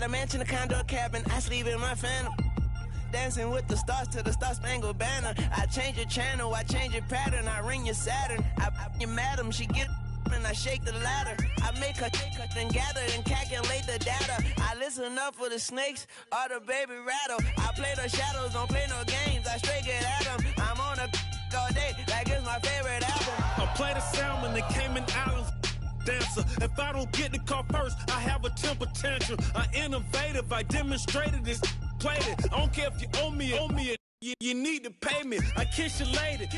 Got a mansion, a condo, a cabin, I sleep in my phantom. Dancing with the stars to the Star-Spangled Banner. I change your channel, I change your pattern, I ring your Saturn. I your madam, she get and I shake the ladder. I make her then gather and calculate the data. I listen up for the snakes or the baby rattle. I play the shadows, don't play no games, I straight get at them. I'm on a all day, like it's my favorite album. I play the Salmon, the Cayman Islands dancer. If I don't get the car first, I have a temper tantrum. I innovative, I demonstrated this, played it. I don't care if you owe me it. You need to pay me. I kiss your lady,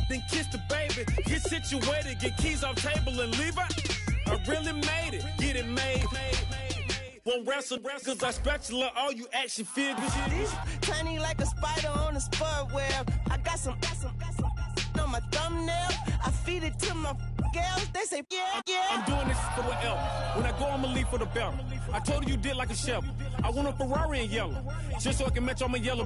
then kiss the baby. Get situated, get keys off table and leave her. I really made it, get it made. Won't wrestle, cause I spatula all you action figures. Tiny like a spider on a spud web. I got some on my thumbnail. I feed it to my girls. They say, yeah. I'm doing this for the L. When I go, I'ma leave for the belt. I told you did like a chef. I want a Ferrari in yellow, just so I can match all my yellow.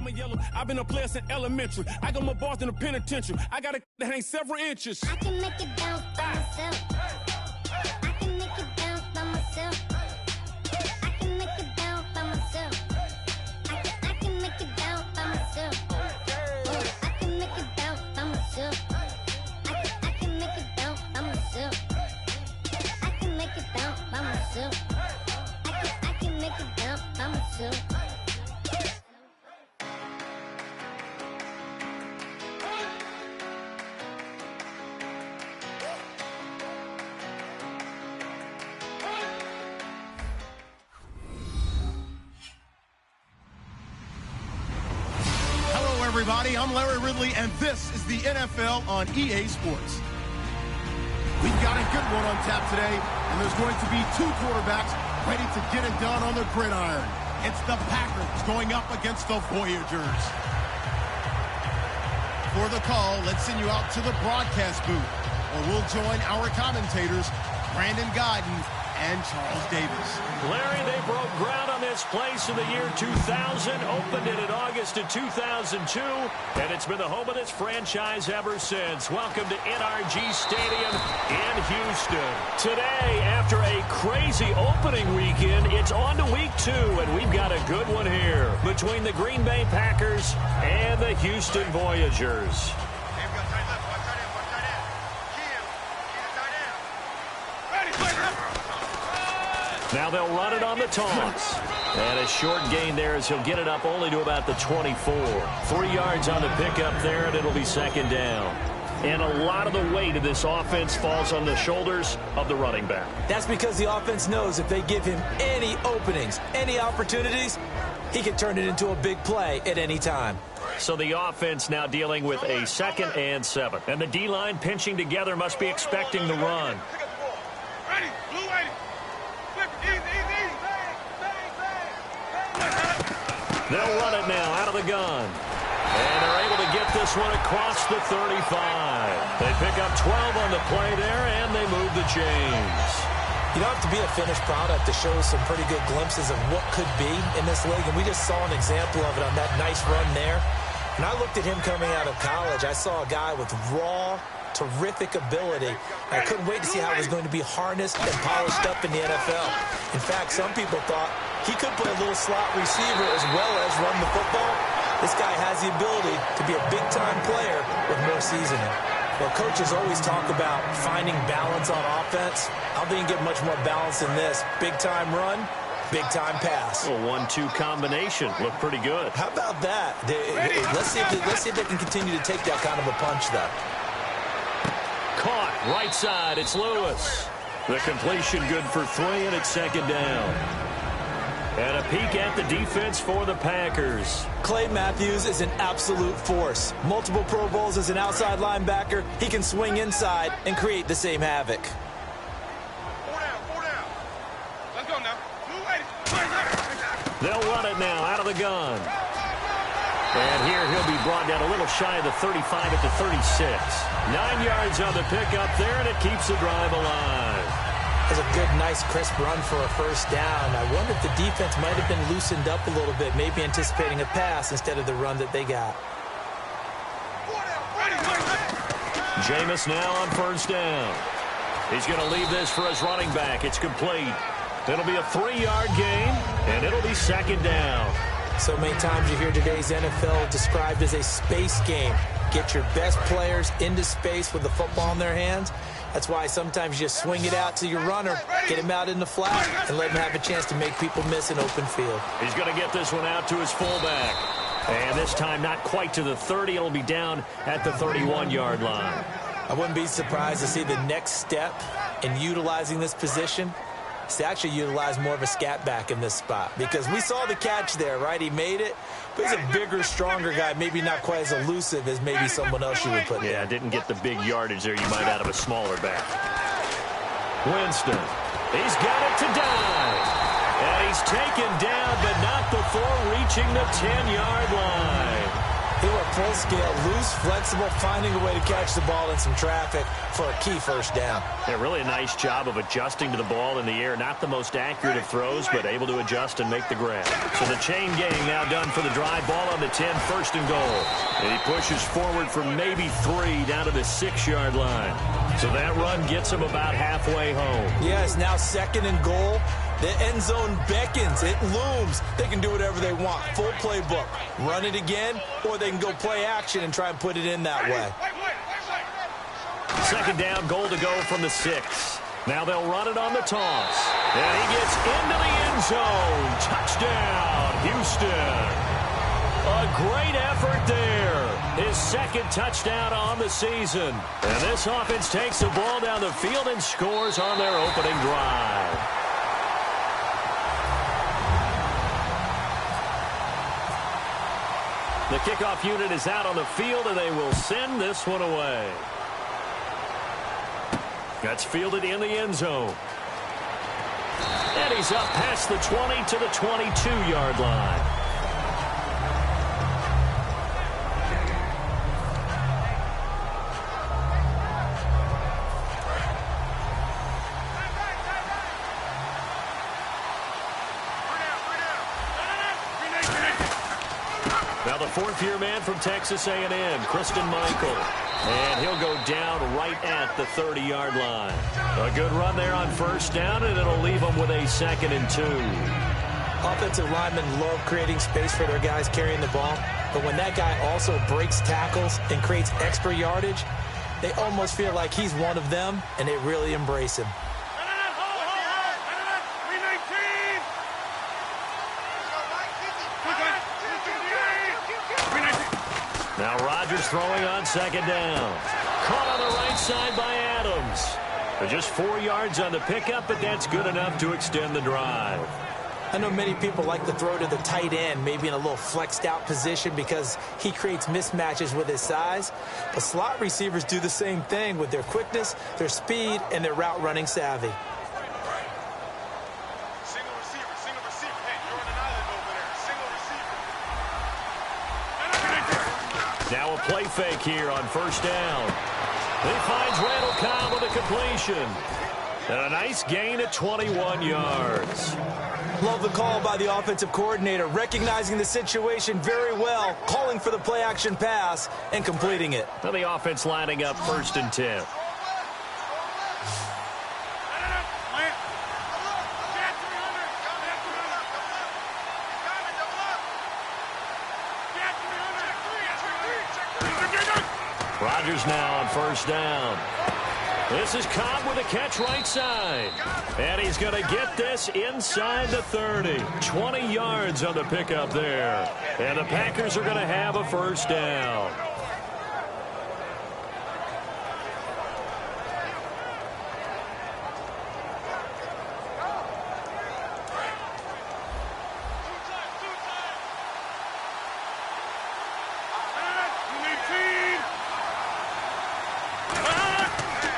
I've been a player since elementary. I got my boss in the penitentiary. I got a that hang several inches. I can make it bounce by myself. I can make it bounce by myself. I can make it bounce by myself. I can make it bounce by myself. I can make it bounce by myself. I can make it bounce by myself. I can make it bounce by myself. I can make it bounce by myself. Everybody, I'm Larry Ridley, and this is the NFL on EA Sports. We've got a good one on tap today, and there's going to be two quarterbacks ready to get it done on the gridiron. It's the Packers going up against the Voyagers. For the call, let's send you out to the broadcast booth, where we'll join our commentators, Brandon Godden and Charles Davis. Larry, they broke ground on this place in the year 2000, opened it in August of 2002, and it's been the home of this franchise ever since. Welcome to NRG Stadium in Houston. Today, after a crazy opening weekend, it's on to week 2, and we've got a good one here between the Green Bay Packers and the Houston Voyagers. Now they'll run it on the toss. And a short gain there as he'll get it up only to about the 24. 3 yards on the pickup there, and it'll be second down. And a lot of the weight of this offense falls on the shoulders of the running back. That's because the offense knows if they give him any openings, any opportunities, he can turn it into a big play at any time. So the offense now dealing with a 2nd and 7. And the D-line pinching together must be expecting the run. They'll run it now out of the gun. And they're able to get this one across the 35. They pick up 12 on the play there, and they move the chains. You don't have to be a finished product to show some pretty good glimpses of what could be in this league, and we just saw an example of it on that nice run there. When I looked at him coming out of college, I saw a guy with raw, terrific ability. I couldn't wait to see how he was going to be harnessed and polished up in the NFL. In fact, some people thought he could play a little slot receiver as well as run the football. This guy has the ability to be a big-time player with more seasoning. Well, coaches always talk about finding balance on offense. I don't think you can get much more balance than this. Big-time run, big-time pass. A 1-2 combination. Looked pretty good. How about that? Let's see if they can continue to take that kind of a punch, though. Caught right side. It's Lewis. The completion good for 3, and it's second down. And a peek at the defense for the Packers. Clay Matthews is an absolute force. Multiple Pro Bowls as an outside linebacker. He can swing inside and create the same havoc. 4 down. Let's go now. They'll run it now out of the gun. And here he'll be brought down a little shy of the 35 at the 36. 9 yards on the pickup there, and it keeps the drive alive. That's a good, nice, crisp run for a first down. I wonder if the defense might have been loosened up a little bit, maybe anticipating a pass instead of the run that they got. Jameis now on first down. He's going to leave this for his running back. It's complete. It'll be a 3-yard gain, and it'll be second down. So many times you hear today's NFL described as a space game. Get your best players into space with the football in their hands. That's why sometimes you just swing it out to your runner, get him out in the flat, and let him have a chance to make people miss an open field. He's going to get this one out to his fullback. And this time not quite to the 30. It'll be down at the 31-yard line. I wouldn't be surprised to see the next step in utilizing this position is to actually utilize more of a scat back in this spot, because we saw the catch there, right? He made it, but he's a bigger, stronger guy, maybe not quite as elusive as maybe someone else you would put there. Yeah, didn't get the big yardage there you might out of a smaller back. Winston, he's got it to dive. And he's taken down, but not before reaching the 10-yard line. He went full scale, loose, flexible, finding a way to catch the ball in some traffic for a key first down. Yeah, really a nice job of adjusting to the ball in the air. Not the most accurate of throws, but able to adjust and make the grab. So the chain gang now done for the drive. Ball on the 10, first and goal. And he pushes forward for maybe 3 down to the 6-yard line. So that run gets him about halfway home. Yes, now second and goal. The end zone beckons. It looms. They can do whatever they want. Full playbook. Run it again, or they can go play action and try and put it in that way. Second down, goal to go from the 6. Now they'll run it on the toss. And he gets into the end zone. Touchdown, Houston. A great effort there. His second touchdown on the season. And this offense takes the ball down the field and scores on their opening drive. The kickoff unit is out on the field, and they will send this one away. That's fielded in the end zone. And he's up past the 20 to the 22-yard line. Now the fourth-year man from Texas A&M, Christian Michael. And he'll go down right at the 30-yard line. A good run there on first down, and it'll leave them with a 2nd and 2. Offensive linemen love creating space for their guys carrying the ball. But when that guy also breaks tackles and creates extra yardage, they almost feel like he's one of them, and they really embrace him. Now Rodgers throwing on second down. Caught on the right side by Adams. Just 4 yards on the pickup, but that's good enough to extend the drive. I know many people like to throw to the tight end, maybe in a little flexed out position because he creates mismatches with his size. But slot receivers do the same thing with their quickness, their speed, and their route running savvy. Single receiver. Hey, you're on an island over there. Single receiver. Now a play fake here on first down. He finds Randall Cobb with a completion. And a nice gain at 21 yards. Love the call by the offensive coordinator, recognizing the situation very well, calling for the play-action pass, and completing it. Now the offense lining up 1st and 10. Rodgers now on first down. This is Cobb with a catch right side. And he's going to get this inside the 30. 20 yards on the pickup there. And the Packers are going to have a first down.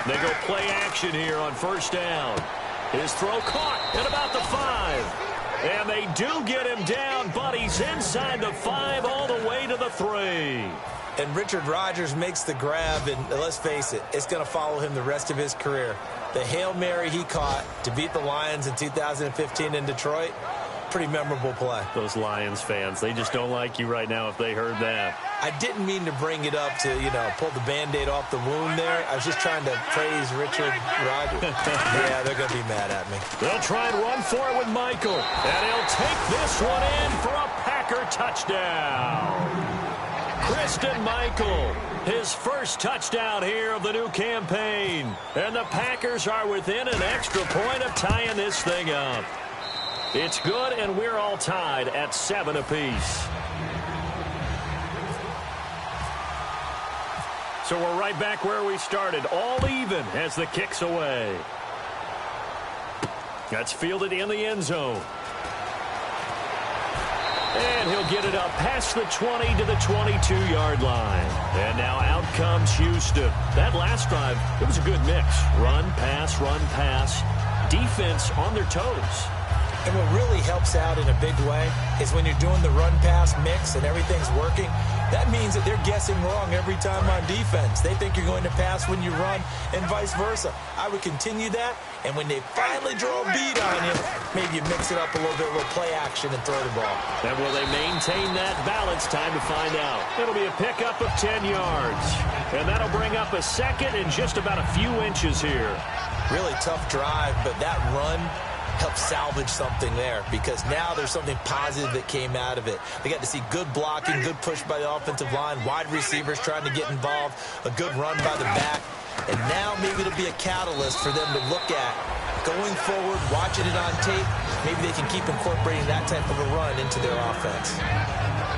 They go play action here on first down. His throw caught at about the 5. And they do get him down, but he's inside the 5 all the way to the 3. And Richard Rodgers makes the grab, and let's face it, it's going to follow him the rest of his career. The Hail Mary he caught to beat the Lions in 2015 in Detroit, Pretty memorable play. Those Lions fans, they just don't like you right now if they heard that. I didn't mean to bring it up to, pull the Band-Aid off the wound there. I was just trying to praise Richard Rodgers. Yeah, they're going to be mad at me. They'll try and run for it with Michael. And he'll take this one in for a Packer touchdown. Christine Michael, his first touchdown here of the new campaign. And the Packers are within an extra point of tying this thing up. It's good, and we're all tied at 7 apiece. So we're right back where we started, all even as the kick's away. That's fielded in the end zone. And he'll get it up past the 20 to the 22-yard line. And now out comes Houston. That last drive, it was a good mix. Run, pass, defense on their toes. And what really helps out in a big way is when you're doing the run-pass mix and everything's working, that means that they're guessing wrong every time on defense. They think you're going to pass when you run and vice versa. I would continue that, and when they finally draw a beat on you, maybe you mix it up a little bit with play action and throw the ball. And will they maintain that balance? Time to find out. It'll be a pickup of 10 yards. And that'll bring up a second in just about a few inches here. Really tough drive, but that run help salvage something there because now there's something positive that came out of it. They got to see good blocking, good push by the offensive line, wide receivers trying to get involved, a good run by the back, and now maybe it'll be a catalyst for them to look at going forward, watching it on tape. Maybe they can keep incorporating that type of a run into their offense.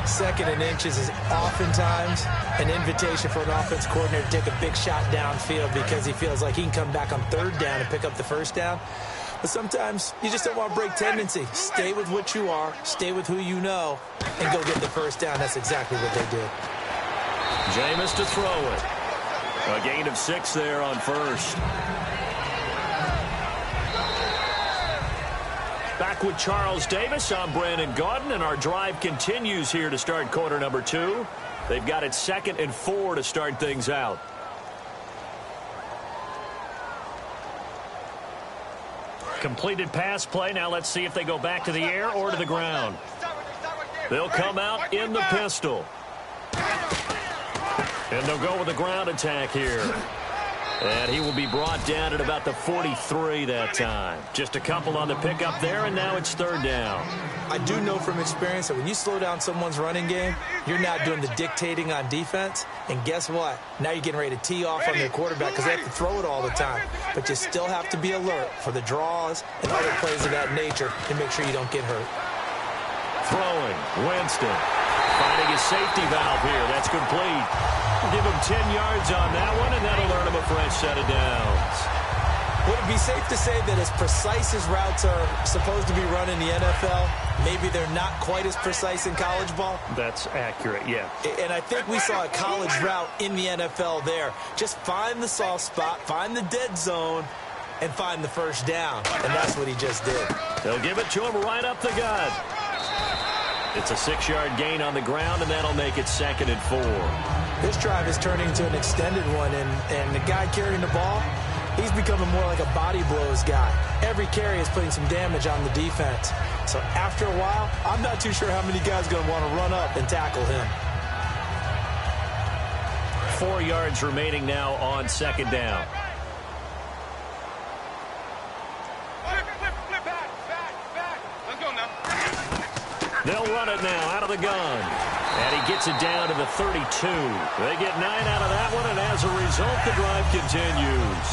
Second and inches is oftentimes an invitation for an offense coordinator to take a big shot downfield because he feels like he can come back on third down and pick up the first down. But sometimes you just don't want to break tendency. Stay with what you are, stay with who you know, and go get the first down. That's exactly what they did. Jameis to throw it. A gain of 6 there on first. Back with Charles Davis. I'm Brandon Gaudin, and our drive continues here to start quarter number 2. They've got it 2nd and 4 to start things out. Completed pass play. Now let's see if they go back to the air or to the ground. They'll come out in the pistol. And they'll go with the ground attack here. And he will be brought down at about the 43 that time. Just a couple on the pickup there, and now it's third down. I do know from experience that when you slow down someone's running game, you're not doing the dictating on defense. And guess what? Now you're getting ready to tee off on their quarterback because they have to throw it all the time. But you still have to be alert for the draws and other plays of that nature to make sure you don't get hurt. Throwing, Winston. Finding his safety valve here. That's complete. Give him 10 yards on that one, and that'll earn him a fresh set of downs. Would it be safe to say that as precise as routes are supposed to be run in the NFL, maybe they're not quite as precise in college ball? That's accurate, yeah. And I think we saw a college route in the NFL there. Just find the soft spot, find the dead zone, and find the first down. And that's what he just did. They'll give it to him right up the gut. It's a 6-yard gain on the ground, and that'll make it 2nd and 4. This drive is turning to an extended one, and the guy carrying the ball, he's becoming more like a body blows guy. Every carry is putting some damage on the defense. So after a while, I'm not too sure how many guys are going to want to run up and tackle him. 4 yards remaining now on 2nd down. They'll run it now out of the gun. And he gets it down to the 32. They get 9 out of that one, and as a result, the drive continues.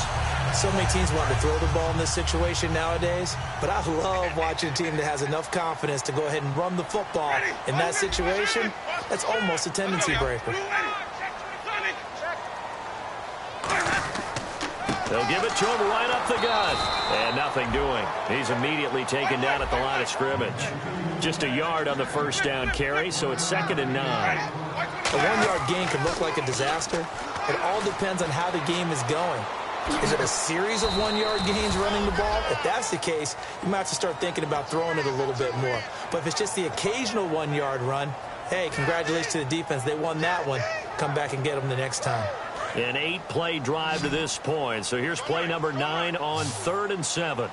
So many teams want to throw the ball in this situation nowadays, but I love watching a team that has enough confidence to go ahead and run the football. In that situation, that's almost a tendency breaker. They'll give it to him right up the gut. And nothing doing. He's immediately taken down at the line of scrimmage. Just a yard on the first down carry, so it's 2nd and 9. A 1-yard gain can look like a disaster. It all depends on how the game is going. Is it a series of 1-yard gains running the ball? If that's the case, you might have to start thinking about throwing it a little bit more. But if it's just the occasional 1-yard run, hey, congratulations to the defense. They won that one. Come back and get them the next time. An 8-play drive to this point. So here's play number 9 on 3rd and 7.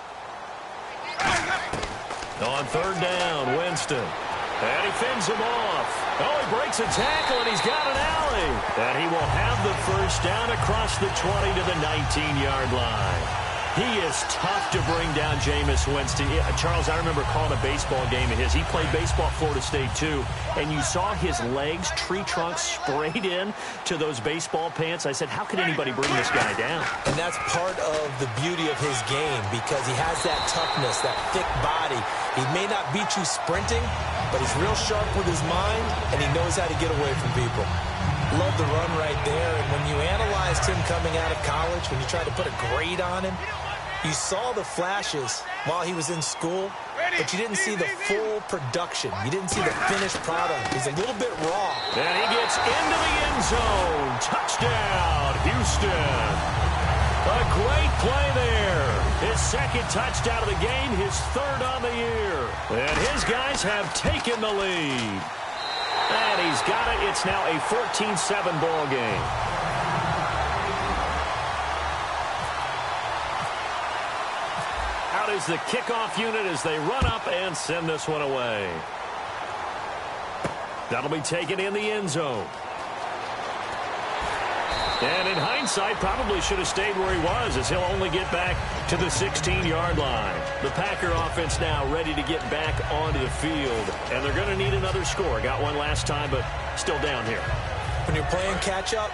On third down, Winston. And he fends him off. Oh, he breaks a tackle, and he's got an alley. And he will have the first down across the 20 to the 19-yard line. He is tough to bring down, Jameis Winston. Charles, I remember calling a baseball game of his. He played baseball at Florida State, too. And you saw his legs, tree trunks sprayed in to those baseball pants. I said, how could anybody bring this guy down? And that's part of the beauty of his game because he has that toughness, that thick body. He may not beat you sprinting, but he's real sharp with his mind, and he knows how to get away from people. Love the run right there. And when you analyzed him coming out of college, when you tried to put a grade on him, you saw the flashes while he was in school, but you didn't see the full production. You didn't see the finished product. He's a little bit raw. And he gets into the end zone. Touchdown, Houston. A great play there. His second touchdown of the game, his third on the year. And his guys have taken the lead. And he's got it. It's now a 14-7 ball game. Out is the kickoff unit as they run up and send this one away. That'll be taken in the end zone. And in hindsight, probably should have stayed where he was as he'll only get back to the 16-yard line. The Packer offense now ready to get back onto the field. And they're going to need another score. Got one last time, but still down here. When you're playing catch-up,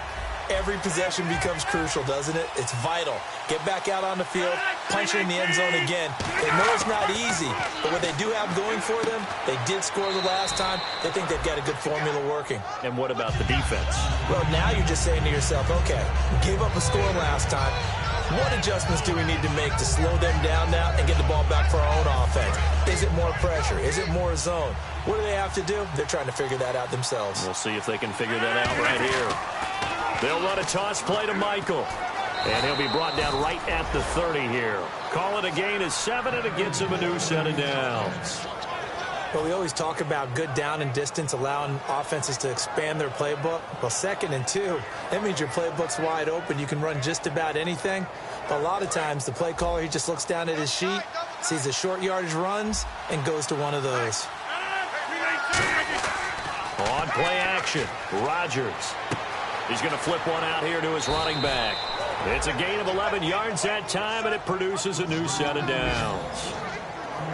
every possession becomes crucial, doesn't it? It's vital. Get back out on the field, punch it in the end zone again. They know it's not easy, but what they do have going for them, they did score the last time. They think they've got a good formula working. And what about the defense? Well, now you're just saying to yourself, okay, we gave up a score last time. What adjustments do we need to make to slow them down now and get the ball back for our own offense? Is it more pressure? Is it more zone? What do they have to do? They're trying to figure that out themselves. We'll see if they can figure that out right here. They'll run a toss play to Michael. And he'll be brought down right at the 30 here. Call it a gain of 7, and it gets him a new set of downs. Well, we always talk about good down and distance, allowing offenses to expand their playbook. Well, 2nd and 2, that means your playbook's wide open. You can run just about anything. But a lot of times, the play caller, he just looks down at his sheet, sees the short yardage runs, and goes to one of those. On play action, Rodgers. He's going to flip one out here to his running back. It's a gain of 11 yards that time, and it produces a new set of downs.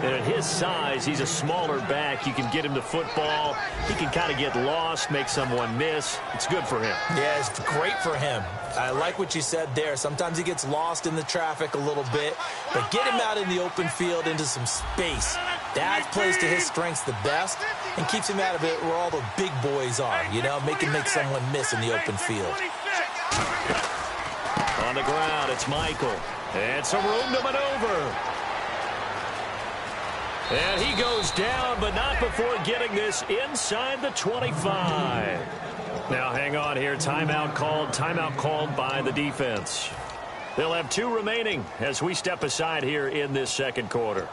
And at his size, he's a smaller back. You can get him the football. He can kind of get lost, make someone miss. It's good for him. Yeah, it's great for him. I like what you said there. Sometimes he gets lost in the traffic a little bit, but get him out in the open field into some space. That plays to his strengths the best and keeps him out of it where all the big boys are, you know, make someone miss in the open field. On the ground, it's Michael. And some room to maneuver. And he goes down, but not before getting this inside the 25. Now, hang on here. Timeout called by the defense. They'll have 2 remaining as we step aside here in this second quarter.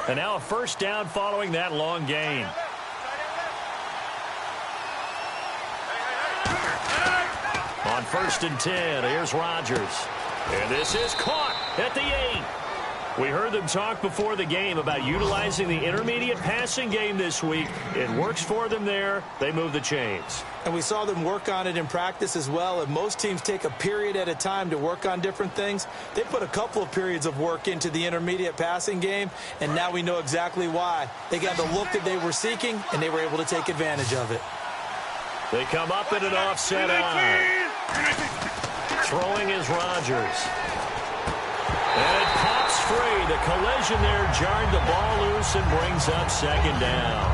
And now a first down following that long gain. On 1st and 10, here's Rodgers. And this is caught at the 8. We heard them talk before the game about utilizing the intermediate passing game this week. It works for them there. They move the chains. And we saw them work on it in practice as well. And most teams take a period at a time to work on different things. They put a couple of periods of work into the intermediate passing game, and now we know exactly why. They got the look that they were seeking, and they were able to take advantage of it. They come up in an offset eye. Throwing is Rodgers. And it pops free. The collision there jarred the ball loose and brings up 2nd down.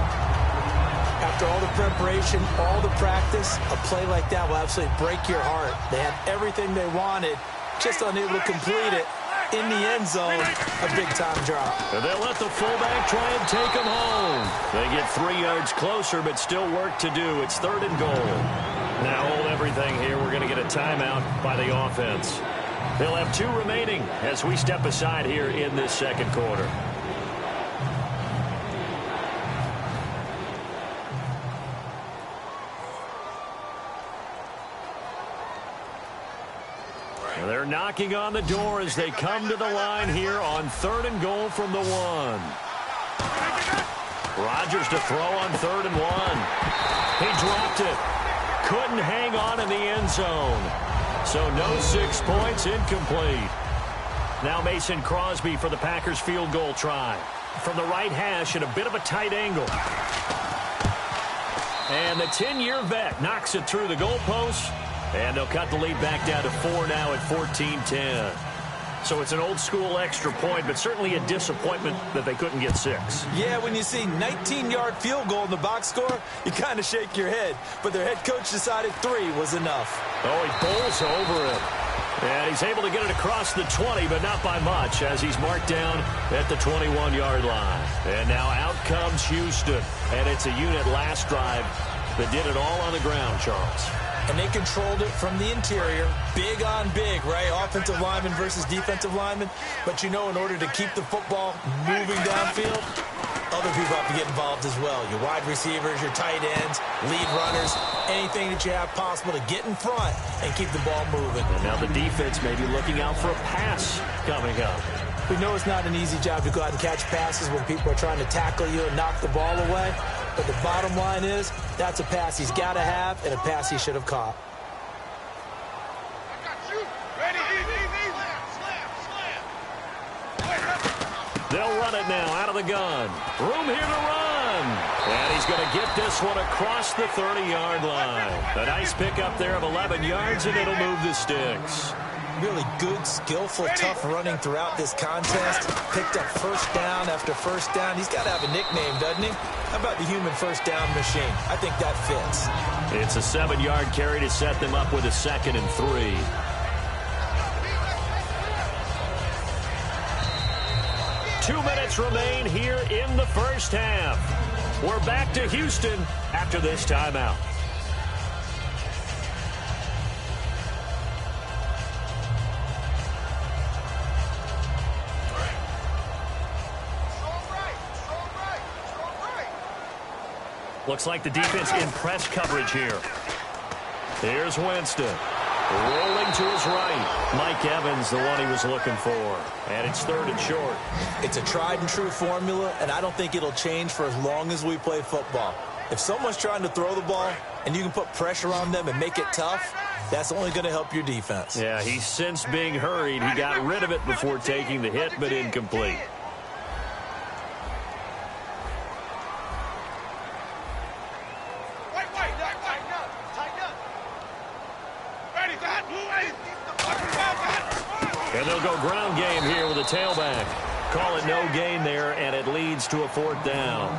After all the preparation, all the practice, a play like that will absolutely break your heart. They had everything they wanted, just unable to complete it. In the end zone, a big-time drop. And they'll let the fullback try and take him home. They get 3 yards closer, but still work to do. It's 3rd and goal. Now hold everything here. We're going to get a timeout by the offense. They'll have 2 remaining as we step aside here in this second quarter. They're knocking on the door as they come to the line here on 3rd and goal from the 1. Rodgers to throw on 3rd and 1. He dropped it. Couldn't hang on in the end zone. So no 6 points, incomplete. Now Mason Crosby for the Packers field goal try. From the right hash at a bit of a tight angle. And the 10-year vet knocks it through the goalpost. And they'll cut the lead back down to 4 now at 14-10. So it's an old-school extra point, but certainly a disappointment that they couldn't get 6. Yeah, when you see 19-yard field goal in the box score, you kind of shake your head. But their head coach decided 3 was enough. Oh, he bowls over it. And he's able to get it across the 20, but not by much, as he's marked down at the 21-yard line. And now out comes Houston. And it's a unit last drive that did it all on the ground, Charles. And they controlled it from the interior. Big on big, right? Offensive lineman versus defensive lineman. But you know, in order to keep the football moving downfield, other people have to get involved as well. Your wide receivers, your tight ends, lead runners, anything that you have possible to get in front and keep the ball moving. And now the defense may be looking out for a pass coming up. We know it's not an easy job to go out and catch passes when people are trying to tackle you and knock the ball away. But the bottom line is, that's a pass he's got to have and a pass he should have caught. They'll run it now out of the gun. Room here to run. And he's going to get this one across the 30-yard line. A nice pickup there of 11 yards, and it'll move the sticks. Really good, skillful, tough running throughout this contest. Picked up first down after first down. He's got to have a nickname, doesn't he? How about the human first down machine? I think that fits. It's a 7-yard carry to set them up with a 2nd and 3. Two minutes remain here in the first half. We're back to Houston after this timeout. Looks like the defense in press coverage here. Here's Winston. Rolling to his right. Mike Evans, the one he was looking for. And it's 3rd and short. It's a tried and true formula, and I don't think it'll change for as long as we play football. If someone's trying to throw the ball and you can put pressure on them and make it tough, that's only going to help your defense. Yeah, he's since being hurried. He got rid of it before taking the hit, but incomplete. And they'll go ground game here with a tailback. Call it no gain there, and it leads to a 4th down.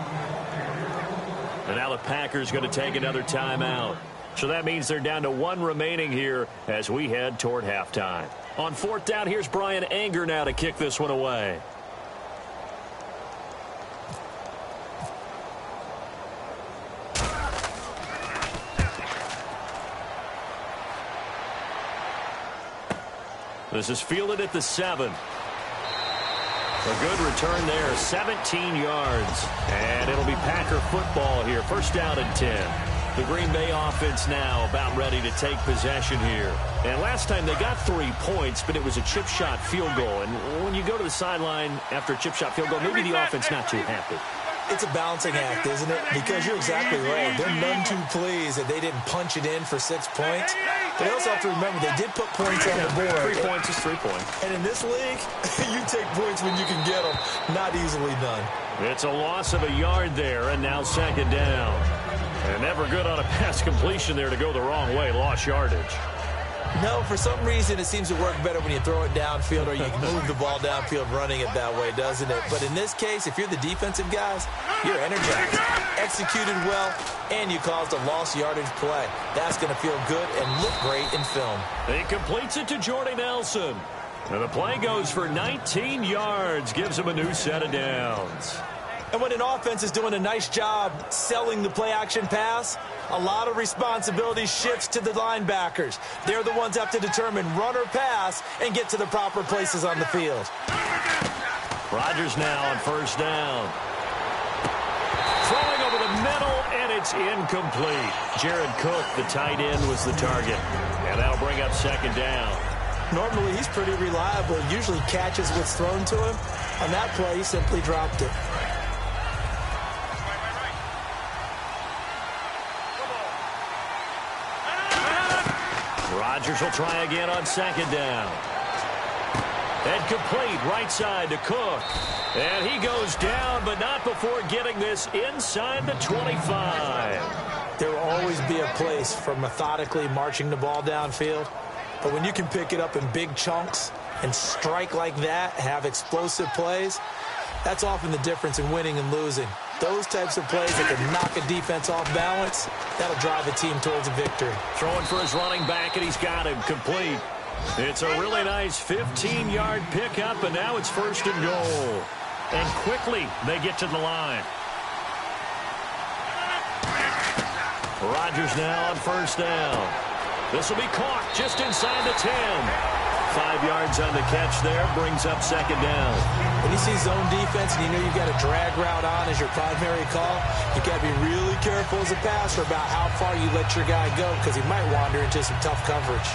And now the Packers going to take another timeout. So that means they're down to 1 remaining here as we head toward halftime. On 4th down, here's Brian Anger now to kick this one away. This is fielded at the 7. A good return there, 17 yards. And it'll be Packer football here. First down and 10. The Green Bay offense now about ready to take possession here. And last time they got 3 points, but it was a chip shot field goal. And when you go to the sideline after a chip shot field goal, maybe the offense not too happy. It's a balancing act, isn't it? Because you're exactly right. They're none too pleased that they didn't punch it in for 6 points. But they also have to remember they did put points on the board. 3 points is 3 points. And in this league, you take points when you can get them. Not easily done. It's a loss of a yard there, and now 2nd down. And never good on a pass completion there to go the wrong way. Lost yardage. No, for some reason it seems to work better when you throw it downfield or you can move the ball downfield running it that way, doesn't it? But in this case, if you're the defensive guys, you're energized, executed well, and you caused a lost yardage play. That's going to feel good and look great in film. He completes it to Jordy Nelson. And the play goes for 19 yards, gives him a new set of downs. And when an offense is doing a nice job selling the play-action pass, a lot of responsibility shifts to the linebackers. They're the ones that have to determine run or pass and get to the proper places on the field. Rodgers now on first down. Throwing over the middle, and it's incomplete. Jared Cook, the tight end, was the target. And that'll bring up 2nd down. Normally, he's pretty reliable. Usually catches what's thrown to him. On that play, he simply dropped it. Rodgers will try again on second down. And complete right side to Cook. And he goes down, but not before getting this inside the 25. There will always be a place for methodically marching the ball downfield. But when you can pick it up in big chunks and strike like that, have explosive plays, that's often the difference in winning and losing. Those types of plays that can knock a defense off balance, that'll drive a team towards a victory. Throwing for his running back, and he's got him complete. It's a really nice 15-yard pickup, and now it's 1st and goal. And quickly, they get to the line. Rodgers now on 1st down. This will be caught just inside the 10. 5 yards on the catch there, brings up 2nd down. When you see zone defense and you know you've got a drag route on as your primary call, you've got to be really careful as a passer about how far you let your guy go because he might wander into some tough coverage.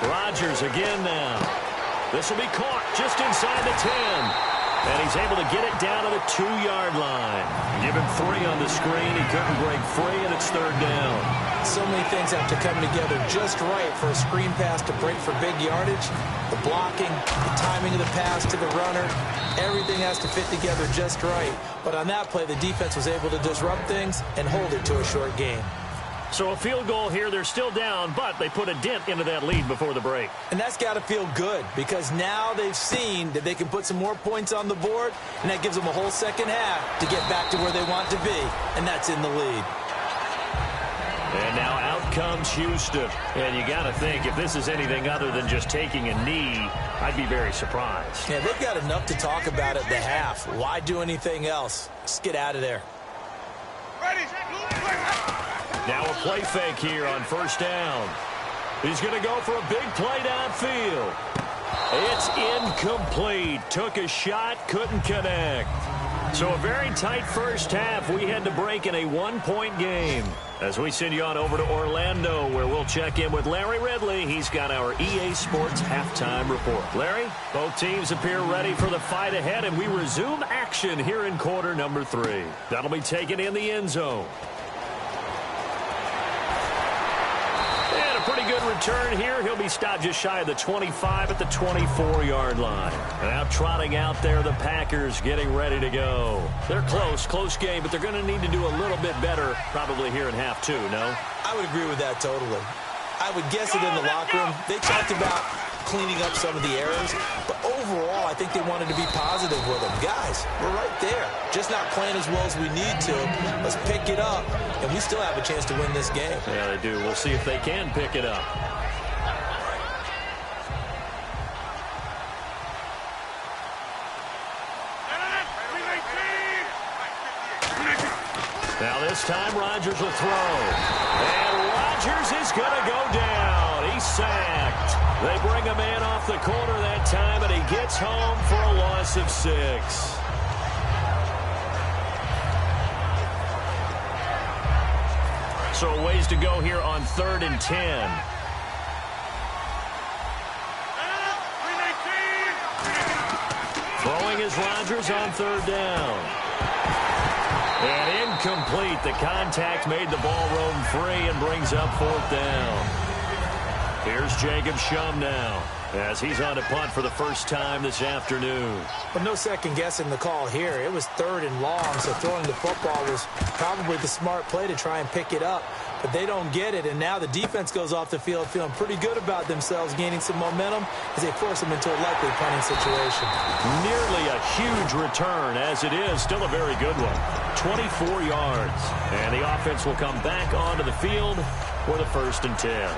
Rodgers again now. This will be caught just inside the 10. And he's able to get it down to the 2-yard line. Give him 3 on the screen. He couldn't break free, and it's 3rd down. So many things have to come together just right for a screen pass to break for big yardage. The blocking, the timing of the pass to the runner, everything has to fit together just right. But on that play, the defense was able to disrupt things and hold it to a short game. So a field goal here, they're still down, but they put a dent into that lead before the break. And that's got to feel good because now they've seen that they can put some more points on the board, and that gives them a whole second half to get back to where they want to be, and that's in the lead. And now out comes Houston. And you got to think, if this is anything other than just taking a knee, I'd be very surprised. Yeah, they've got enough to talk about at the half. Why do anything else? Just get out of there. Now a play fake here on 1st down. He's going to go for a big play downfield. It's incomplete. Took a shot, couldn't connect. So a very tight first half. We had to break in a 1-point game. As we send you on over to Orlando, where we'll check in with Larry Ridley. He's got our EA Sports halftime report. Larry, both teams appear ready for the fight ahead, and we resume action here in quarter number 3. That'll be taken in the end zone. Pretty good return here. He'll be stopped just shy of the 25 at the 24-yard line. Now trotting out there, the Packers getting ready to go. They're close game, but they're going to need to do a little bit better probably here in half 2, no? I would agree with that totally. I would guess it in the locker room. They talked about cleaning up some of the errors, but overall, I think they wanted to be positive with them. Guys, we're right there. Just not playing as well as we need to. Let's pick it up, and we still have a chance to win this game. Yeah, they do. We'll see if they can pick it up. Now this time, Rodgers will throw. And Rodgers is going to go down. He's sacked. They bring a man off the corner that time, and he gets home for a loss of 6. So a ways to go here on 3rd and 10. Throwing is Rodgers on 3rd down. And incomplete. The contact made the ball roam free and brings up 4th down. Here's Jacob Shum now as he's on to punt for the first time this afternoon. But no second guessing the call here. It was 3rd and long, so throwing the football was probably the smart play to try and pick it up. But they don't get it, and now the defense goes off the field feeling pretty good about themselves, gaining some momentum as they force them into a likely punting situation. Nearly a huge return, as it is. Still a very good one. 24 yards. And the offense will come back onto the field for the 1st and 10.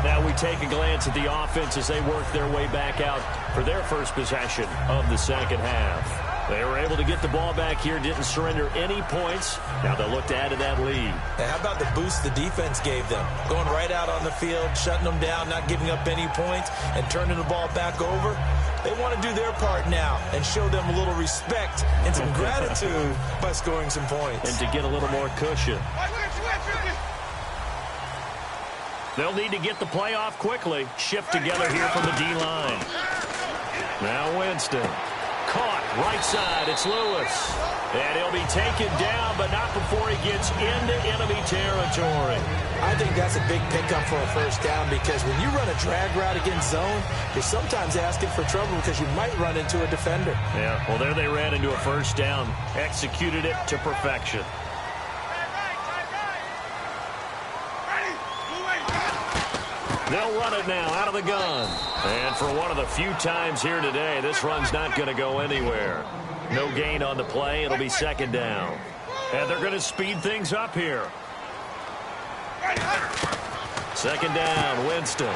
Now we take a glance at the offense as they work their way back out for their first possession of the second half. They were able to get the ball back here, didn't surrender any points. Now they'll look to add to that lead. Now, how about the boost the defense gave them? Going right out on the field, shutting them down, not giving up any points, and turning the ball back over. They want to do their part now and show them a little respect and some gratitude by scoring some points. And to get a little more cushion. They'll need to get the play off quickly. Shift together here from the D-line. Now Winston. Caught right side. It's Lewis. And he'll be taken down, but not before he gets into enemy territory. I think that's a big pickup for a first down because when you run a drag route against zone, you're sometimes asking for trouble because you might run into a defender. Yeah, well, there they ran into a first down. Executed it to perfection. They'll run it now out of the gun. And for one of the few times here today, this run's not going to go anywhere. No gain on the play. It'll be second down. And they're going to speed things up here. Second down, Winston.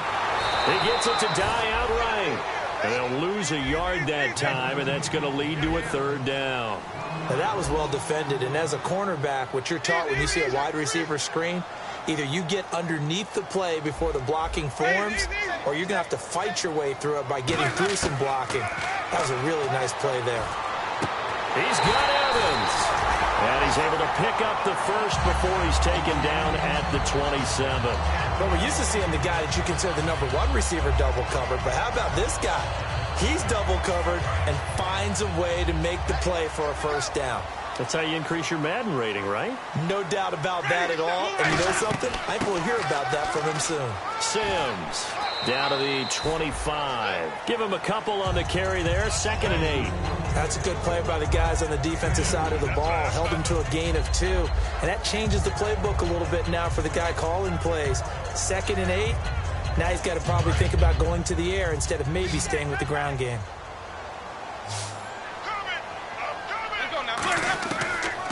He gets it to die outright. And they'll lose a yard that time, and that's going to lead to a third down. Now that was well defended. And as a cornerback, what you're taught when you see a wide receiver screen, either you get underneath the play before the blocking forms, or you're going to have to fight your way through it by getting through some blocking. That was a really nice play there. He's got Evans. And he's able to pick up the first before he's taken down at the 27. But we're used to seeing the guy that you consider the number one receiver double covered. But how about this guy? He's double covered and finds a way to make the play for a first down. That's how you increase your Madden rating, right? No doubt about that at all. And you know something? I think we'll hear about that from him soon. Sims down to the 25. Give him a couple on the carry there. 2nd and 8. That's a good play by the guys on the defensive side of the ball. Held him to a gain of 2. And that changes the playbook a little bit now for the guy calling plays. 2nd and 8. Now he's got to probably think about going to the air instead of maybe staying with the ground game.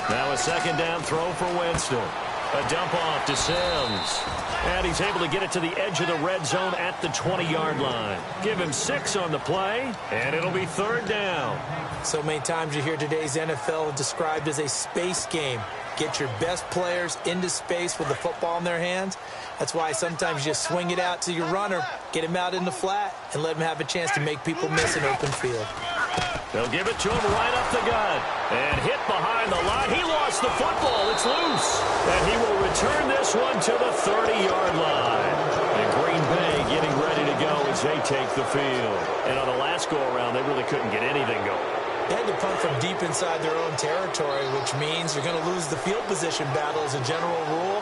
Now a second down throw for Winston. A dump off to Sims. And he's able to get it to the edge of the red zone at the 20-yard line. Give him 6 on the play, and it'll be third down. So many times you hear today's NFL described as a space game. Get your best players into space with the football in their hands. That's why sometimes you just swing it out to your runner, get him out in the flat, and let him have a chance to make people miss an open field. They'll give it to him right up the gut. And hit behind the line. He lost the football. It's loose. And he will return this one to the 30-yard line. And Green Bay getting ready to go as they take the field. And on the last go-around, they really couldn't get anything going. They had to punt from deep inside their own territory, which means you're going to lose the field position battle as a general rule.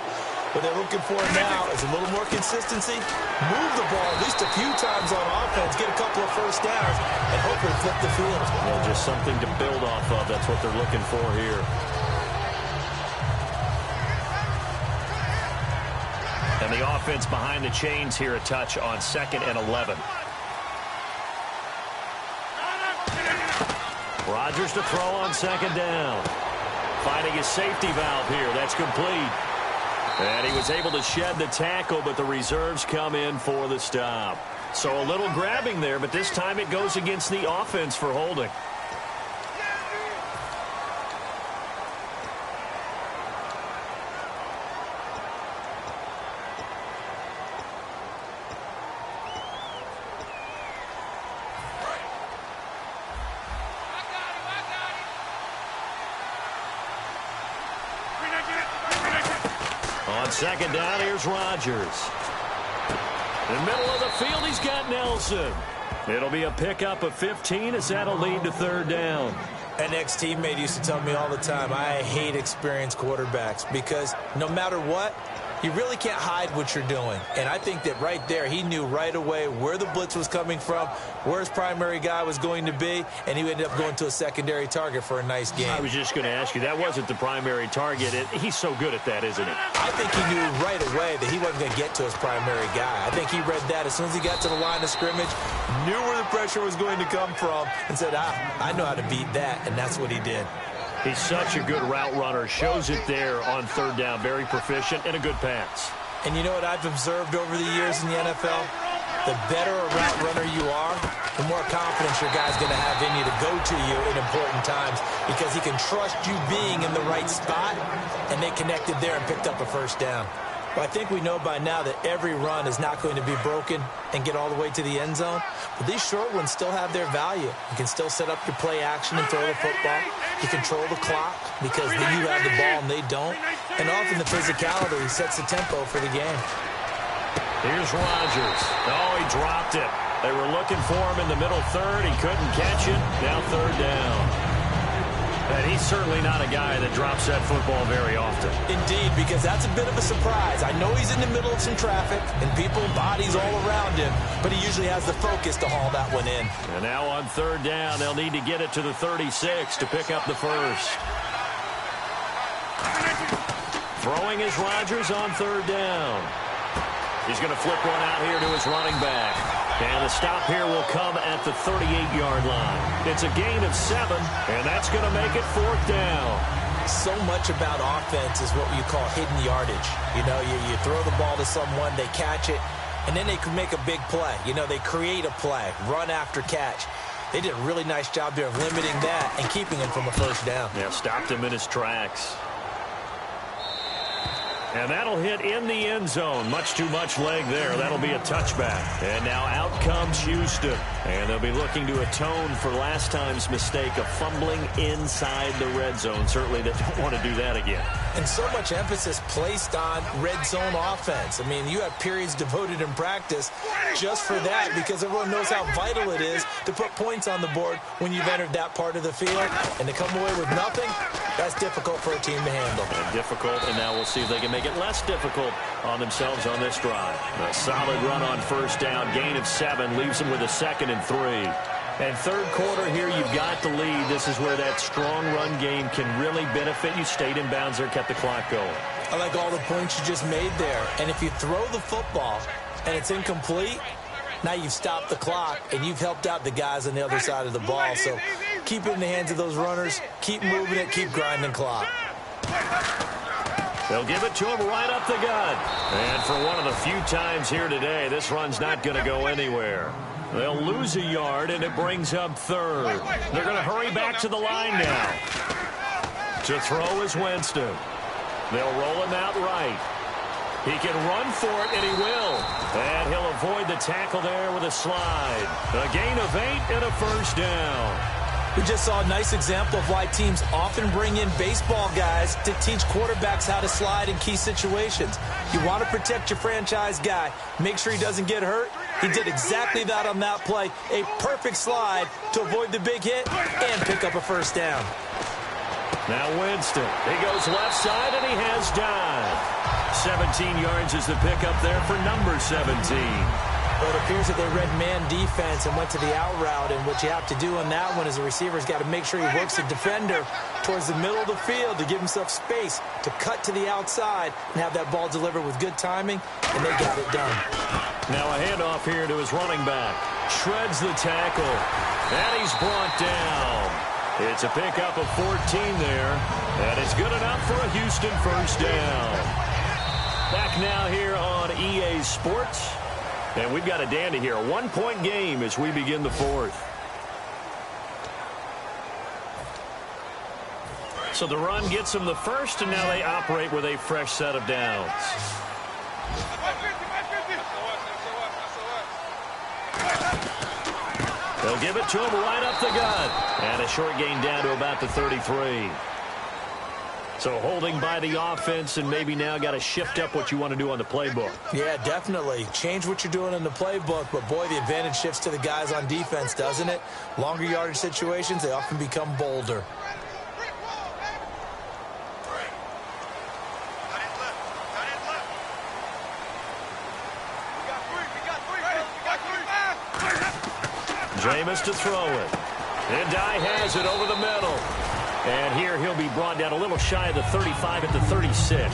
What they're looking for now is a little more consistency, move the ball at least a few times on offense, get a couple of first downs, and hopefully flip the field. Well, just something to build off of. That's what they're looking for here. And the offense behind the chains here a touch on 2nd and 11. Rodgers to throw on 2nd down. Finding his safety valve here. That's complete. And he was able to shed the tackle, but the reserves come in for the stop. So a little grabbing there, but this time it goes against the offense for holding. On 2nd down, here's Rodgers. In the middle of the field, he's got Nelson. It'll be a pickup of 15 as that'll lead to third down. An ex-teammate used to tell me all the time, I hate experienced quarterbacks because no matter what, you really can't hide what you're doing. And I think that right there, he knew right away where the blitz was coming from, where his primary guy was going to be, and he ended up going to a secondary target for a nice game. I was just going to ask you, that wasn't the primary target. He's so good at that, isn't he? I think he knew right away that he wasn't going to get to his primary guy. I think he read that as soon as he got to the line of scrimmage, knew where the pressure was going to come from, and said, I know how to beat that, and that's what he did. He's such a good route runner. Shows it there on third down. Very proficient and a good pass. And you know what I've observed over the years in the NFL? The better a route runner you are, the more confidence your guy's going to have in you to go to you in important times because he can trust you being in the right spot, and they connected there and picked up a first down. Well, I think we know by now that every run is not going to be broken and get all the way to the end zone, but these short ones still have their value. You can still set up your play action and throw the football. You control the clock because you have the ball and they don't, and often the physicality sets the tempo for the game. Here's Rodgers. Oh, he dropped it. They were looking for him in the middle third. He couldn't catch it. Now third down. And he's certainly not a guy that drops that football very often. Indeed, because that's a bit of a surprise. I know he's in the middle of some traffic and people, bodies all around him, but he usually has the focus to haul that one in. And now on third down, they'll need to get it to the 36 to pick up the first. Throwing is Rodgers on third down. He's going to flip one out here to his running back. And the stop here will come at the 38-yard line. It's a gain of 7, and that's going to make it fourth down. So much about offense is what you call hidden yardage. You know, you throw the ball to someone, they catch it, and then they can make a big play. You know, they create a play, run after catch. They did a really nice job there of limiting that and keeping him from a first down. Yeah, stopped him in his tracks. And that'll hit in the end zone. Much too much leg there. That'll be a touchback. And now out comes Houston. And they'll be looking to atone for last time's mistake of fumbling inside the red zone. Certainly they don't want to do that again. And so much emphasis placed on red zone offense. I mean, you have periods devoted in practice just for that because everyone knows how vital it is to put points on the board when you've entered that part of the field. And to come away with nothing, that's difficult for a team to handle. Difficult, and now we'll see if they can make it less difficult on themselves on this drive. A solid run on first down. Gain of 7 leaves them with a 2nd and 3. And third quarter here, you've got the lead. This is where that strong run game can really benefit you. Stayed in bounds there, kept the clock going. I like all the points you just made there. And if you throw the football and it's incomplete, now you've stopped the clock and you've helped out the guys on the other side of the ball. So keep it in the hands of those runners. Keep moving it. Keep grinding clock. They'll give it to him right up the gut. And for one of the few times here today, this run's not going to go anywhere. They'll lose a yard, and it brings up third. They're going to hurry back to the line now. To throw is Winston. They'll roll him out right. He can run for it, and he will. And he'll avoid the tackle there with a slide. A gain of 8 and a first down. We just saw a nice example of why teams often bring in baseball guys to teach quarterbacks how to slide in key situations. You want to protect your franchise guy. Make sure he doesn't get hurt. He did exactly that on that play. A perfect slide to avoid the big hit and pick up a first down. Now Winston. He goes left side, and he has dive. 17 yards is the pickup there for number 17. Well, it appears that they read man defense and went to the out route, and what you have to do on that one is the receiver's got to make sure he works the defender towards the middle of the field to give himself space to cut to the outside and have that ball delivered with good timing, and they got it done. Now a handoff here to his running back. Shreds the tackle, and he's brought down. It's a pickup of 14 there, and it's good enough for a Houston first down. Back now here on EA Sports. And we've got a dandy here, a 1-point game as we begin the fourth. So the run gets them the first, and now they operate with a fresh set of downs. They'll give it to him right up the gut. And a short gain down to about the 33. So holding by the offense, and maybe now got to shift up what you want to do on the playbook. Yeah, definitely. Change what you're doing in the playbook, but boy, the advantage shifts to the guys on defense, doesn't it? Longer yardage situations, they often become bolder. Jameis to throw it. And Dye has it over the middle. And here he'll be brought down a little shy of the 35 at the 36.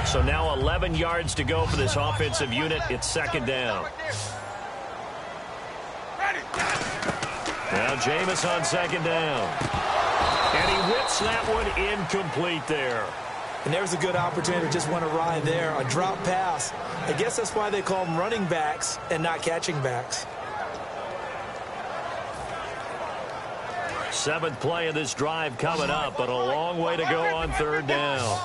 So now 11 yards to go for this offensive unit. It's second down. Now Jameis on second down. And he whips that one incomplete there. And there's a good opportunity to just went awry there. A drop pass. I guess that's why they call them running backs and not catching backs. 7th play of this drive coming up, but a long way to go on 3rd down.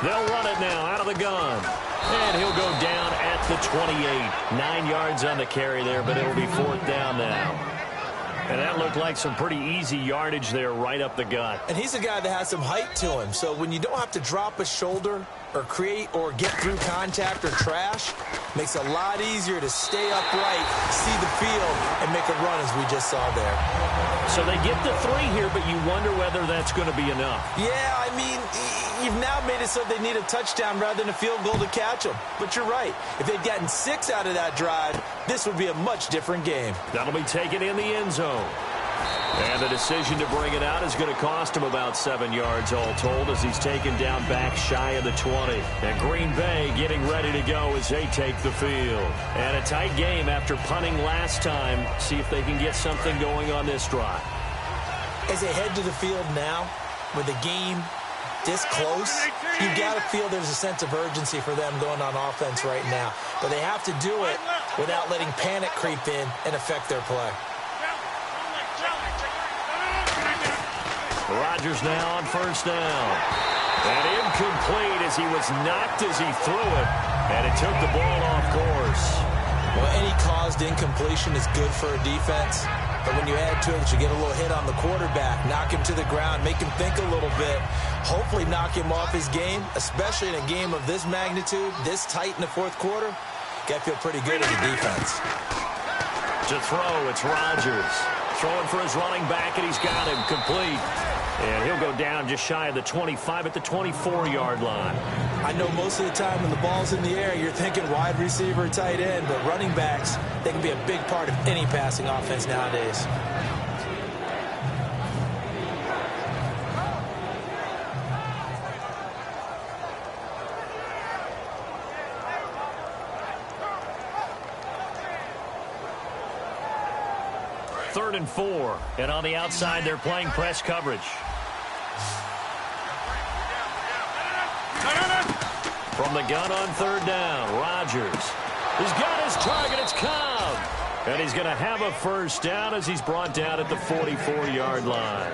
They'll run it now out of the gun. And he'll go down at the 28. 9 yards on the carry there, but it'll be 4th down now. And that looked like some pretty easy yardage there right up the gut. And he's a guy that has some height to him. So when you don't have to drop a shoulder or create or get through contact or trash, makes it a lot easier to stay upright, see the field, and make a run as we just saw there. So they get the 3 here, but you wonder whether that's going to be enough. Yeah, I mean, you've now made it so they need a touchdown rather than a field goal to catch them. But you're right. If they'd gotten 6 out of that drive, this would be a much different game. That'll be taken in the end zone. And the decision to bring it out is going to cost him about 7 yards all told as he's taken down back shy of the 20. And Green Bay getting ready to go as they take the field. And a tight game after punting last time. See if they can get something going on this drive. As they head to the field now, with the game this close, you've got to feel there's a sense of urgency for them going on offense right now. But they have to do it without letting panic creep in and affect their play. Rodgers now on 1st down. And incomplete as he was knocked as he threw it. And it took the ball off course. Well, any caused incompletion is good for a defense. But when you add to it that you get a little hit on the quarterback, knock him to the ground, make him think a little bit, hopefully knock him off his game, especially in a game of this magnitude, this tight in the 4th quarter, got to feel pretty good as a defense. To throw, it's Rodgers. Throwing for his running back, and he's got him complete. And he'll go down just shy of the 25 at the 24-yard line. I know most of the time when the ball's in the air, you're thinking wide receiver, tight end, but running backs, they can be a big part of any passing offense nowadays. Third and 4. And on the outside, they're playing press coverage. From the gun on 3rd down, Rodgers. He's got his target. It's Cobb. And he's going to have a 1st down as he's brought down at the 44-yard line.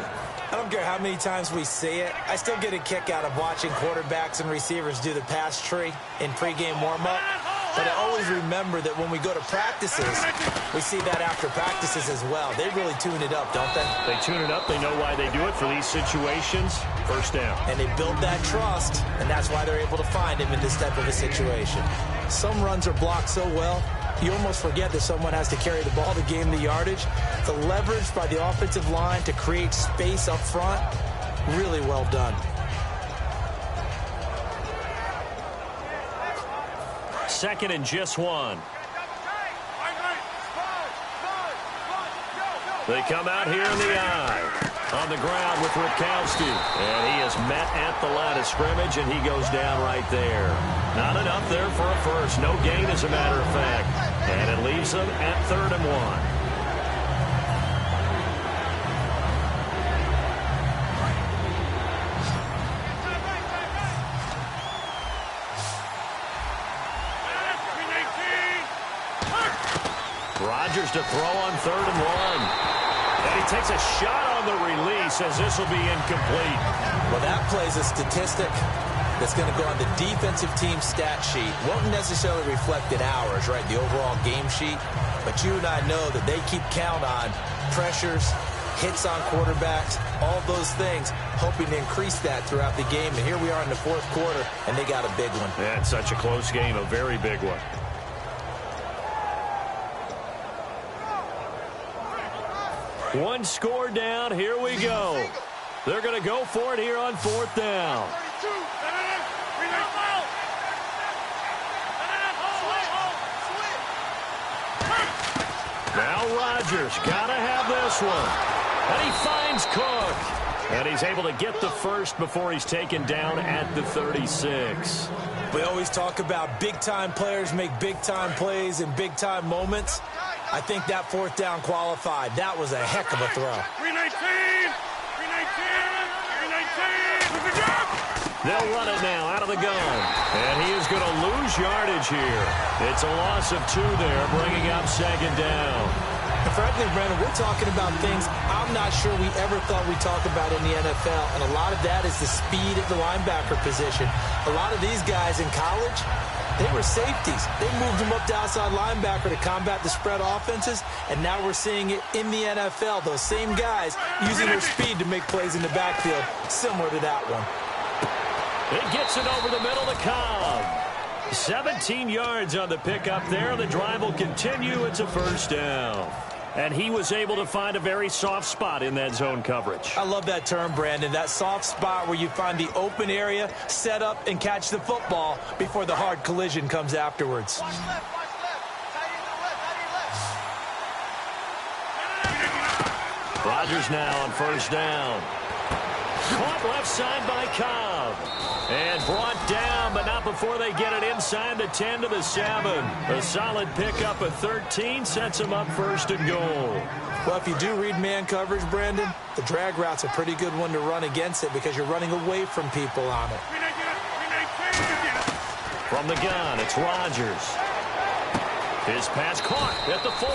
I don't care how many times we see it. I still get a kick out of watching quarterbacks and receivers do the pass tree in pregame warm-up. But I always remember that when we go to practices, we see that after practices as well. They really tune it up, don't they? They tune it up. They know why they do it for these situations. 1st down. And they build that trust, and that's why they're able to find him in this type of a situation. Some runs are blocked so well, you almost forget that someone has to carry the ball to gain the yardage. The leverage by the offensive line to create space up front, really well done. Second and just 1. They come out here in the eye. On the ground with Ripkowski. And he is met at the line of scrimmage, and he goes down right there. Not enough there for a 1st. No gain, as a matter of fact. And it leaves them at 3rd and 1. Rodgers to throw on 3rd and 1. And he takes a shot on the release as this will be incomplete. Well, that plays a statistic that's going to go on the defensive team stat sheet. Won't necessarily reflect in ours, right, the overall game sheet. But you and I know that they keep count on pressures, hits on quarterbacks, all those things, hoping to increase that throughout the game. And here we are in the 4th quarter, and they got a big one. Yeah, it's such a close game, a very big one. One score down. Here we go. They're going to go for it here on 4th down. Now Rodgers got to have this one. And he finds Cook. And he's able to get the 1st before he's taken down at the 36. We always talk about big-time players make big-time plays in big-time moments. I think that 4th down qualified. That was a heck of a throw. 319! 319! They'll run it now out of the gun. And he is going to lose yardage here. It's a loss of 2 there, bringing up second down. Frankly, Brandon, we're talking about things I'm not sure we ever thought we'd talk about in the NFL, and a lot of that is the speed at the linebacker position. A lot of these guys in college, they were safeties. They moved them up to outside linebacker to combat the spread offenses, and now we're seeing it in the NFL. Those same guys using their speed to make plays in the backfield, similar to that one. It gets it over the middle to Cobb. 17 yards on the pickup there. The drive will continue. It's a first down. And he was able to find a very soft spot in that zone coverage. I love that term, Brandon. That soft spot where you find the open area, set up, and catch the football before the hard collision comes afterwards. Watch left, watch left. Tight end to left, Rodgers now on first down. Caught left side by Cobb. And brought down, but not before they get it inside the 10 to the 7. A solid pickup of 13 sets them up first and goal. Well, if you do read man coverage, Brandon, the drag route's a pretty good one to run against it because you're running away from people on it. From the gun, it's Rodgers. His pass caught at the 4.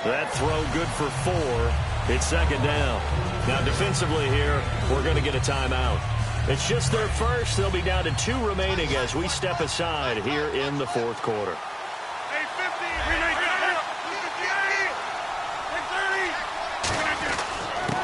That throw good for 4. It's second down. Now defensively here, we're going to get a timeout. It's just their first. They'll be down to 2 remaining as we step aside here in the fourth quarter.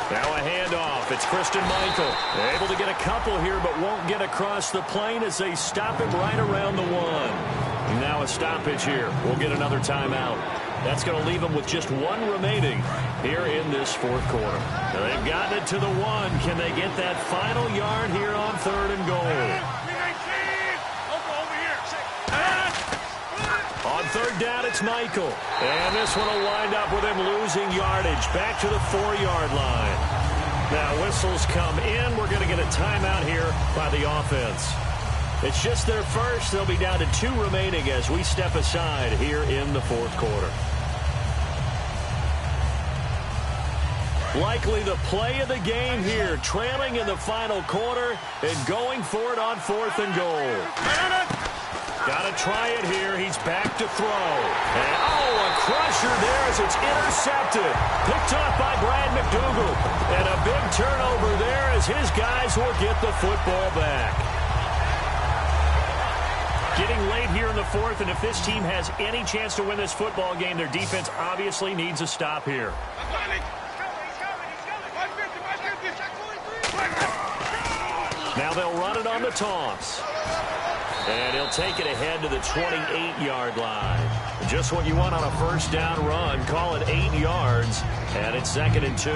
Now a handoff. It's Christian Michael. Able to get a couple here, but won't get across the plane as they stop him right around the 1. Now a stoppage here. We'll get another timeout. That's going to leave them with just 1 remaining here in this fourth quarter. Now they've gotten it to the 1. Can they get that final yard here on third and goal? On third down, it's Michael. And this one will wind up with him losing yardage back to the 4-yard line. Now whistles come in. We're going to get a timeout here by the offense. It's just their first. They'll be down to 2 remaining as we step aside here in the fourth quarter. Likely the play of the game here, trailing in the final quarter and going for it on fourth and goal. Got to try it here. He's back to throw. And, a crusher there as it's intercepted. Picked off by Brad McDougal. And a big turnover there as his guys will get the football back. Getting late here in the fourth, and if this team has any chance to win this football game, their defense obviously needs a stop here. Now they'll run it on the toss. And he'll take it ahead to the 28-yard line. Just what you want on a first down run. Call it 8 yards, and it's second and 2.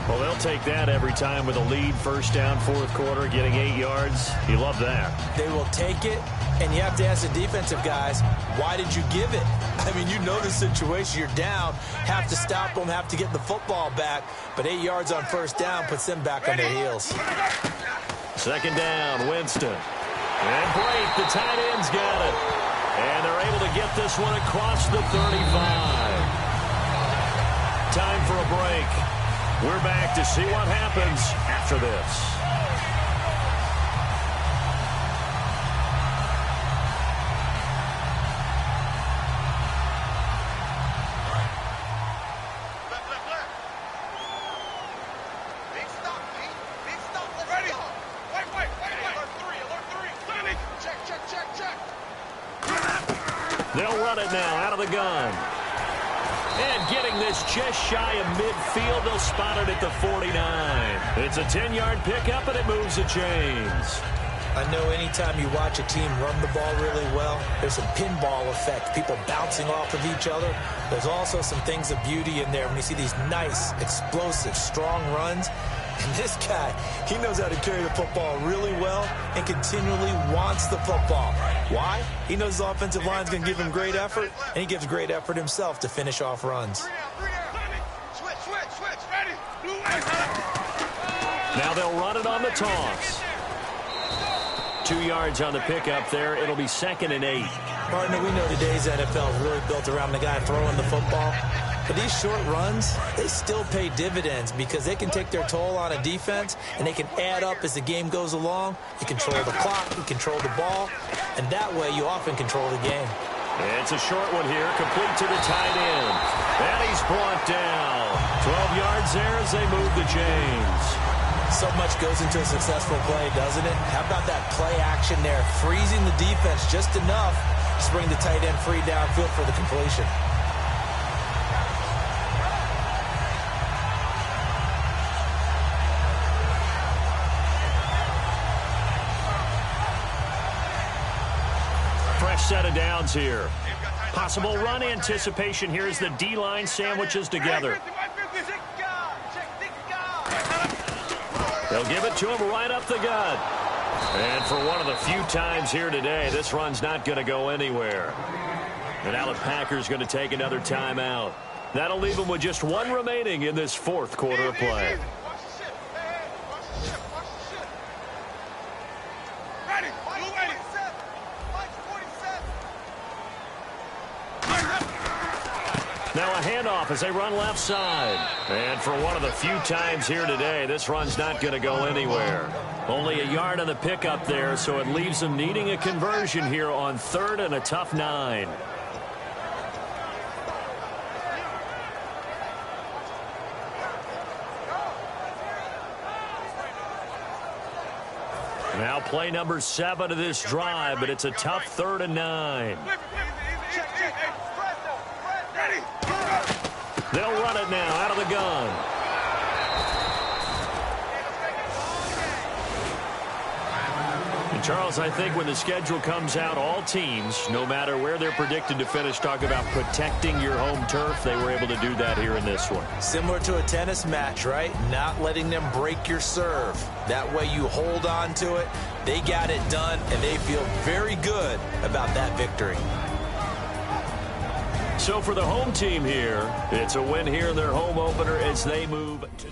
Well, they'll take that every time with a lead, first down, fourth quarter, getting 8 yards. You love that. They will take it, and you have to ask the defensive guys, why did you give it? I mean, you know the situation. You're down, have to stop them, have to get the football back, but 8 yards on first down puts them back on their heels. Second down, Winston. And Blake, the tight end's got it. And they're able to get this one across the 35. Time for a break. We're back to see what happens after this. They'll run it now out of the gun. And getting this just shy of midfield, they'll spot it at the 49. It's a 10-yard pickup, and it moves the chains. I know anytime you watch a team run the ball really well, there's a pinball effect, people bouncing off of each other. There's also some things of beauty in there when you see these nice, explosive, strong runs. And this guy, he knows how to carry the football really well and continually wants the football. Why? He knows his offensive line's going to give him great effort, and he gives great effort himself to finish off runs. Now they'll run it on the toss. 2 yards on the pickup there. It'll be 2nd and 8. Partner, we know today's NFL is really built around the guy throwing the football. But these short runs, they still pay dividends because they can take their toll on a defense, and they can add up as the game goes along. You control the clock, you control the ball, and that way you often control the game. It's a short one here, complete to the tight end. And he's brought down. 12 yards there as they move the chains. So much goes into a successful play, doesn't it? How about that play action there, freezing the defense just enough to bring the tight end free downfield for the completion. Fresh set of downs here. Possible run anticipation here as the D-line sandwiches together. They'll give it to him right up the gut. And for one of the few times here today, this run's not going to go anywhere. And now the Packers going to take another timeout. That'll leave them with just 1 remaining in this 4th quarter of play. Now a handoff as they run left side. And for one of the few times here today, this run's not going to go anywhere. Only a yard on the pickup there, so it leaves them needing a conversion here on 3rd and a tough 9. Now play number 7 of this drive, but it's a tough 3rd and 9. They'll run it now out of the gun. And Charles, I think when the schedule comes out, all teams, no matter where they're predicted to finish, talk about protecting your home turf. They were able to do that here in this one. Similar to a tennis match, right? Not letting them break your serve. That way you hold on to it. They got it done, and they feel very good about that victory. So for the home team here, it's a win here in their home opener as they move to...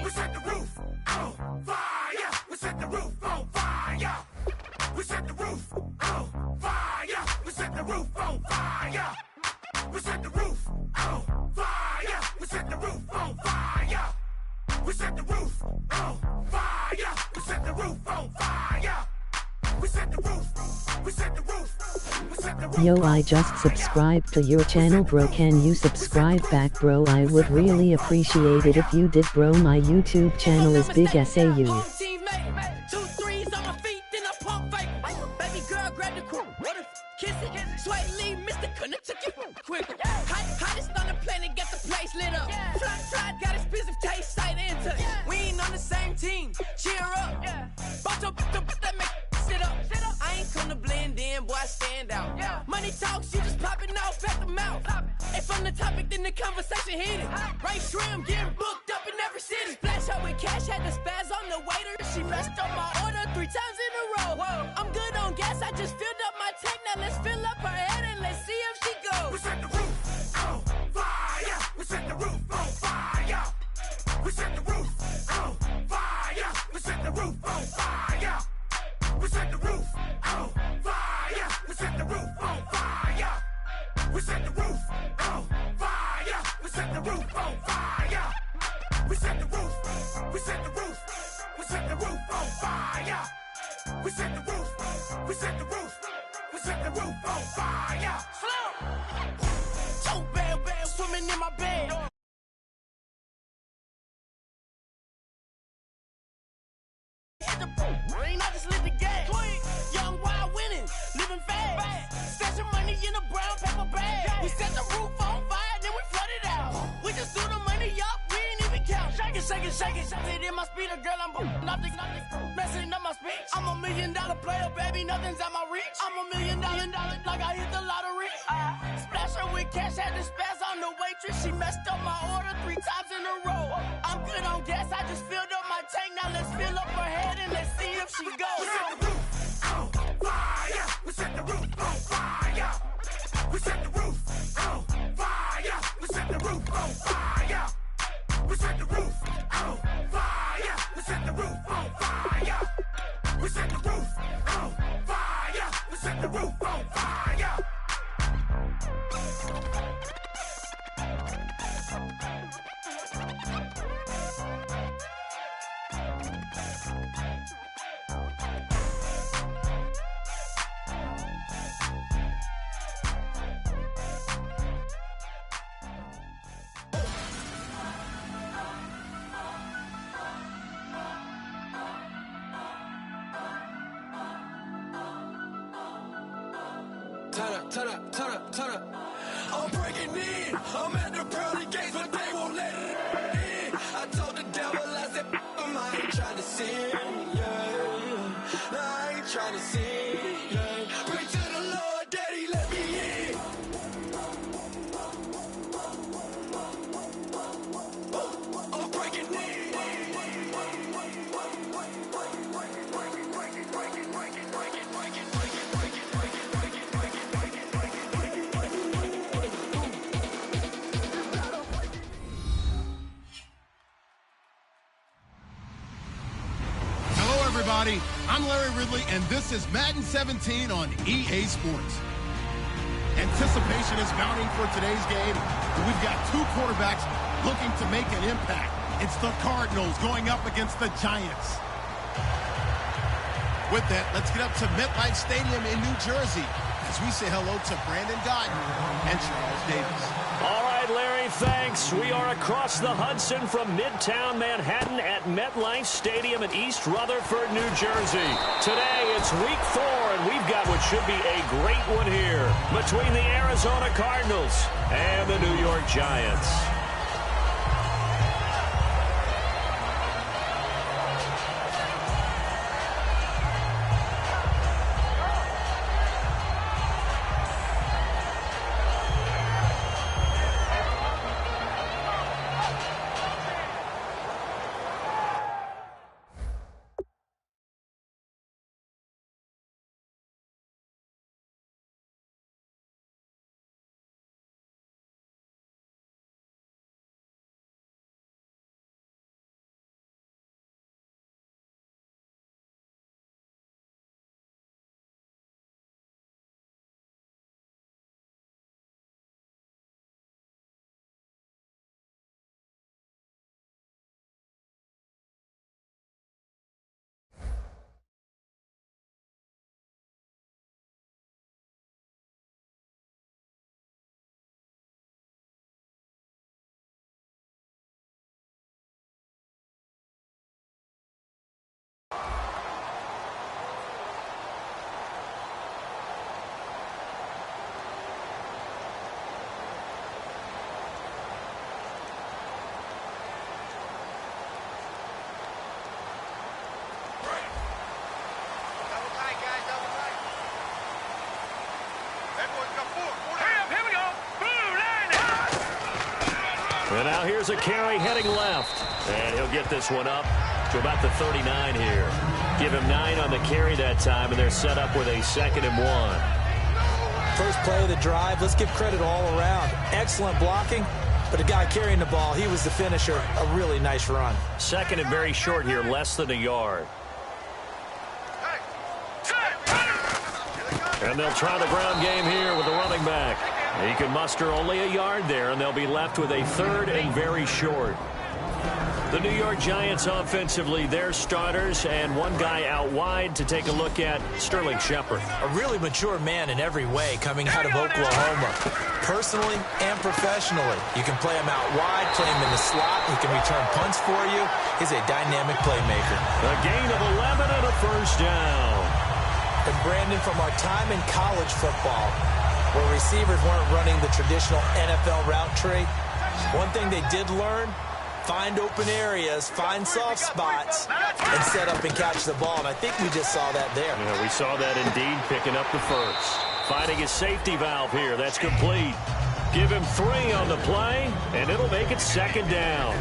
We set the roof on fire. We set the roof on fire. We set the roof on fire. We set the roof on fire. We set the roof on fire. We set the roof on fire. We set the roof on fire. We set the roof on fire. We set the roof. We set the roof. We set the roof. Yo, I just subscribed to your channel, bro. Can you subscribe back, bro? I would really appreciate it if you did, bro. My YouTube channel is big SAU. 2 3s on my feet, then I pump fake. Baby girl, grab the crew. Kiss it, sweat, leave, Mr. Couldn't took it quick. Hottest on the planet, get the place lit up. Fly, got expensive taste, sight into. We ain't on the same team, cheer up. Bunch of that make sit up. I ain't come to blend in, boy, I stand out. Money talks, you just popping off at the mouth. If I'm the topic, then the conversation heated. Right shrimp, getting booked up in every city. Splash out with cash, had the spaz on the waiter. She messed up my order 3 times in a row. I'm good on gas, I just filled up my tank. Now let's fill up her head and let's see if she goes. We set the roof on fire. We set the roof on fire. We set the roof on fire. We set the roof on fire. We set the roof on fire. We set the roof on fire. We set the roof on fire. We set the roof on fire. We set the roof. We set the roof. We set the roof on fire. We set the roof. We set the roof. We set the roof on fire. So bad, swimming in my bed. Hit the rain, I just lit the gas. Young, wild, winning, living fast. Stashing money in a brown paper bag. We set the roof on fire, then we flood it out. We just threw the money up, we ain't even count. Shake it, shake it, in my speed, girl, I'm nothing, messing up my speech. I'm $1 million player, baby, nothing's at my reach. I'm $1 million, like I hit the lottery. Splash her with cash, had to spaz on the waitress. She messed up my order 3 times in a row. I'm good on gas, I just filled up my tank. Now let's fill up her head and let's see if she goes. We set the roof on fire. We set the roof on fire. We set the roof on fire. We set the roof on fire. We set the roof on fire. We set the roof on fire. We set the roof on fire. We set the roof on fire. Turn up. I'm breaking in. I'm at the pearly gates, but they won't let it in. I told the devil, I said, I ain't trying to sin, yeah. No, I ain't trying to sin, yeah. Pray to the Lord, Daddy, let me in. I'm breaking in. Everybody, I'm Larry Ridley, and this is Madden 17 on EA Sports. Anticipation is mounting for today's game, and we've got 2 quarterbacks looking to make an impact. It's the Cardinals going up against the Giants. With that, let's get up to MetLife Stadium in New Jersey as we say hello to Brandon Gotten and Charles Davis. All right, Larry, thanks. We are across the Hudson from Midtown Manhattan at MetLife Stadium in East Rutherford, New Jersey. Today, it's week 4, and we've got what should be a great one here between the Arizona Cardinals and the New York Giants. And now here's a carry heading left. And he'll get this one up to about the 39 here. Give him 9 on the carry that time, and they're set up with a 2nd and 1. First play of the drive, let's give credit all around. Excellent blocking, but the guy carrying the ball, he was the finisher. A really nice run. 2nd and very short here, less than a yard. And they'll try the ground game here with the running back. He can muster only a yard there, and they'll be left with a 3rd and very short. The New York Giants offensively, their starters, and one guy out wide to take a look at, Sterling Shepard. A really mature man in every way coming out of Oklahoma. Personally and professionally, you can play him out wide, play him in the slot. He can return punts for you. He's a dynamic playmaker. A gain of 11 and a 1st down. And Brandon, from our time in college football, where receivers weren't running the traditional NFL route tree, one thing they did learn find open areas, find soft spots, and set up and catch the ball. And I think we just saw that there. Yeah, we saw that indeed, picking up the first. Finding his safety valve here. That's complete. Give him 3 on the play, and it'll make it 2nd down.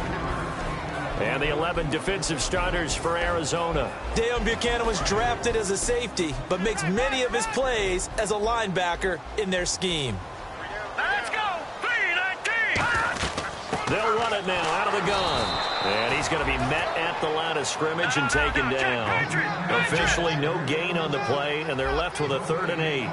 And the 11 defensive starters for Arizona. Deion Buchanan was drafted as a safety, but makes many of his plays as a linebacker in their scheme. Let's go! They'll run it now out of the gun. And he's going to be met at the line of scrimmage and taken down. Officially no gain on the play, and they're left with a 3rd and 8.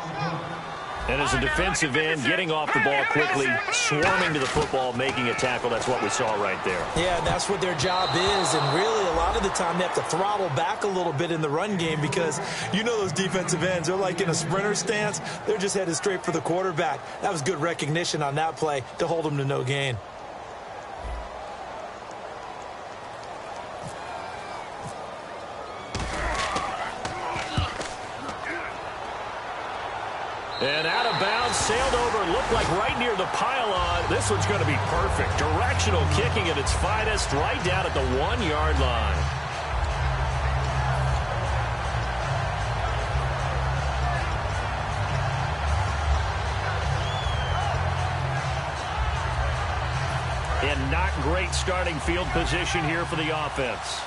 And as a defensive end, getting off the ball quickly, swarming to the football, making a tackle. That's what we saw right there. Yeah, and that's what their job is. And really, a lot of the time, they have to throttle back a little bit in the run game because you know those defensive ends, they're like in a sprinter stance. They're just headed straight for the quarterback. That was good recognition on that play to hold them to no gain. And out of bounds, sailed over, looked like right near the pylon. This one's going to be perfect. Directional kicking at its finest, right down at the 1-yard line. And not great starting field position here for the offense.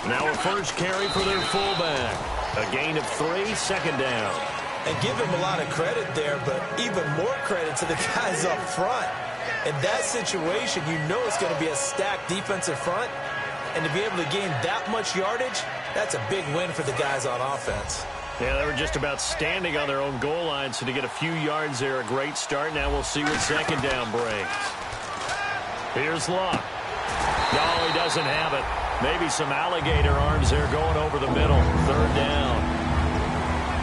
Now a first carry for their fullback. A gain of 3, 2nd down. And give him a lot of credit there, but even more credit to the guys up front. In that situation, you know it's going to be a stacked defensive front. And to be able to gain that much yardage, that's a big win for the guys on offense. Yeah, they were just about standing on their own goal line, so to get a few yards there, a great start. Now we'll see what 2nd down brings. Here's Luck. No, he doesn't have it. Maybe some alligator arms there going over the middle. 3rd down.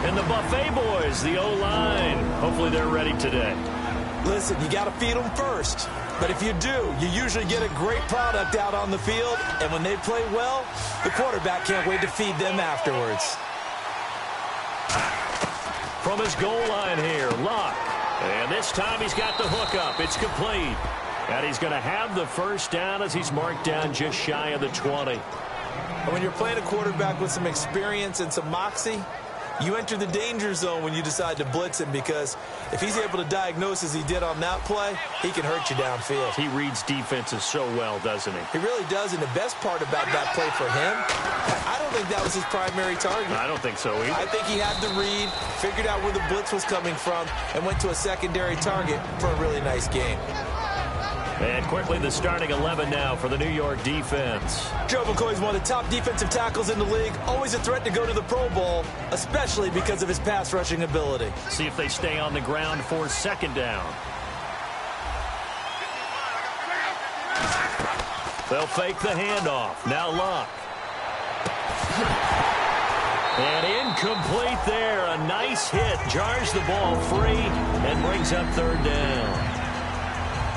And the Buffet boys, the O-line. Hopefully they're ready today. Listen, you got to feed them first. But if you do, you usually get a great product out on the field. And when they play well, the quarterback can't wait to feed them afterwards. From his goal line here, Luck. And this time he's got the hook up. It's complete. And he's going to have the first down as he's marked down just shy of the 20. And when you're playing a quarterback with some experience and some moxie, you enter the danger zone when you decide to blitz him, because if he's able to diagnose as he did on that play, he can hurt you downfield. He reads defenses so well, doesn't he? He really does, and the best part about that play for him, I don't think that was his primary target. I don't think so either. I think he had the read, figured out where the blitz was coming from, and went to a secondary target for a really nice game. And quickly the starting 11 now for the New York defense. Joe McCoy's one of the top defensive tackles in the league. Always a threat to go to the Pro Bowl, especially because of his pass rushing ability. See if they stay on the ground for 2nd down. They'll fake the handoff. Now Luck. And incomplete there. A nice hit. Jars the ball free and brings up 3rd down.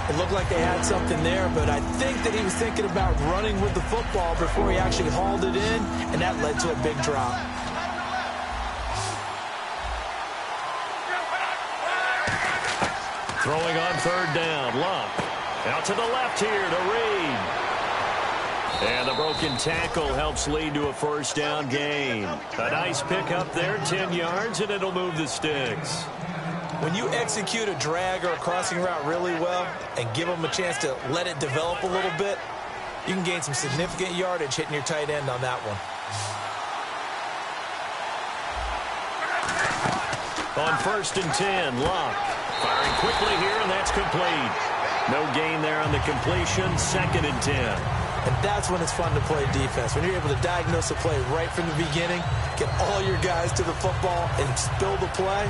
It looked like they had something there, but I think that he was thinking about running with the football before he actually hauled it in, and that led to a big drop. Throwing on 3rd down, Luck. Out to the left here to Reed. And the broken tackle helps lead to a first down gain. A nice pickup there, 10 yards, and it'll move the sticks. When you execute a drag or a crossing route really well and give them a chance to let it develop a little bit, you can gain some significant yardage hitting your tight end on that one. On 1st and 10, Luck. Firing quickly here, and that's complete. No gain there on the completion, 2nd and 10. And that's when it's fun to play defense. When you're able to diagnose a play right from the beginning, get all your guys to the football, and spill the play,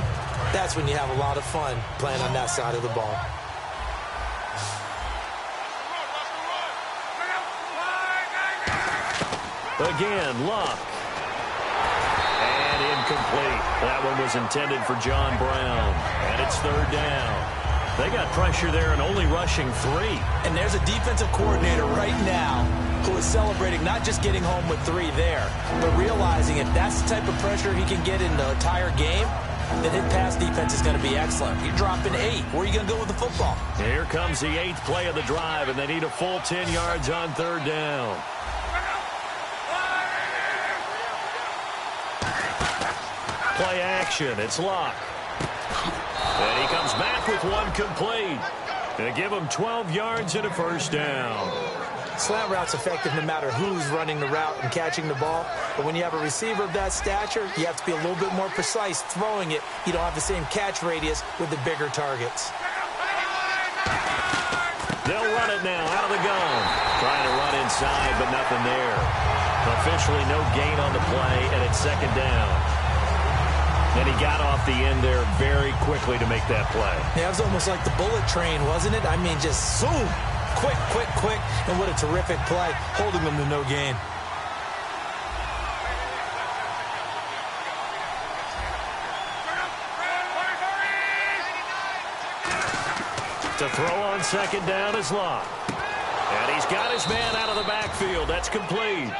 that's when you have a lot of fun playing on that side of the ball. Again, Luck. And incomplete. That one was intended for John Brown. And it's 3rd down. They got pressure there and only rushing 3. And there's a defensive coordinator right now who is celebrating not just getting home with 3 there, but realizing if that's the type of pressure he can get in the entire game, then his pass defense is going to be excellent. You're dropping 8. Where are you going to go with the football? Here comes the 8th play of the drive, and they need a full 10 yards on 3rd down. Play action. It's Locke. And he comes back with one complete. They give him 12 yards and a 1st down. Slant route's effective no matter who's running the route and catching the ball. But when you have a receiver of that stature, you have to be a little bit more precise throwing it. You don't have the same catch radius with the bigger targets. They'll run it now out of the gun. Trying to run inside, but nothing there. Officially no gain on the play, and it's 2nd down. And he got off the end there very quickly to make that play. Yeah, it was almost like the bullet train, wasn't it? I mean, just zoom. Quick, quick, quick. And what a terrific play, holding them to no gain. To throw on 2nd down is Locke. And he's got his man out of the backfield. That's complete.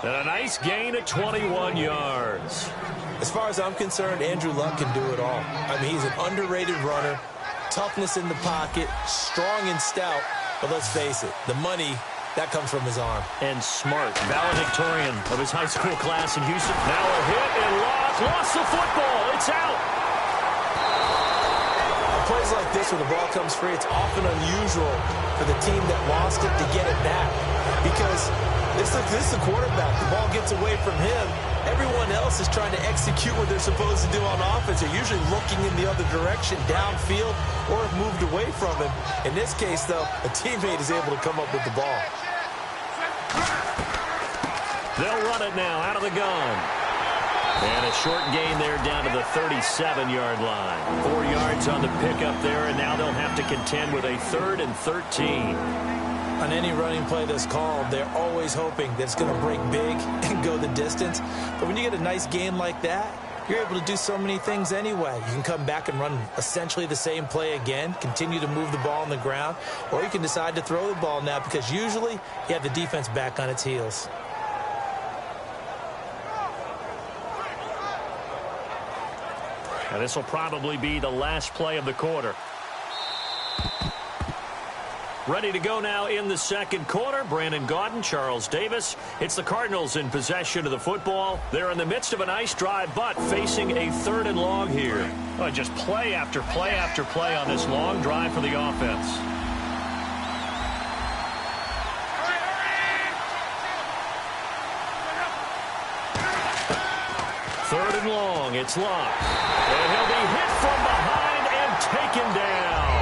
And a nice gain of 21 yards. As far as I'm concerned, Andrew Luck can do it all. I mean, he's an underrated runner, toughness in the pocket, strong and stout. But let's face it, the money, that comes from his arm. And smart. Valedictorian of his high school class in Houston. Now a hit, and Locke lost the football. It's out. Plays like this where the ball comes free, it's often unusual for the team that lost it to get it back. Because this is the quarterback. The ball gets away from him. Everyone else is trying to execute what they're supposed to do on offense. They're usually looking in the other direction, downfield, or have moved away from him. In this case, though, a teammate is able to come up with the ball. They'll run it now out of the gun. And a short gain there down to the 37-yard line. 4 yards on the pickup there, and now they'll have to contend with a 3rd and 13. On any running play that's called, they're always hoping that it's going to break big and go the distance. But when you get a nice gain like that, you're able to do so many things anyway. You can come back and run essentially the same play again, continue to move the ball on the ground, or you can decide to throw the ball now because usually you have the defense back on its heels. And this will probably be the last play of the quarter. Ready to go now in the 2nd quarter. Brandon Gaudin, Charles Davis. It's the Cardinals in possession of the football. They're in the midst of a nice drive, but facing a 3rd and long here. Oh, just play after play after play on this long drive for the offense. Third and long, it's Locke. And he'll be hit from behind and taken down.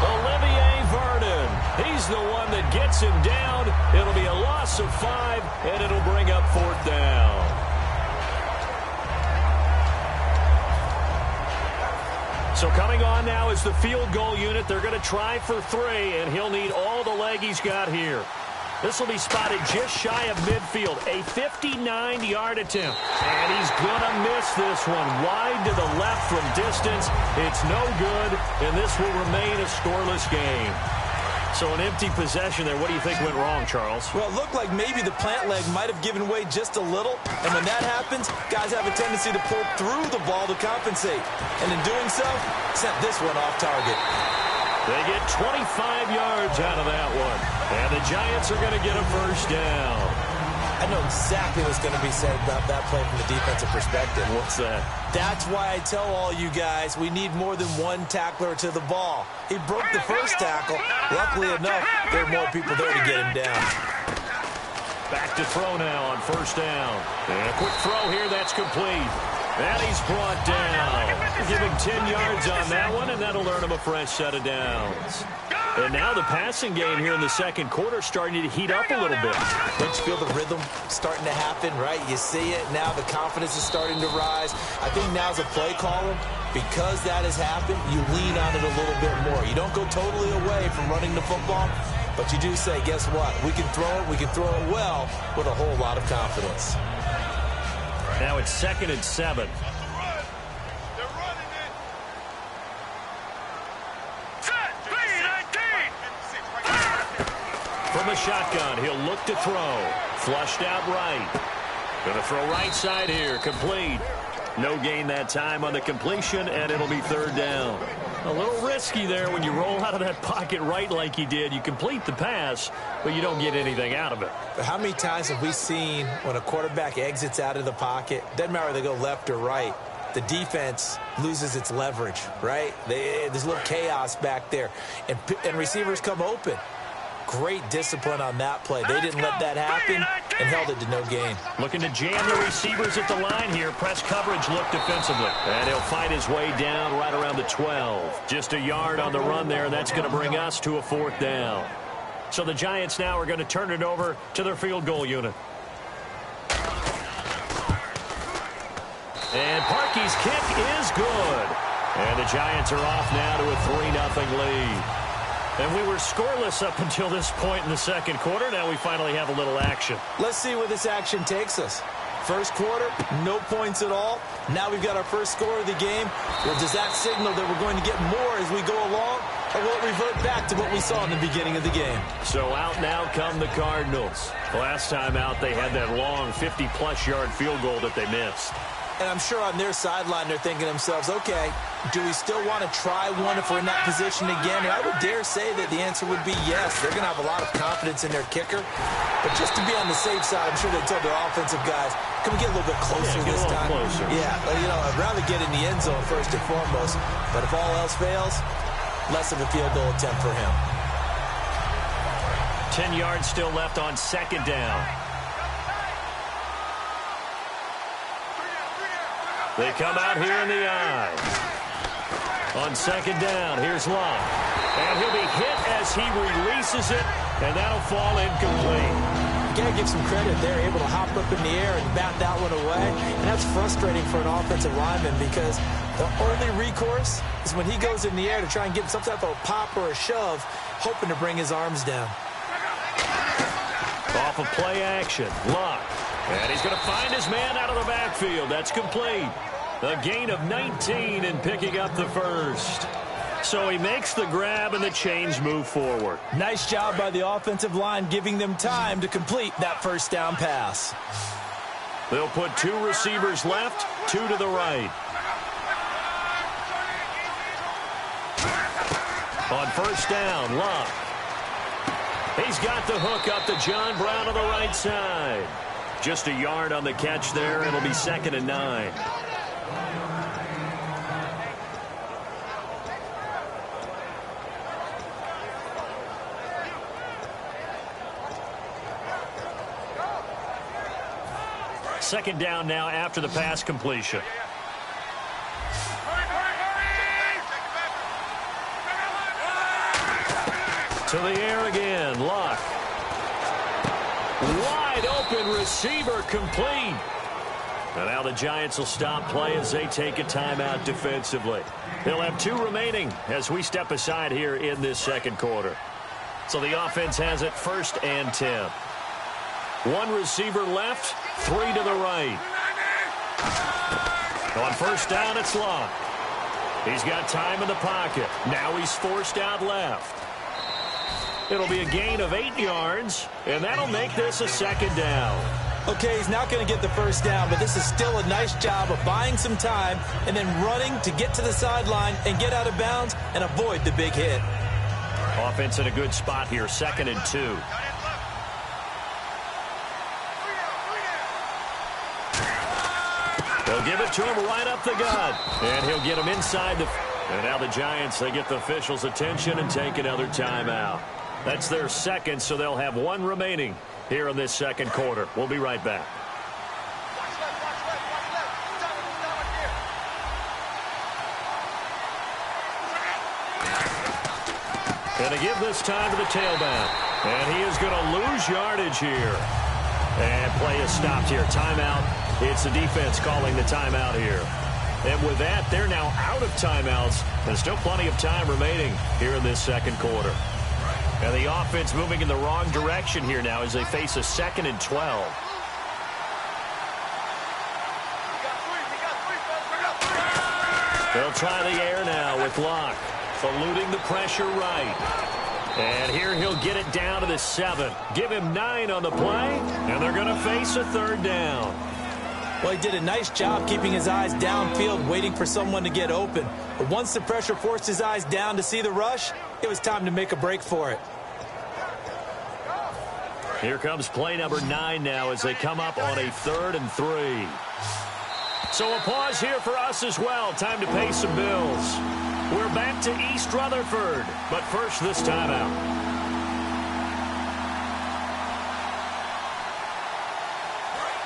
Olivier Vernon. He's the one that gets him down. It'll be a loss of 5, and it'll bring up 4th down. So coming on now is the field goal unit. They're going to try for 3, and he'll need all the leg he's got here. This will be spotted just shy of midfield. A 59-yard attempt. And he's going to miss this one. Wide to the left from distance. It's no good, and this will remain a scoreless game. So an empty possession there. What do you think went wrong, Charles? Well, it looked like maybe the plant leg might have given way just a little. And when that happens, guys have a tendency to pull through the ball to compensate. And in doing so, sent this one off target. They get 25 yards out of that one. And the Giants are going to get a 1st down. I know exactly what's going to be said about that play from the defensive perspective. What's that? That's why I tell all you guys we need more than one tackler to the ball. He broke the first tackle. Luckily enough, there are more people there to get him down. Back to throw now on 1st down. And a quick throw here, that's complete. And he's brought down. Giving 10 yards on that one, and that'll earn him a fresh set of downs. And now the passing game here in the 2nd quarter starting to heat up a little bit. Don't you feel the rhythm starting to happen, right? You see it. Now the confidence is starting to rise. I think now's a play caller. Because that has happened, you lean on it a little bit more. You don't go totally away from running the football, but you do say, guess what? We can throw it. We can throw it well with a whole lot of confidence. Now it's 2nd and 7. From the shotgun, he'll look to throw. Flushed out right. Going to throw right side here. Complete. No gain that time on the completion, and it'll be third down. A little risky there when you roll out of that pocket right like he did. You complete the pass, but you don't get anything out of it. But how many times have we seen when a quarterback exits out of the pocket, doesn't matter whether they go left or right, the defense loses its leverage, right? There's a little chaos back there, and receivers come open. Great discipline on that play. They didn't let that happen and held it to no gain. Looking to jam the receivers at the line here. Press coverage look defensively. And he'll fight his way down right around the 12. Just a yard on the run there, and that's going to bring us to a fourth down. So the Giants now are going to turn it over to their field goal unit. And Parkey's kick is good. And the Giants are off now to a 3-0 lead. And we were scoreless up until this point in the second quarter. Now we finally have a little action. Let's see where this action takes us. First quarter, no points at all. Now we've got our first score of the game. Well, does that signal that we're going to get more as we go along? Or will it revert back to what we saw in the beginning of the game? So out now come the Cardinals. Last time out, they had that long 50-plus yard field goal that they missed. And I'm sure on their sideline they're thinking to themselves, okay, do we still want to try one if we're in that position again? And I would dare say that the answer would be yes. They're going to have a lot of confidence in their kicker. But just to be on the safe side, I'm sure they told their offensive guys, can we get a little bit closer this time? Closer. Yeah, I'd rather get in the end zone first and foremost. But if all else fails, less of a field goal attempt for him. 10 yards still left on second down. They come out here in the eye. On second down, here's Love. And he'll be hit as he releases it, and that'll fall incomplete. You got to give some credit. They're able to hop up in the air and bat that one away. And that's frustrating for an offensive lineman because the only recourse is when he goes in the air to try and get some type of a pop or a shove, hoping to bring his arms down. Off of play action, Luck. And he's going to find his man out of the backfield. That's complete. A gain of 19 and picking up the first. So he makes the grab and the chains move forward. Nice job by the offensive line giving them time to complete that first down pass. They'll put 2 receivers left, 2 to the right. On first down, Luck. He's got the hook up to John Brown on the right side. Just a yard on the catch there. It'll be 2nd and 9. Second down now after the pass completion. To the air again, Luck. Wide open receiver complete. And now the Giants will stop play as they take a timeout defensively. They'll have 2 remaining as we step aside here in this second quarter. So the offense has it 1st and 10. 1 receiver left, 3 to the right. On first down, it's Luck. He's got time in the pocket. Now he's forced out left. It'll be a gain of 8 yards, and that'll make this a 2nd down. Okay, he's not going to get the first down, but this is still a nice job of buying some time and then running to get to the sideline and get out of bounds and avoid the big hit. Offense in a good spot here, 2nd and 2. They'll give it to him right up the gut, and he'll get him inside the... And now the Giants, they get the officials' attention and take another timeout. That's their 2nd, so they'll have 1 remaining here in this second quarter. We'll be right back. Going to give this time to the tailback. And he is going to lose yardage here. And play is stopped here. Timeout. It's the defense calling the timeout here. And with that, they're now out of timeouts. There's still plenty of time remaining here in this second quarter. And the offense moving in the wrong direction here now as they face a 2nd and 12. They'll try the air now with Locke, eluding the pressure right. And here he'll get it down to the 7. Give him 9 on the play, and they're going to face a 3rd down. Well, he did a nice job keeping his eyes downfield, waiting for someone to get open. But once the pressure forced his eyes down to see the rush, it was time to make a break for it. Here comes play number 9 now as they come up on a 3rd and 3. So a pause here for us as well. Time to pay some bills. We're back to East Rutherford, but first this timeout.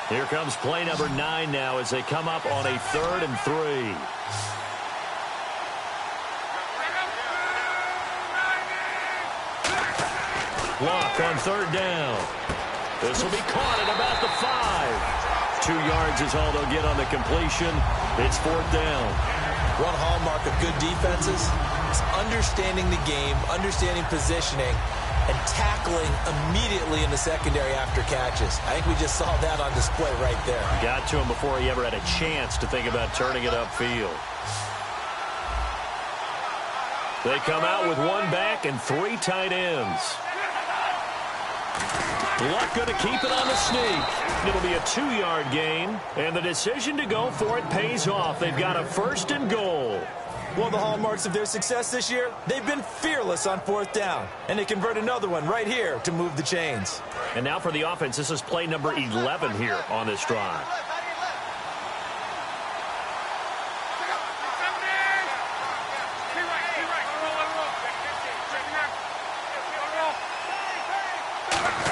Here comes play number 9 now as they come up on a 3rd and 3. Block on 3rd down. This will be caught at about the 5. 2 yards is all they'll get on the completion. It's 4th down. One hallmark of good defenses is understanding the game, understanding positioning, and tackling immediately in the secondary after catches. I think we just saw that on display right there. Got to him before he ever had a chance to think about turning it upfield. They come out with 1 back and 3 tight ends. Luck going to keep it on the sneak. It'll be a 2-yard gain, and the decision to go for it pays off. They've got a 1st and goal. One of the hallmarks of their success this year, they've been fearless on 4th down, and they convert another one right here to move the chains. And now for the offense, this is play number 11 here on this drive.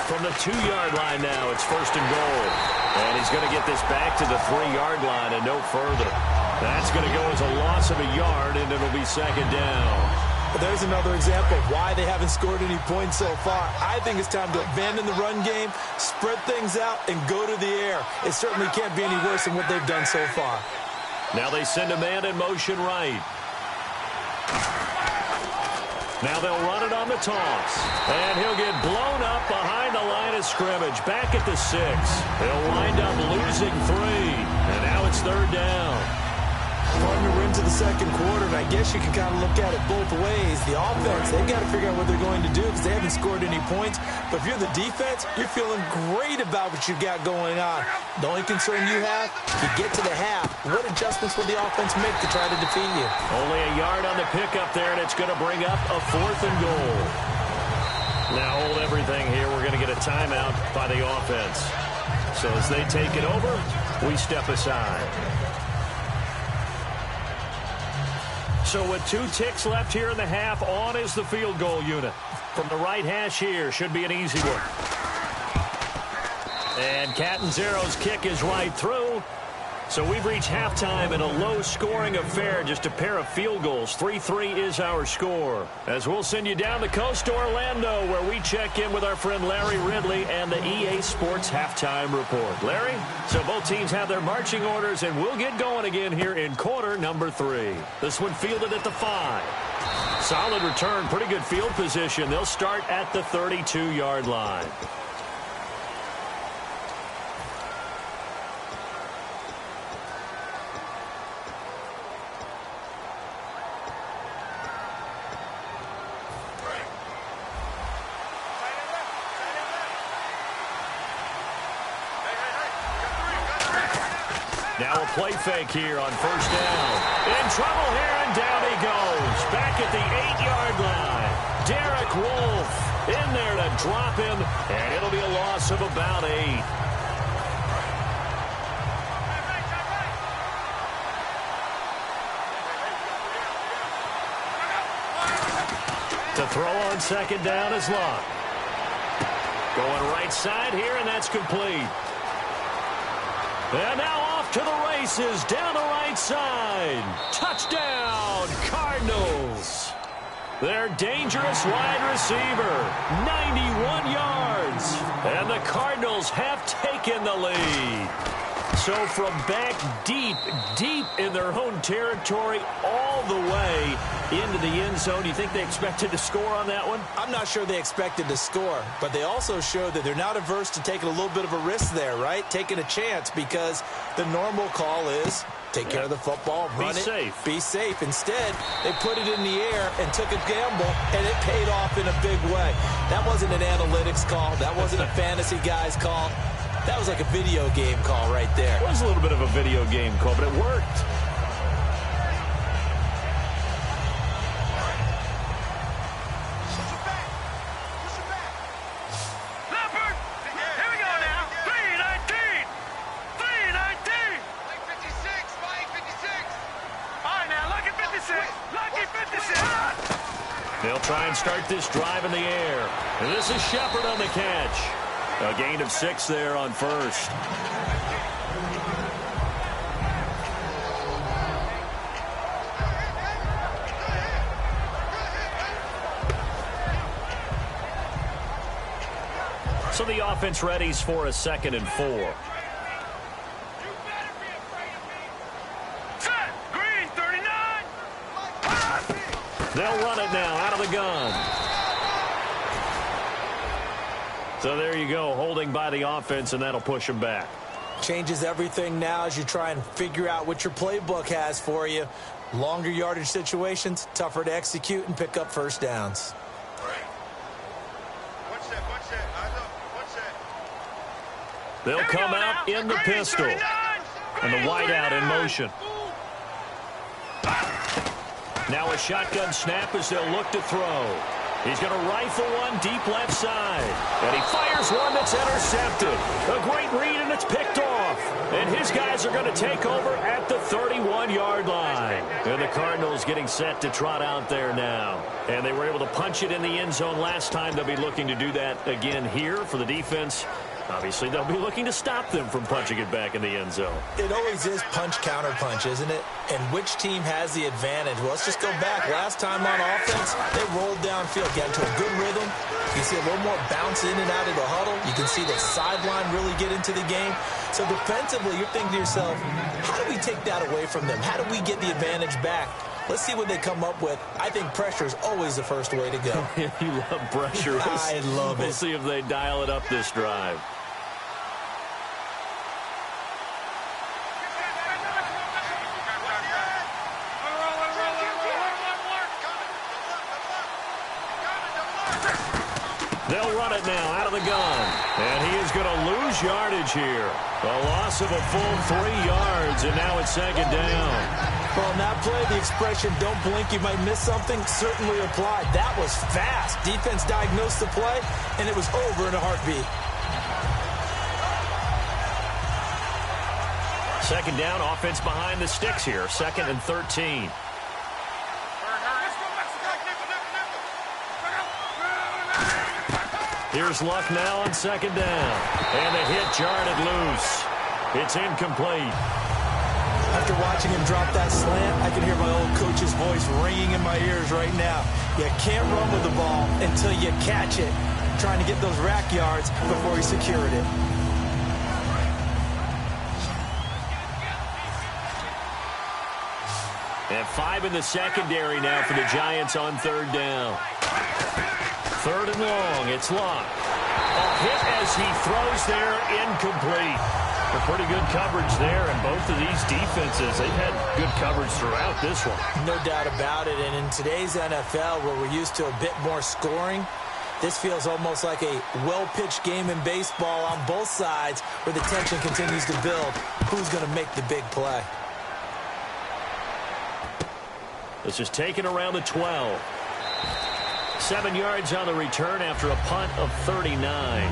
From the 2-yard line now, it's 1st and goal. And he's going to get this back to the 3-yard line and no further. That's going to go as a loss of a yard, and it'll be 2nd down. But there's another example of why they haven't scored any points so far. I think it's time to abandon the run game, spread things out, and go to the air. It certainly can't be any worse than what they've done so far. Now they send a man in motion right. Now they'll run it on the toss. And he'll get blown up behind the line of scrimmage. Back at the 6. They'll wind up losing 3. And now it's 3rd down. Partner, we're into the 2nd quarter, and I guess you can kind of look at it both ways. The offense, they've got to figure out what they're going to do because they haven't scored any points. But if you're the defense, you're feeling great about what you've got going on. The only concern you have, you get to the half. What adjustments will the offense make to try to defeat you? Only a yard on the pickup there, and it's going to bring up a 4th and goal. Now hold everything here. We're going to get a timeout by the offense. So as they take it over, we step aside. So with 2 ticks left here in the half, on is the field goal unit. From the right hash here, should be an easy one. And Catanzaro's kick is right through. So we've reached halftime in a low-scoring affair, just a pair of field goals. 3-3 is our score. As we'll send you down the coast to Orlando, where we check in with our friend Larry Ridley and the EA Sports Halftime Report. Larry, so both teams have their marching orders, and we'll get going again here in quarter number 3. This one fielded at the 5. Solid return, pretty good field position. They'll start at the 32-yard line. Now a play fake here on 1st down. In trouble here, and down he goes. Back at the 8-yard line. Derek Wolfe in there to drop him, and it'll be a loss of about 8. To throw on 2nd down is Luck. Going right side here, and that's complete. And now off to the races down the right side. Touchdown, Cardinals. Their dangerous wide receiver, 91 yards. And the Cardinals have taken the lead. So from back deep in their own territory, all the way into the end zone, do you think they expected to score on that one? I'm not sure they expected to score, but they also showed that they're not averse to taking a little bit of a risk there, right? Taking a chance, because the normal call is take care of the football, run it, be safe. Instead, they put it in the air and took a gamble, and it paid off in a big way. That wasn't an analytics call. That wasn't a fantasy guy's call. That was like a video game call right there. It was a little bit of a video game call, but it worked. They'll try and start this drive in the air. And this is Shepard on the catch. A gain of 6 there on first. So the offense readies for a 2nd and 4. They'll run it now out of the gun. So there you go, holding by the offense, and that'll push them back. Changes everything now as you try and figure out what your playbook has for you. Longer yardage situations, tougher to execute and pick up first downs. They'll come out in the pistol. And the wideout in motion. Now a shotgun snap as they'll look to throw. He's going to rifle one deep left side. And he fires one that's intercepted. A great read, and it's picked off. And his guys are going to take over at the 31-yard line. And the Cardinals getting set to trot out there now. And they were able to punch it in the end zone last time. They'll be looking to do that again here for the defense. Obviously, they'll be looking to stop them from punching it back in the end zone. It always is punch-counter-punch, isn't it? And which team has the advantage? Well, let's just go back. Last time on offense, they rolled downfield, got into a good rhythm. You can see a little more bounce in and out of the huddle. You can see the sideline really get into the game. So defensively, you're thinking to yourself, how do we take that away from them? How do we get the advantage back? Let's see what they come up with. I think pressure is always the first way to go. You love pressure. I love it. We'll see if they dial it up this drive. They'll run it now out of the gun. And he is going to lose yardage here. A loss of a full 3 yards, and now it's 2nd down. Well, on that play, the expression, don't blink, you might miss something, certainly applied. That was fast. Defense diagnosed the play, and it was over in a heartbeat. 2nd down, offense behind the sticks here. 2nd and 13. Here's Luck now on 2nd down. And the hit jarred it loose. It's incomplete. After watching him drop that slant, I can hear my old coach's voice ringing in my ears right now. You can't run with the ball until you catch it. Trying to get those rack yards before he secured it. And 5 in the secondary now for the Giants on 3rd down. 3rd and long. It's Luck. A hit as he throws there, incomplete. A pretty good coverage there, and both of these defenses, they've had good coverage throughout this one. No doubt about it, and in today's NFL, where we're used to a bit more scoring, this feels almost like a well-pitched game in baseball on both sides, where the tension continues to build. Who's going to make the big play? This is taken around the 12. 7 yards on the return after a punt of 39.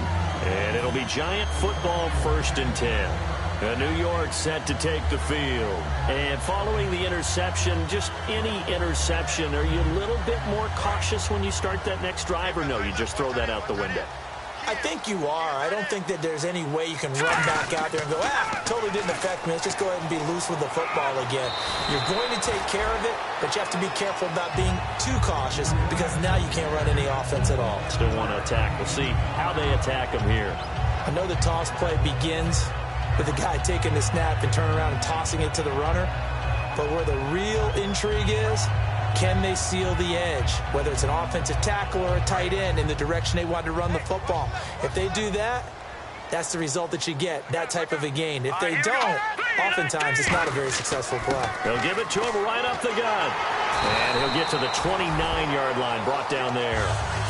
And it'll be Giant football, 1st and 10. New York set to take the field. And following the interception, just any interception, are you a little bit more cautious when you start that next drive, or no, you just throw that out the window? I think you are. I don't think that there's any way you can run back out there and go, totally didn't affect me. Let's just go ahead and be loose with the football again. You're going to take care of it, but you have to be careful about being too cautious because now you can't run any offense at all. Still want to attack. We'll see how they attack them here. I know the toss play begins with the guy taking the snap and turning around and tossing it to the runner, but where the real intrigue is, can they seal the edge, whether it's an offensive tackle or a tight end in the direction they want to run the football? If they do that, that's the result that you get, that type of a gain. If they don't, oftentimes it's not a very successful play. They'll give it to him right up the gut. And he'll get to the 29-yard line, brought down there.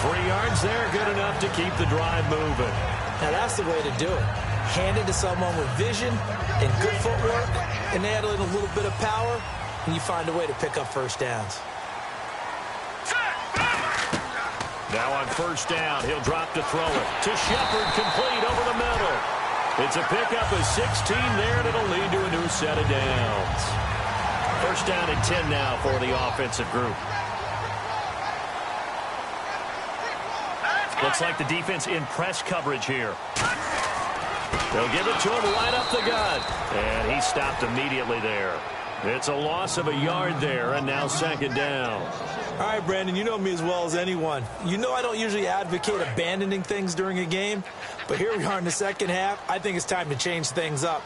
3 yards there, good enough to keep the drive moving. Now that's the way to do it. hand it to someone with vision and good footwork, and add in a little bit of power, and you find a way to pick up first downs. Now on first down, he'll drop to throw it. To Shepard, complete over the middle. It's a pickup of 16 there, and it'll lead to a new set of downs. First down and 10 now for the offensive group. Looks like the defense in press coverage here. They'll give it to him right up the gut. And he stopped immediately there. It's a loss of a yard there, and now second down. All right, Brandon, you know me as well as anyone. You know I don't usually advocate abandoning things during a game, but here we are in the second half. I think it's time to change things up.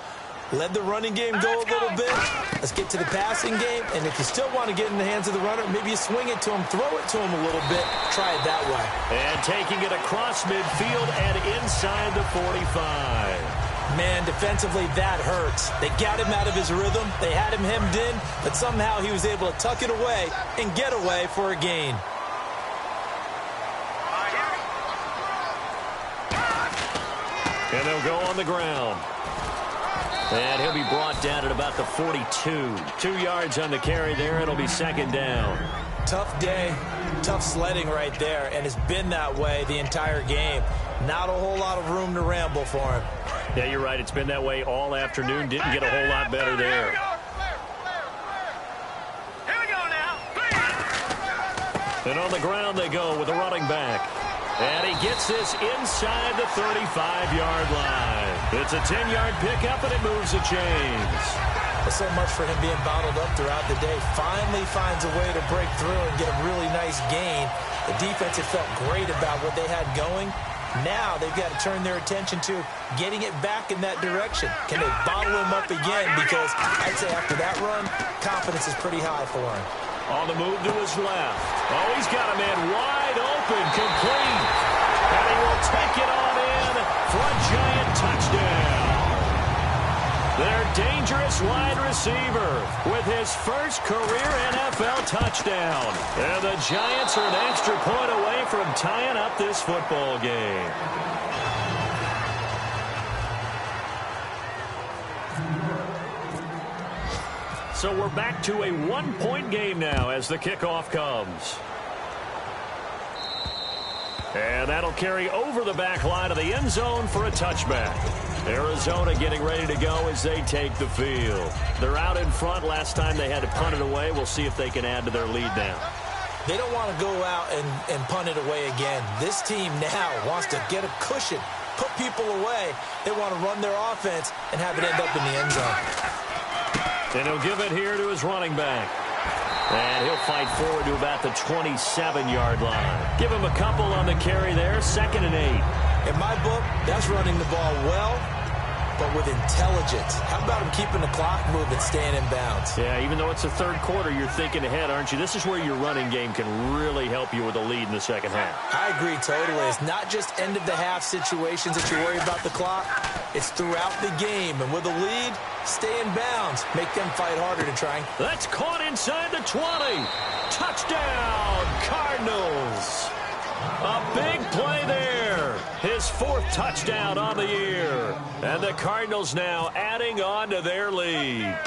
Let the running game go a little bit. Let's get to the passing game, and if you still want to get in the hands of the runner, maybe you swing it to him, throw it to him a little bit, try it that way. And taking it across midfield and inside the 45. Man, defensively, that hurts. They got him out of his rhythm. They had him hemmed in, but somehow he was able to tuck it away and get away for a gain. And they'll go on the ground. And he'll be brought down at about the 42. 2 yards on the carry there. It'll be second down. Tough day, tough sledding right there, and it's been that way the entire game. Not a whole lot of room to ramble for him. Yeah, you're right. It's been that way all afternoon. Didn't get a whole lot better there. Here we go now. And on the ground they go with a running back. And he gets this inside the 35-yard line. It's a 10-yard pickup, and it moves the chains. So much for him being bottled up throughout the day. Finally finds a way to break through and get a really nice gain. The defense had felt great about what they had going. Now they've got to turn their attention to getting it back in that direction. Can they bottle him up again? Because I'd say after that run, confidence is pretty high for him. On the move to his left. Oh, he's got a man wide open, complete. And he will take it on in for a giant touchdown. Their dangerous wide receiver with his first career NFL touchdown. And the Giants are an extra point away from tying up this football game. So we're back to a one-point game now as the kickoff comes. And that'll carry over the back line of the end zone for a touchback. Arizona getting ready to go as they take the field. They're out in front. Last time they had to punt it away. We'll see if they can add to their lead now. They don't want to go out and punt it away again. This team now wants to get a cushion, put people away. They want to run their offense and have it end up in the end zone. And he'll give it here to his running back. And he'll fight forward to about the 27-yard line. Give him a couple on the carry there, 2nd and 8. In my book, that's running the ball well, but with intelligence. How about him keeping the clock moving, staying in bounds? Yeah, even though it's the third quarter, you're thinking ahead, aren't you? This is where your running game can really help you with a lead in the second half. I agree totally. It's not just end-of-the-half situations that you worry about the clock. It's throughout the game. And with a lead, stay in bounds. Make them fight harder to try. That's caught inside the 20. Touchdown, Cardinals. A big play there. His 4th touchdown on the year. And the Cardinals now adding on to their lead.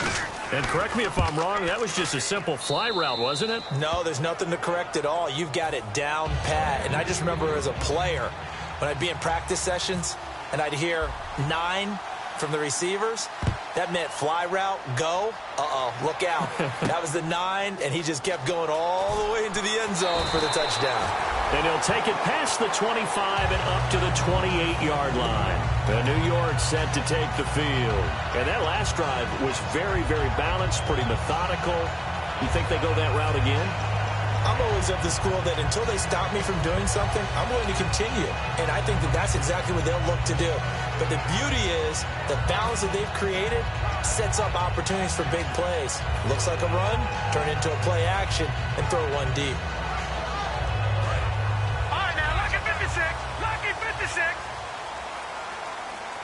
And correct me if I'm wrong, that was just a simple fly route, wasn't it? No, there's nothing to correct at all. You've got it down pat. And I just remember as a player, when I'd be in practice sessions, and I'd hear 9 from the receivers, that meant fly route, go. Uh-oh, look out. That was the 9, and he just kept going all the way into the end zone for the touchdown. And he'll take it past the 25 and up to the 28-yard line. The New York set to take the field. And that last drive was very, very balanced, pretty methodical. You think they go that route again? I'm always of the school that until they stop me from doing something, I'm going to continue. And I think that that's exactly what they'll look to do. But the beauty is the balance that they've created sets up opportunities for big plays. Looks like a run, turn into a play action, and throw one deep. All right, now, lucky 56. Lucky 56.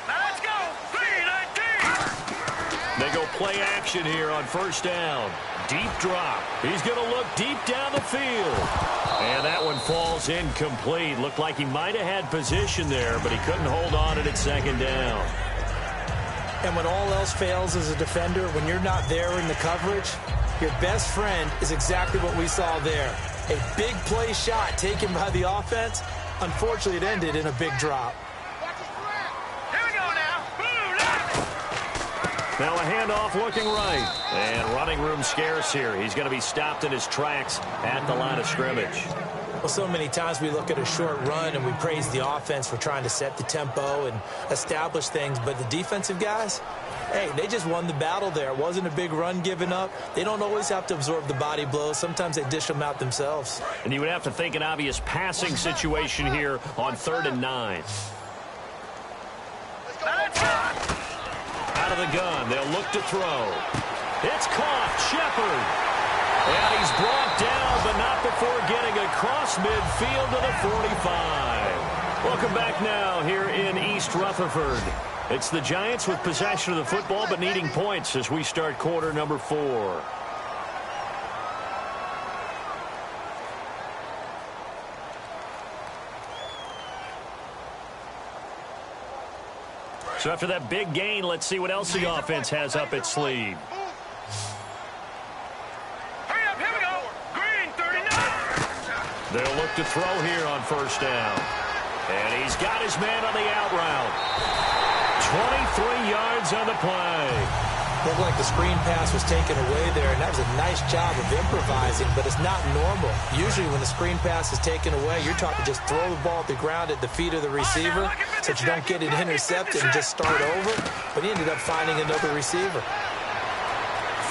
Now, let's go. 3-19. They go play action here on first down. Deep drop. He's going to look deep down the field. And that one falls incomplete. Looked like he might have had position there, but he couldn't hold on to it at second down. And when all else fails as a defender, when you're not there in the coverage, your best friend is exactly what we saw there. A big play shot taken by the offense. Unfortunately, it ended in a big drop. Now a handoff looking right. And running room scarce here. He's going to be stopped in his tracks at the line of scrimmage. Well, so many times we look at a short run and we praise the offense for trying to set the tempo and establish things. But the defensive guys, hey, they just won the battle there. It wasn't a big run given up. They don't always have to absorb the body blows. Sometimes they dish them out themselves. And you would have to think an obvious passing situation here on 3rd and 9. Out of the gun, they'll look to throw. It's caught, Shepard. And he's brought down, but not before getting across midfield to the 45. Welcome back now here in East Rutherford. It's the Giants with possession of the football, but needing points as we start quarter number 4. So after that big gain, let's see what else the offense has up its sleeve. They'll look to throw here on 1st down. And he's got his man on the out route. 23 yards on the play. Looked like the screen pass was taken away there, and that was a nice job of improvising, but it's not normal. Usually when the screen pass is taken away, you're taught to just throw the ball at the ground at the feet of the receiver so that you don't get it intercepted and just start over. But he ended up finding another receiver.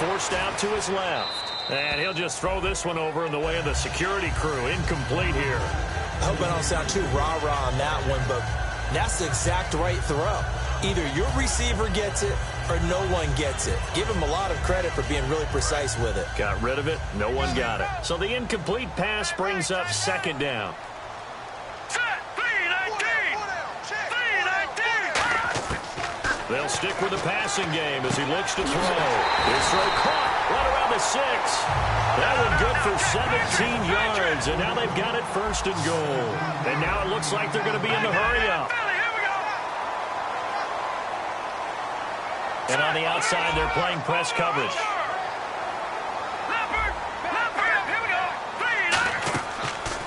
Forced out to his left. And he'll just throw this one over in the way of the security crew. Incomplete here. I hope I don't sound too rah-rah on that one, but that's the exact right throw. Either your receiver gets it or no one gets it. Give him a lot of credit for being really precise with it. Got rid of it. No one got it. So the incomplete pass brings up 2nd down. They'll stick with the passing game as he looks to throw. His throw caught right around the 6. That one good for 17 yards, and now they've got it 1st and goal. And now it looks like they're going to be in the hurry-up. And on the outside, they're playing press coverage.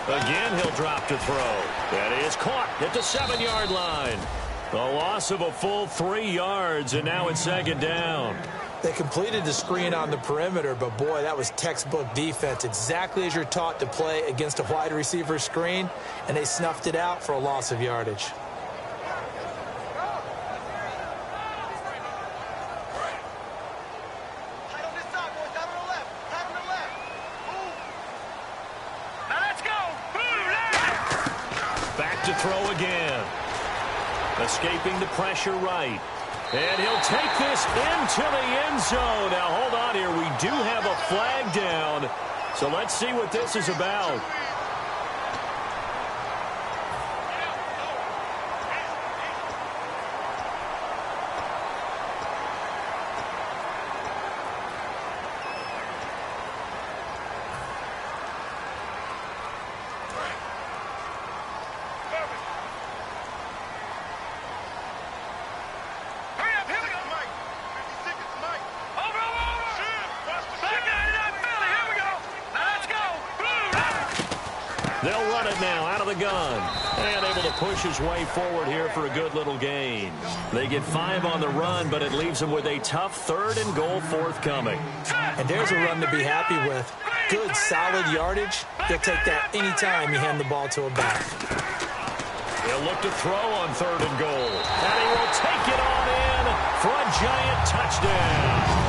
Again, he'll drop to throw. That is caught at the 7-yard line. A loss of a full 3 yards, and now it's 2nd down. They completed the screen on the perimeter, but boy, that was textbook defense. Exactly as you're taught to play against a wide receiver screen, and they snuffed it out for a loss of yardage. Back to throw again. Escaping the pressure right. And he'll take this into the end zone. Now, hold on here. We do have a flag down. So let's see what this is about. They'll run it now out of the gun. And able to push his way forward here for a good little gain. They get 5 on the run, but it leaves them with a tough 3rd and goal forthcoming. And there's a run to be happy with. Good, solid yardage. You'll take that anytime you hand the ball to a back. They'll look to throw on 3rd and goal. And he will take it on in for a Giant touchdown.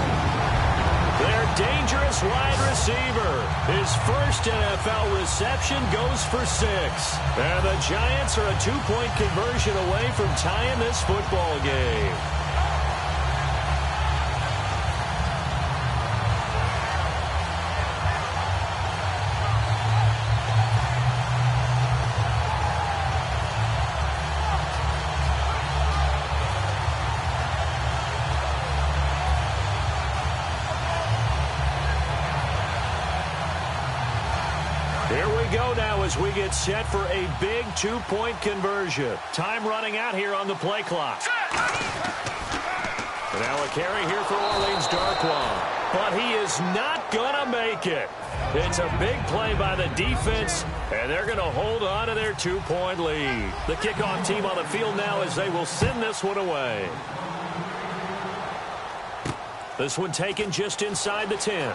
Their dangerous wide receiver. His first NFL reception goes for 6. And the Giants are a 2-point conversion away from tying this football game. Here we go now as we get set for a big 2-point conversion. Time running out here on the play clock. And now a carry here for Orleans Darkwa. But he is not going to make it. It's a big play by the defense, and they're going to hold on to their 2-point lead. The kickoff team on the field now as they will send this one away. This one taken just inside the 10.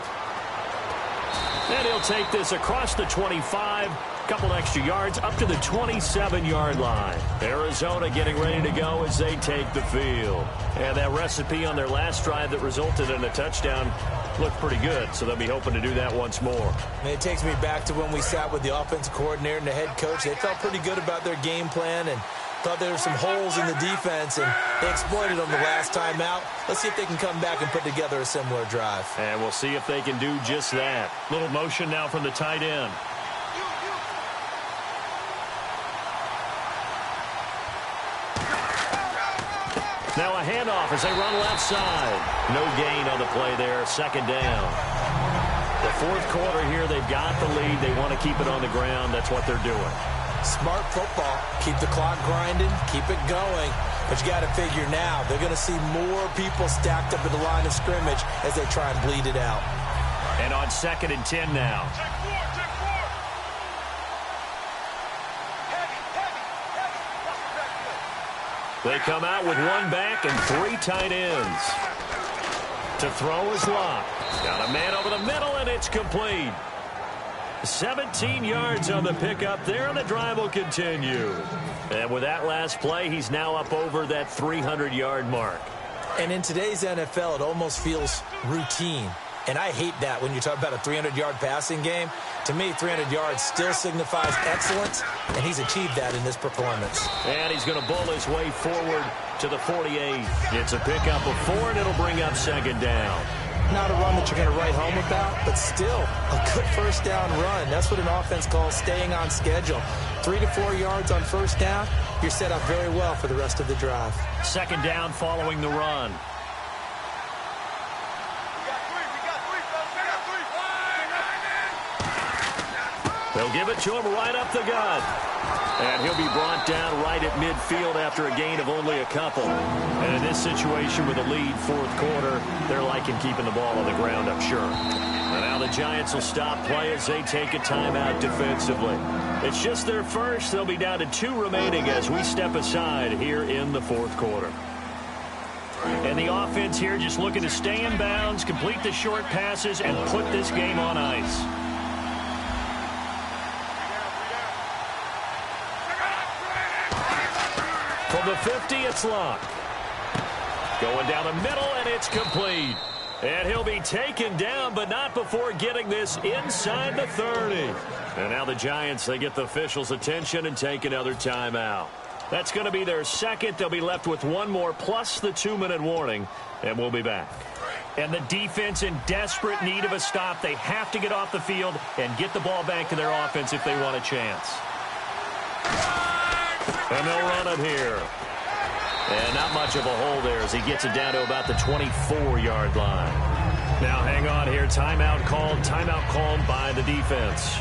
And he'll take this across the 25. Couple extra yards up to the 27-yard line. Arizona getting ready to go as they take the field. And that recipe on their last drive that resulted in a touchdown looked pretty good, so they'll be hoping to do that once more. And it takes me back to when we sat with the offensive coordinator and the head coach. They felt pretty good about their game plan and thought there were some holes in the defense, and they exploited them the last time out. Let's see if they can come back and put together a similar drive. And we'll see if they can do just that. Little motion now from the tight end. Now a handoff as they run left side. No gain on the play there, second down. The fourth quarter here, they've got the lead. They want to keep it on the ground. That's what they're doing. Smart football. Keep the clock grinding. Keep it going. But you got to figure now, they're going to see more people stacked up at the line of scrimmage as they try and bleed it out. And on 2nd and 10 now. They come out with one back and 3 tight ends. To throw is Locke. Got a man over the middle, and it's complete. 17 yards on the pickup there, and the drive will continue. And with that last play, he's now up over that 300-yard mark. And in today's NFL, it almost feels routine. And I hate that when you talk about a 300-yard passing game. To me, 300 yards still signifies excellence, and he's achieved that in this performance. And he's going to bowl his way forward to the 48. It's a pickup of 4, and it'll bring up second down. Not a run that you're going to write home about, but still a good first down run. That's what an offense calls staying on schedule. 3 to 4 yards on first down, you're set up very well for the rest of the drive. Second down following the run. They'll give it to him right up the gut. And he'll be brought down right at midfield after a gain of only a couple. And in this situation with a lead fourth quarter, they're liking keeping the ball on the ground, I'm sure. And now the Giants will stop play as they take a timeout defensively. It's just their first. They'll be down to 2 remaining as we step aside here in the fourth quarter. And the offense here just looking to stay in bounds, complete the short passes, and put this game on ice. From the 50, it's Locke. Going down the middle, and it's complete. And he'll be taken down, but not before getting this inside the 30. And now the Giants, they get the officials' attention and take another timeout. That's going to be their second. They'll be left with one more, plus the 2-minute warning, and we'll be back. And the defense in desperate need of a stop. They have to get off the field and get the ball back to their offense if they want a chance. And they'll run it here. And not much of a hole there as he gets it down to about the 24-yard line. Now hang on here. Timeout called by the defense.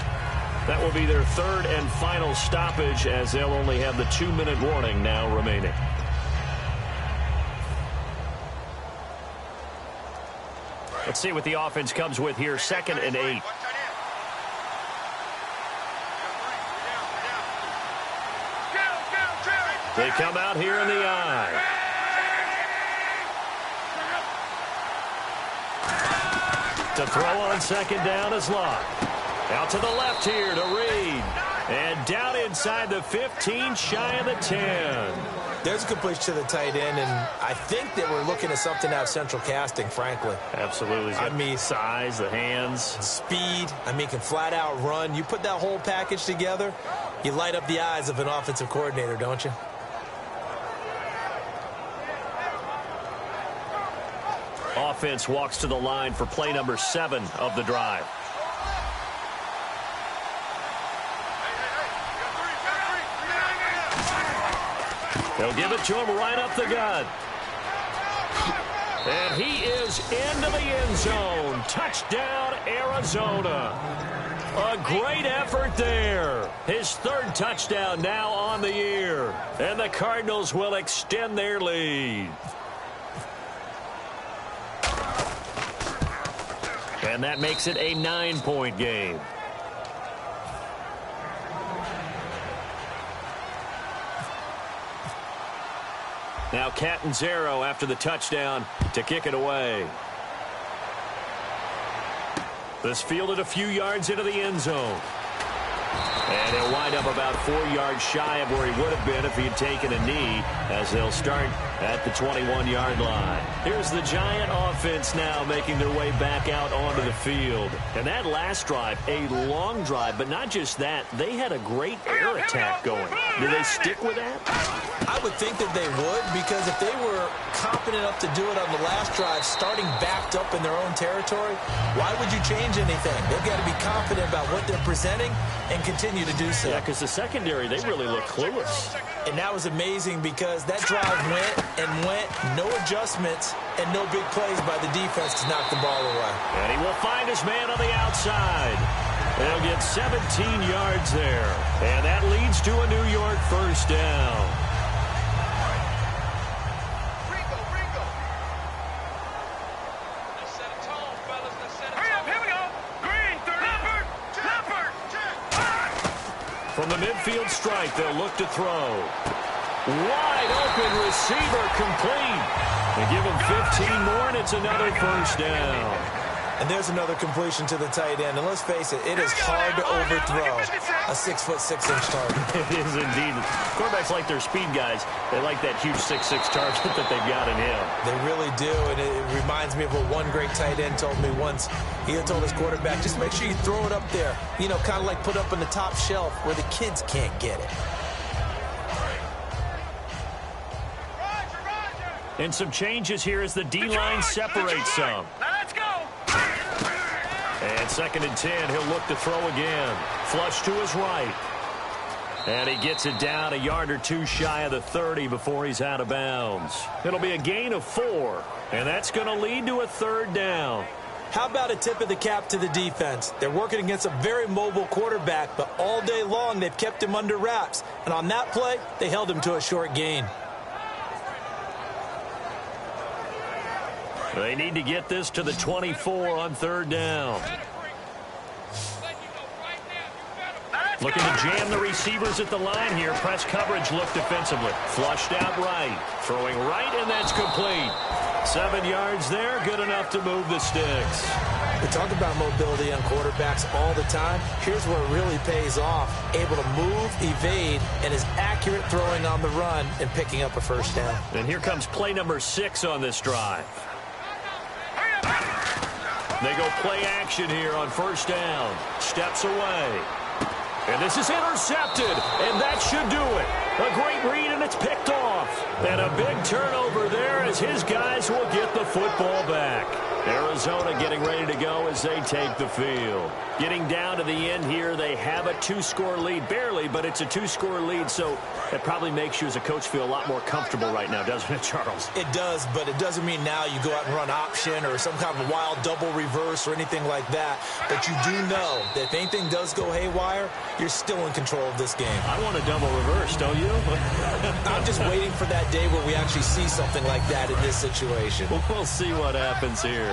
That will be their third and final stoppage as they'll only have the 2-minute warning now remaining. Let's see what the offense comes with here. 2nd and 8. They come out here in the eye. To throw on second down is Locke. Out to the left here to Reed. And down inside the 15, shy of the 10. There's a completion to the tight end, and I think that we're looking at something out of central casting, frankly. Absolutely. I mean, size, the hands. Speed. I mean, can flat out run. You put that whole package together, you light up the eyes of an offensive coordinator, don't you? Offense walks to the line for play number 7 of the drive. They'll give it to him right up the gut. And he is into the end zone. Touchdown, Arizona. A great effort there. His 3rd touchdown now on the year. And the Cardinals will extend their lead. And that makes it a 9-point game. Now Catanzaro after the touchdown to kick it away. This fielded a few yards into the end zone. And he'll wind up about 4 yards shy of where he would have been if he had taken a knee, as they'll start at the 21-yard line. Here's the Giant offense now making their way back out onto the field. And that last drive, a long drive, but not just that, they had a great air attack going. Do they stick with that? I would think that they would, because if they were confident enough to do it on the last drive, starting backed up in their own territory, why would you change anything? They've got to be confident about what they're presenting and continue to do so. Yeah, because the secondary, they really look clueless. And that was amazing because that drive went and went, no adjustments and no big plays by the defense to knock the ball away. And he will find his man on the outside. They'll get 17 yards there. And that leads to a New York first down. From the midfield strike, they'll look to throw. Wide open receiver complete. They give him 15 more, and it's another first down. And there's another completion to the tight end. And let's face it, it is hard to overthrow a 6'6" target. It is indeed. Quarterbacks like their speed guys. They like that huge 6'6" target that they've got in him. They really do, and it reminds me of what one great tight end told me once. He had told his quarterback, just make sure you throw it up there. You know, kind of like put up on the top shelf where the kids can't get it. And some changes here as the D-line separates some. Let's go. And 2nd and 10, he'll look to throw again. Flush to his right. And he gets it down a yard or two shy of the 30 before he's out of bounds. It'll be a gain of 4, and that's going to lead to a 3rd down. How about a tip of the cap to the defense? They're working against a very mobile quarterback, but all day long they've kept him under wraps. And on that play, they held him to a short gain. They need to get this to the 24 on 3rd down. Looking to jam the receivers at the line here. Press coverage look defensively. Flushed out right. Throwing right, and that's complete. 7 yards there, good enough to move the sticks. We talk about mobility on quarterbacks all the time. Here's where it really pays off. Able to move, evade, and is accurate throwing on the run and picking up a first down. And here comes play number 6 on this drive. They go play action here on 1st down. Steps away. And this is intercepted, and that should do it. A great read, and it's picked off. And a big turnover there as his guys will get the football back. Arizona getting ready to go as they take the field. Getting down to the end here, they have a 2-score lead. Barely, but it's a 2-score lead, so that probably makes you as a coach feel a lot more comfortable right now, doesn't it, Charles? It does, but it doesn't mean now you go out and run option or some kind of wild double reverse or anything like that. But you do know that if anything does go haywire, you're still in control of this game. I want a double reverse, don't you? I'm just waiting for that day where we actually see something like that in this situation. We'll see what happens here.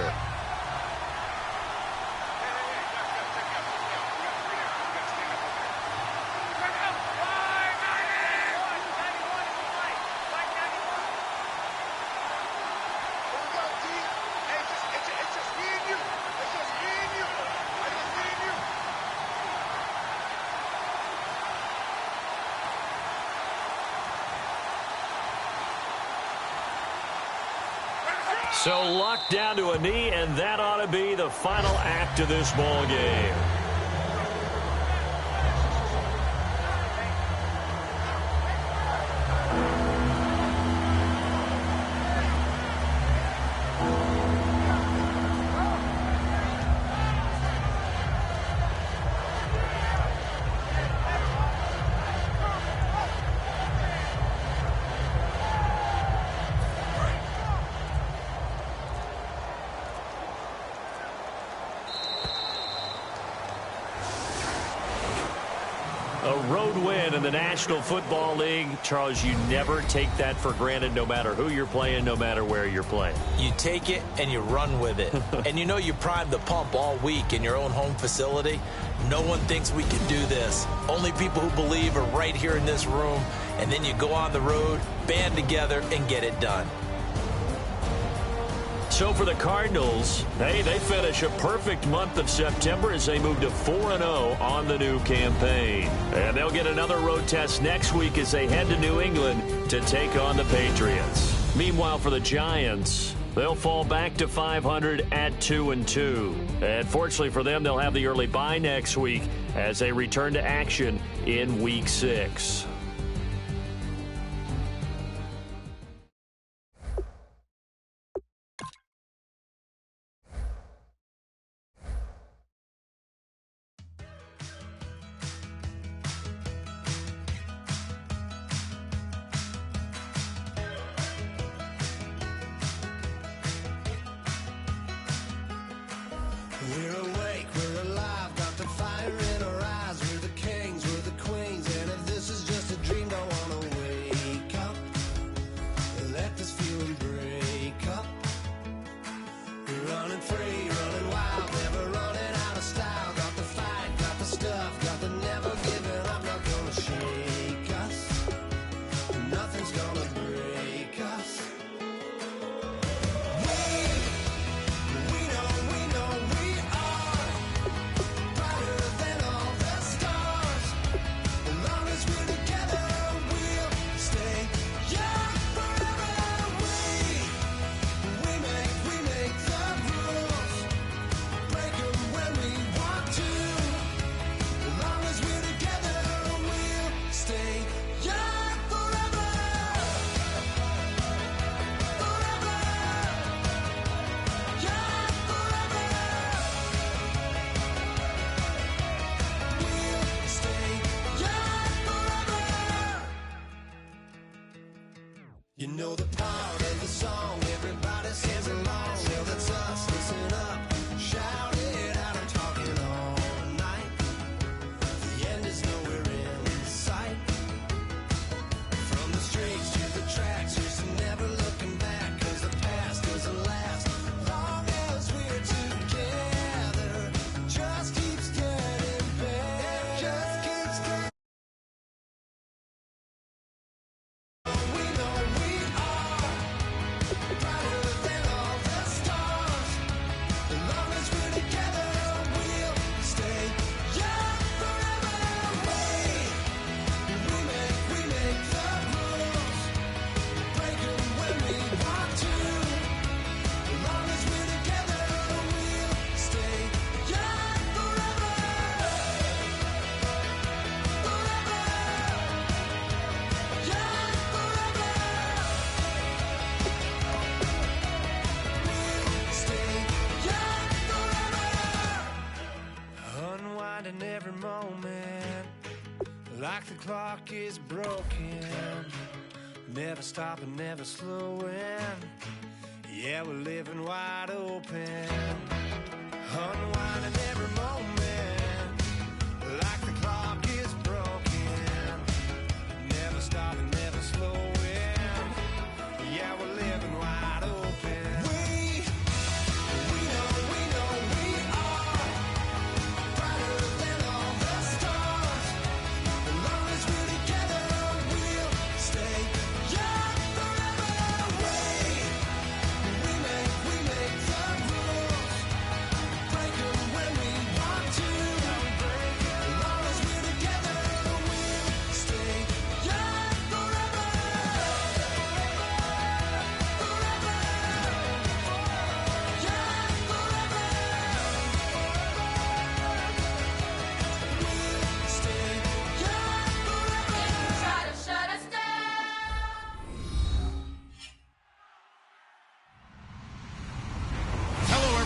So locked down to a knee, and that ought to be the final act of this ball game. A road win in the National Football League. Charles, you never take that for granted no matter who you're playing, no matter where you're playing. You take it and you run with it. And you know you primed the pump all week in your own home facility. No one thinks we can do this. Only people who believe are right here in this room. And then you go on the road, band together, and get it done. So for the Cardinals, hey, they finish a perfect month of September as they move to 4-0 on the new campaign. And they'll get another road test next week as they head to New England to take on the Patriots. Meanwhile, for the Giants, they'll fall back to 500 at 2-2. And fortunately for them, they'll have the early bye next week as they return to action in Week 6. We're awake, we're alive, got the fire in our eyes. We're the kings, we're the queens, and if this is just a dream, don't wanna wake up. Let this feeling break up. We're running free, running wild, never running out of style. Got the fight, got the stuff, got the never giving up. Not gonna shake us, nothing's gonna break us. You know the part of the song, everybody sings along. Well, that's us, listen up, shout it out, I'm talking all night. The end is nowhere in sight. From the streets to the tracks, just never looking back, cause the past doesn't last. Long as we're together, just keeps getting better. Just keeps getting unwinding every moment, like the clock is broken. Never stopping, never slowing. Yeah, we're living wide open. Unwinding every moment, like the clock is broken. Never stopping, never slowing. Yeah, we're living wide open.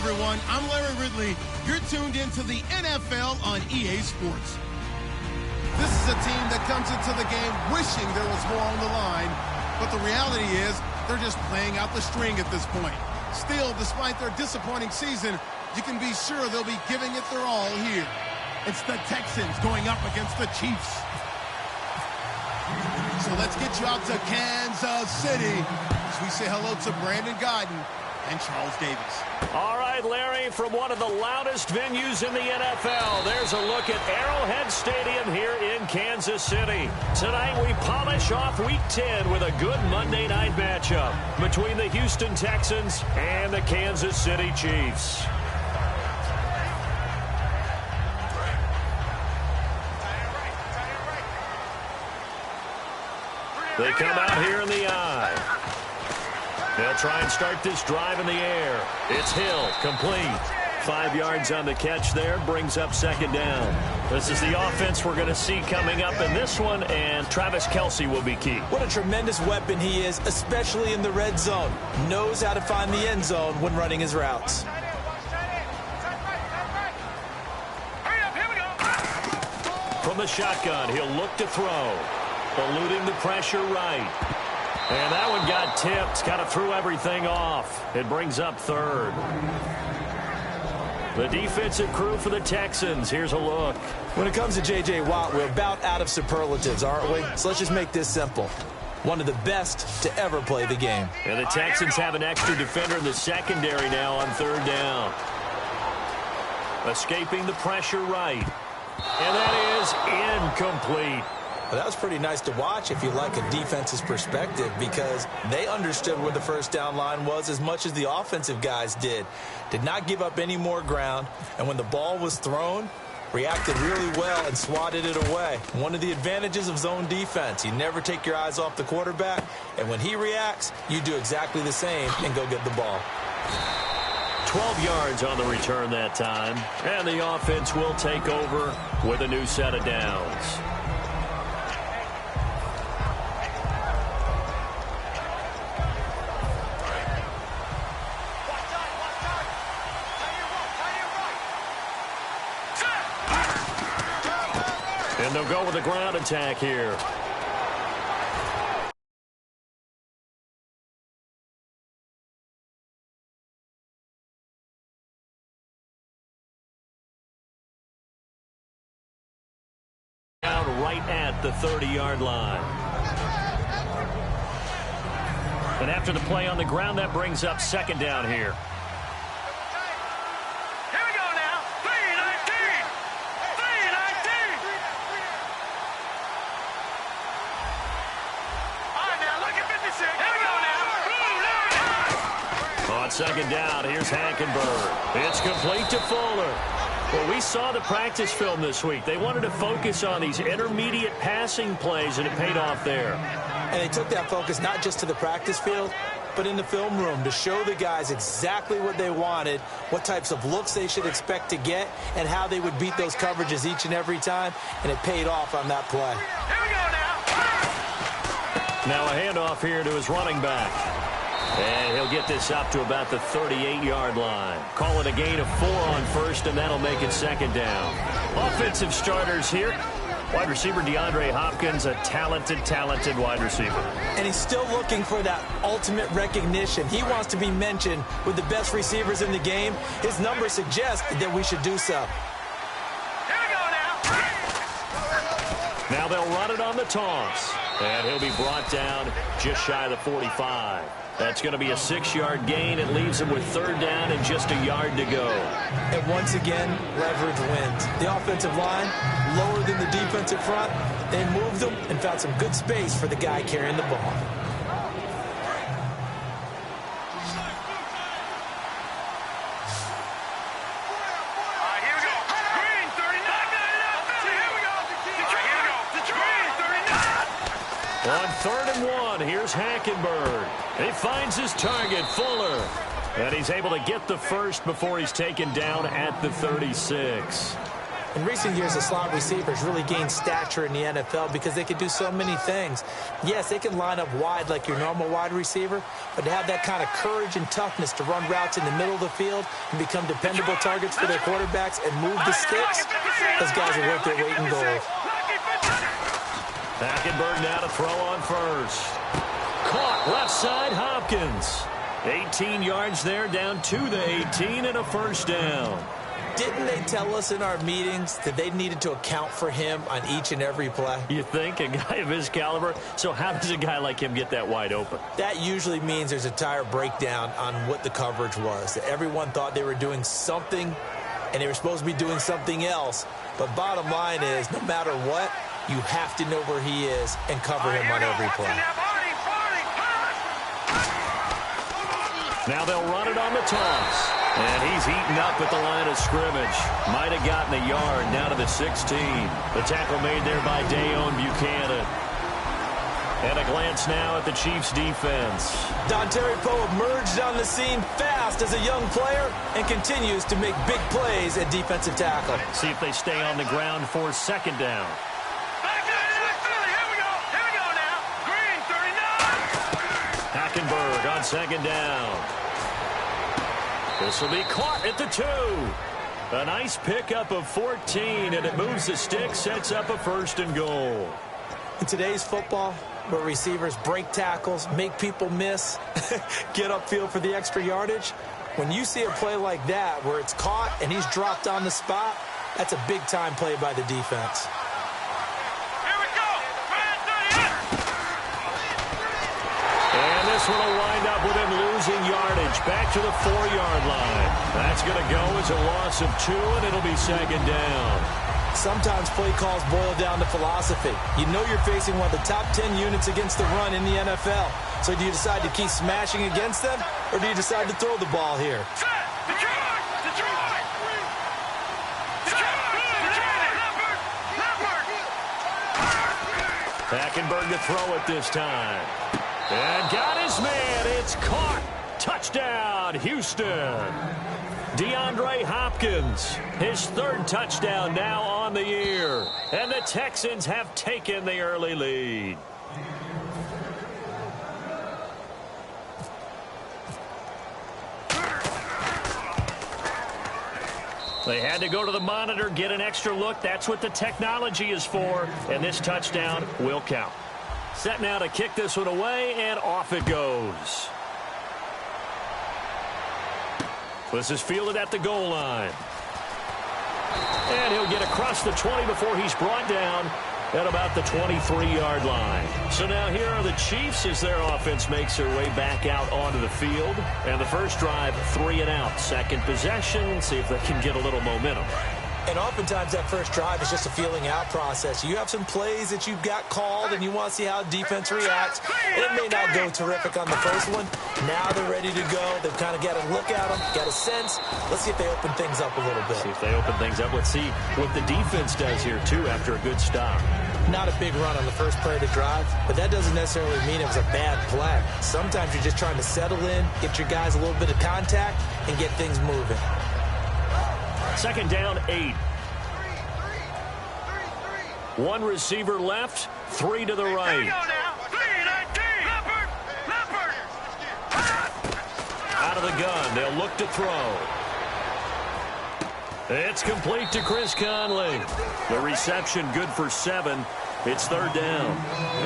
Everyone, I'm Larry Ridley. You're tuned into the NFL on EA Sports. This is a team that comes into the game wishing there was more on the line, but the reality is they're just playing out the string at this point. Still, despite their disappointing season, you can be sure they'll be giving it their all here. It's the Texans going up against the Chiefs. So let's get you out to Kansas City as we say hello to Brandon Guyton and Charles Davis. All right, Larry, from one of the loudest venues in the NFL, there's a look at Arrowhead Stadium here in Kansas City. Tonight we polish off Week 10 with a good Monday night matchup between the Houston Texans and the Kansas City Chiefs. They come out here in the eye. They'll try and start this drive in the air. It's Hill, complete. 5 yards on the catch there, brings up second down. This is the offense we're going to see coming up in this one, and Travis Kelce will be key. What a tremendous weapon he is, especially in the red zone. Knows how to find the end zone when running his routes. From the shotgun, he'll look to throw. Eluding the pressure right. And that one got tipped. Kind of threw everything off. It brings up third. The defensive crew for the Texans. Here's a look. When it comes to J.J. Watt, we're about out of superlatives, aren't we? So let's just make this simple. One of the best to ever play the game. And the Texans have an extra defender in the secondary now on third down. Escaping the pressure right. And that is incomplete. Well, that was pretty nice to watch if you like a defense's perspective, because they understood where the first down line was as much as the offensive guys did. Did not give up any more ground, and when the ball was thrown, reacted really well and swatted it away. One of the advantages of zone defense, you never take your eyes off the quarterback, and when he reacts, you do exactly the same and go get the ball. 12 yards on the return that time, and the offense will take over with a new set of downs. And they'll go with a ground attack here. Down right at the 30-yard line. And after the play on the ground, that brings up second down here. On second down, here's Hackenberg. It's complete to Fuller. Well, we saw the practice film this week. They wanted to focus on these intermediate passing plays, and it paid off there. And they took that focus not just to the practice field, but in the film room to show the guys exactly what they wanted, what types of looks they should expect to get, and how they would beat those coverages each and every time, and it paid off on that play. Now a handoff here to his running back. And he'll get this up to about the 38-yard line. Call it a gain of 4 on first, and that'll make it second down. Offensive starters here. Wide receiver DeAndre Hopkins, a talented wide receiver. And he's still looking for that ultimate recognition. He wants to be mentioned with the best receivers in the game. His numbers suggest that we should do so. Now they'll run it on the toss. And he'll be brought down just shy of the 45. That's going to be a 6-yard gain. It leaves him with third down and just a yard to go. And once again, leverage wins. The offensive line, lower than the defensive front. They moved them and found some good space for the guy carrying the ball. On 3rd and 1, here's Hackenberg. He finds his target, Fuller. And he's able to get the first before he's taken down at the 36. In recent years, the slot receivers really gained stature in the NFL because they can do so many things. Yes, they can line up wide like your normal wide receiver, but to have that kind of courage and toughness to run routes in the middle of the field and become dependable targets for their quarterbacks and move the sticks, those guys are worth their weight in gold. Hackenberg now to throw on first. Caught left side, Hopkins. 18 yards there, down to the 18 and a first down. Didn't they tell us in our meetings that they needed to account for him on each and every play? You think? A guy of his caliber? So how does a guy like him get that wide open? That usually means there's a entire breakdown on what the coverage was. That everyone thought they were doing something, and they were supposed to be doing something else. But bottom line is, no matter what, you have to know where he is and cover him on every play. Now they'll run it on the toss. And he's eaten up at the line of scrimmage. Might have gotten a yard down to the 16. The tackle made there by Dayon Buchanan. And a glance now at the Chiefs' defense. Dontari Poe emerged on the scene fast as a young player and continues to make big plays at defensive tackle. See if they stay on the ground for second down. Hackenberg on second down. This will be caught at the 2. A nice pickup of 14, and it moves the stick, sets up a 1st and goal. In today's football, where receivers break tackles, make people miss, get upfield for the extra yardage, when you see a play like that where it's caught and he's dropped on the spot, that's a big-time play by the defense. And this one will wind up with him losing yardage back to the 4-yard line. That's going to go as a loss of 2, and it'll be second down. Sometimes play calls boil down to philosophy. You know you're facing one of the top 10 units against the run in the NFL. So do you decide to keep smashing against them, or do you decide to throw the ball here? Hackenberg to throw it this time. And got his man. It's caught. Touchdown, Houston. DeAndre Hopkins, his 3rd touchdown now on the year. And the Texans have taken the early lead. They had to go to the monitor, get an extra look. That's what the technology is for. And this touchdown will count. Set now to kick this one away, and off it goes. This is fielded at the goal line. And he'll get across the 20 before he's brought down at about the 23-yard line. So now here are the Chiefs as their offense makes their way back out onto the field. And the first drive, 3 and out. Second possession, see if they can get a little momentum. And oftentimes that first drive is just a feeling out process. You have some plays that you've got called and you want to see how defense reacts. It may not go terrific on the first one. Now they're ready to go. They've kind of got a look at them, got a sense. Let's see if they open things up a little bit. See if they open things up. Let's see what the defense does here, too, after a good stop. Not a big run on the first play of the drive, but that doesn't necessarily mean it was a bad play. Sometimes you're just trying to settle in, get your guys a little bit of contact, and get things moving. Second down, 8. 1 receiver left, 3 to the right. Out of the gun, they'll look to throw. It's complete to Chris Conley. The reception good for 7. It's 3rd down.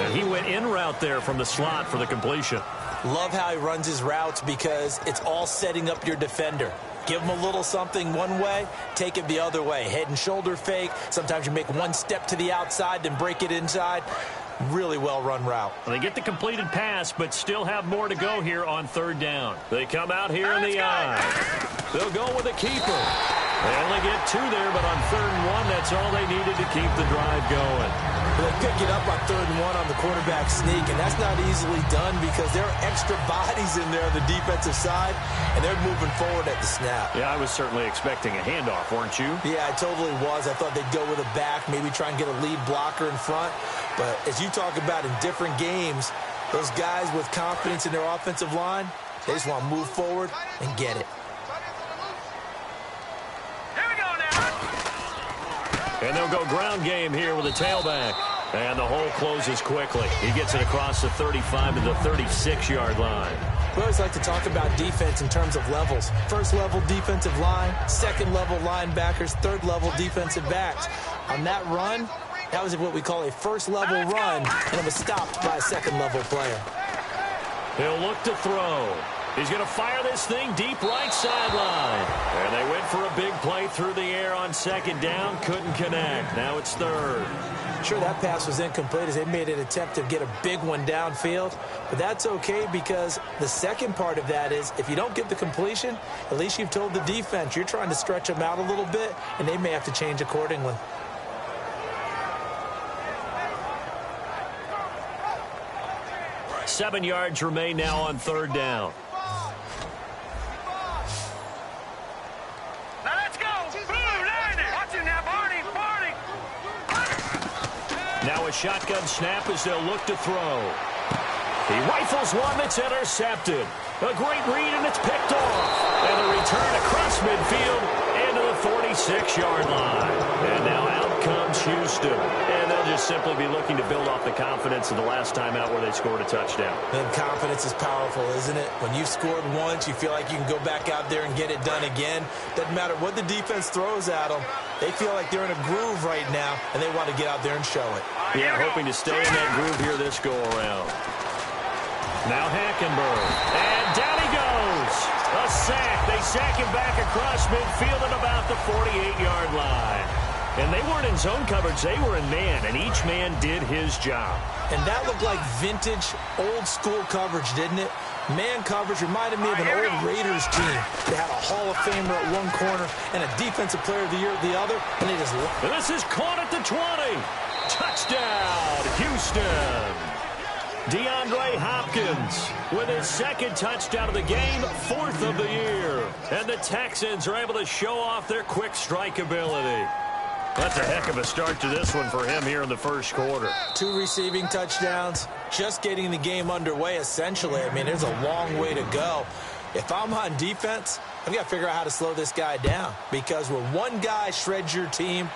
And he went in route there from the slot for the completion. Love how he runs his routes because it's all setting up your defender. Give him a little something one way, take it the other way. Head and shoulder fake. Sometimes you make one step to the outside, then break it inside. Really well-run route. Well, they get the completed pass, but still have more to go here on 3rd down. They come out here in the eye. They'll go with a keeper. They only get 2 there, but on 3rd and 1, that's all they needed to keep the drive going. They pick it up on 3rd and 1 on the quarterback sneak, and that's not easily done because there are extra bodies in there on the defensive side, and they're moving forward at the snap. Yeah, I was certainly expecting a handoff, weren't you? Yeah, I totally was. I thought they'd go with a back, maybe try and get a lead blocker in front. But as you talk about in different games, those guys with confidence in their offensive line, they just want to move forward and get it. And they'll go ground game here with a tailback. And the hole closes quickly. He gets it across the 35 to the 36-yard line. We always like to talk about defense in terms of levels. First level defensive line, second level linebackers, third level defensive backs. On that run, that was what we call a first level run, and it was stopped by a second level player. He'll look to throw. He's going to fire this thing deep right sideline. And they went for a big play through the air on second down. Couldn't connect. Now it's third. Sure, that pass was incomplete as they made an attempt to get a big one downfield. But that's okay because the second part of that is if you don't get the completion, at least you've told the defense you're trying to stretch them out a little bit, and they may have to change accordingly. Seven yards remain now on third down. Now let's go. Watch it now, Barney. Now a shotgun snap as they'll look to throw. He rifles one that's intercepted. A great read, and it's picked off. And a return across midfield into the 46-yard line. And now out comes Houston. And they'll just simply be looking to build off the confidence of the last time out where they scored a touchdown. And confidence is powerful, isn't it? When you've scored once, you feel like you can go back out there and get it done again. Doesn't matter what the defense throws at them. They feel like they're in a groove right now, and they want to get out there and show it. Yeah, hoping to stay in that groove here this go-around. Now Hackenberg. And down he goes. A sack. They sack him back across midfield at about the 48-yard line. And they weren't in zone coverage. They were in man, and each man did his job. And that looked like vintage, old-school coverage, didn't it? Man coverage reminded me of an old Raiders team. They had a Hall of Famer at one corner and a Defensive Player of the Year at the other, and they just... And this is caught at the 20. Touchdown, Houston. DeAndre Hopkins with his second touchdown of the game, fourth of the year. And the Texans are able to show off their quick strike ability. That's a heck of a start to this one for him here in the first quarter. 2 receiving touchdowns, just getting the game underway, essentially. I mean, there's a long way to go. If I'm on defense, I've got to figure out how to slow this guy down. Because when one guy shreds your team,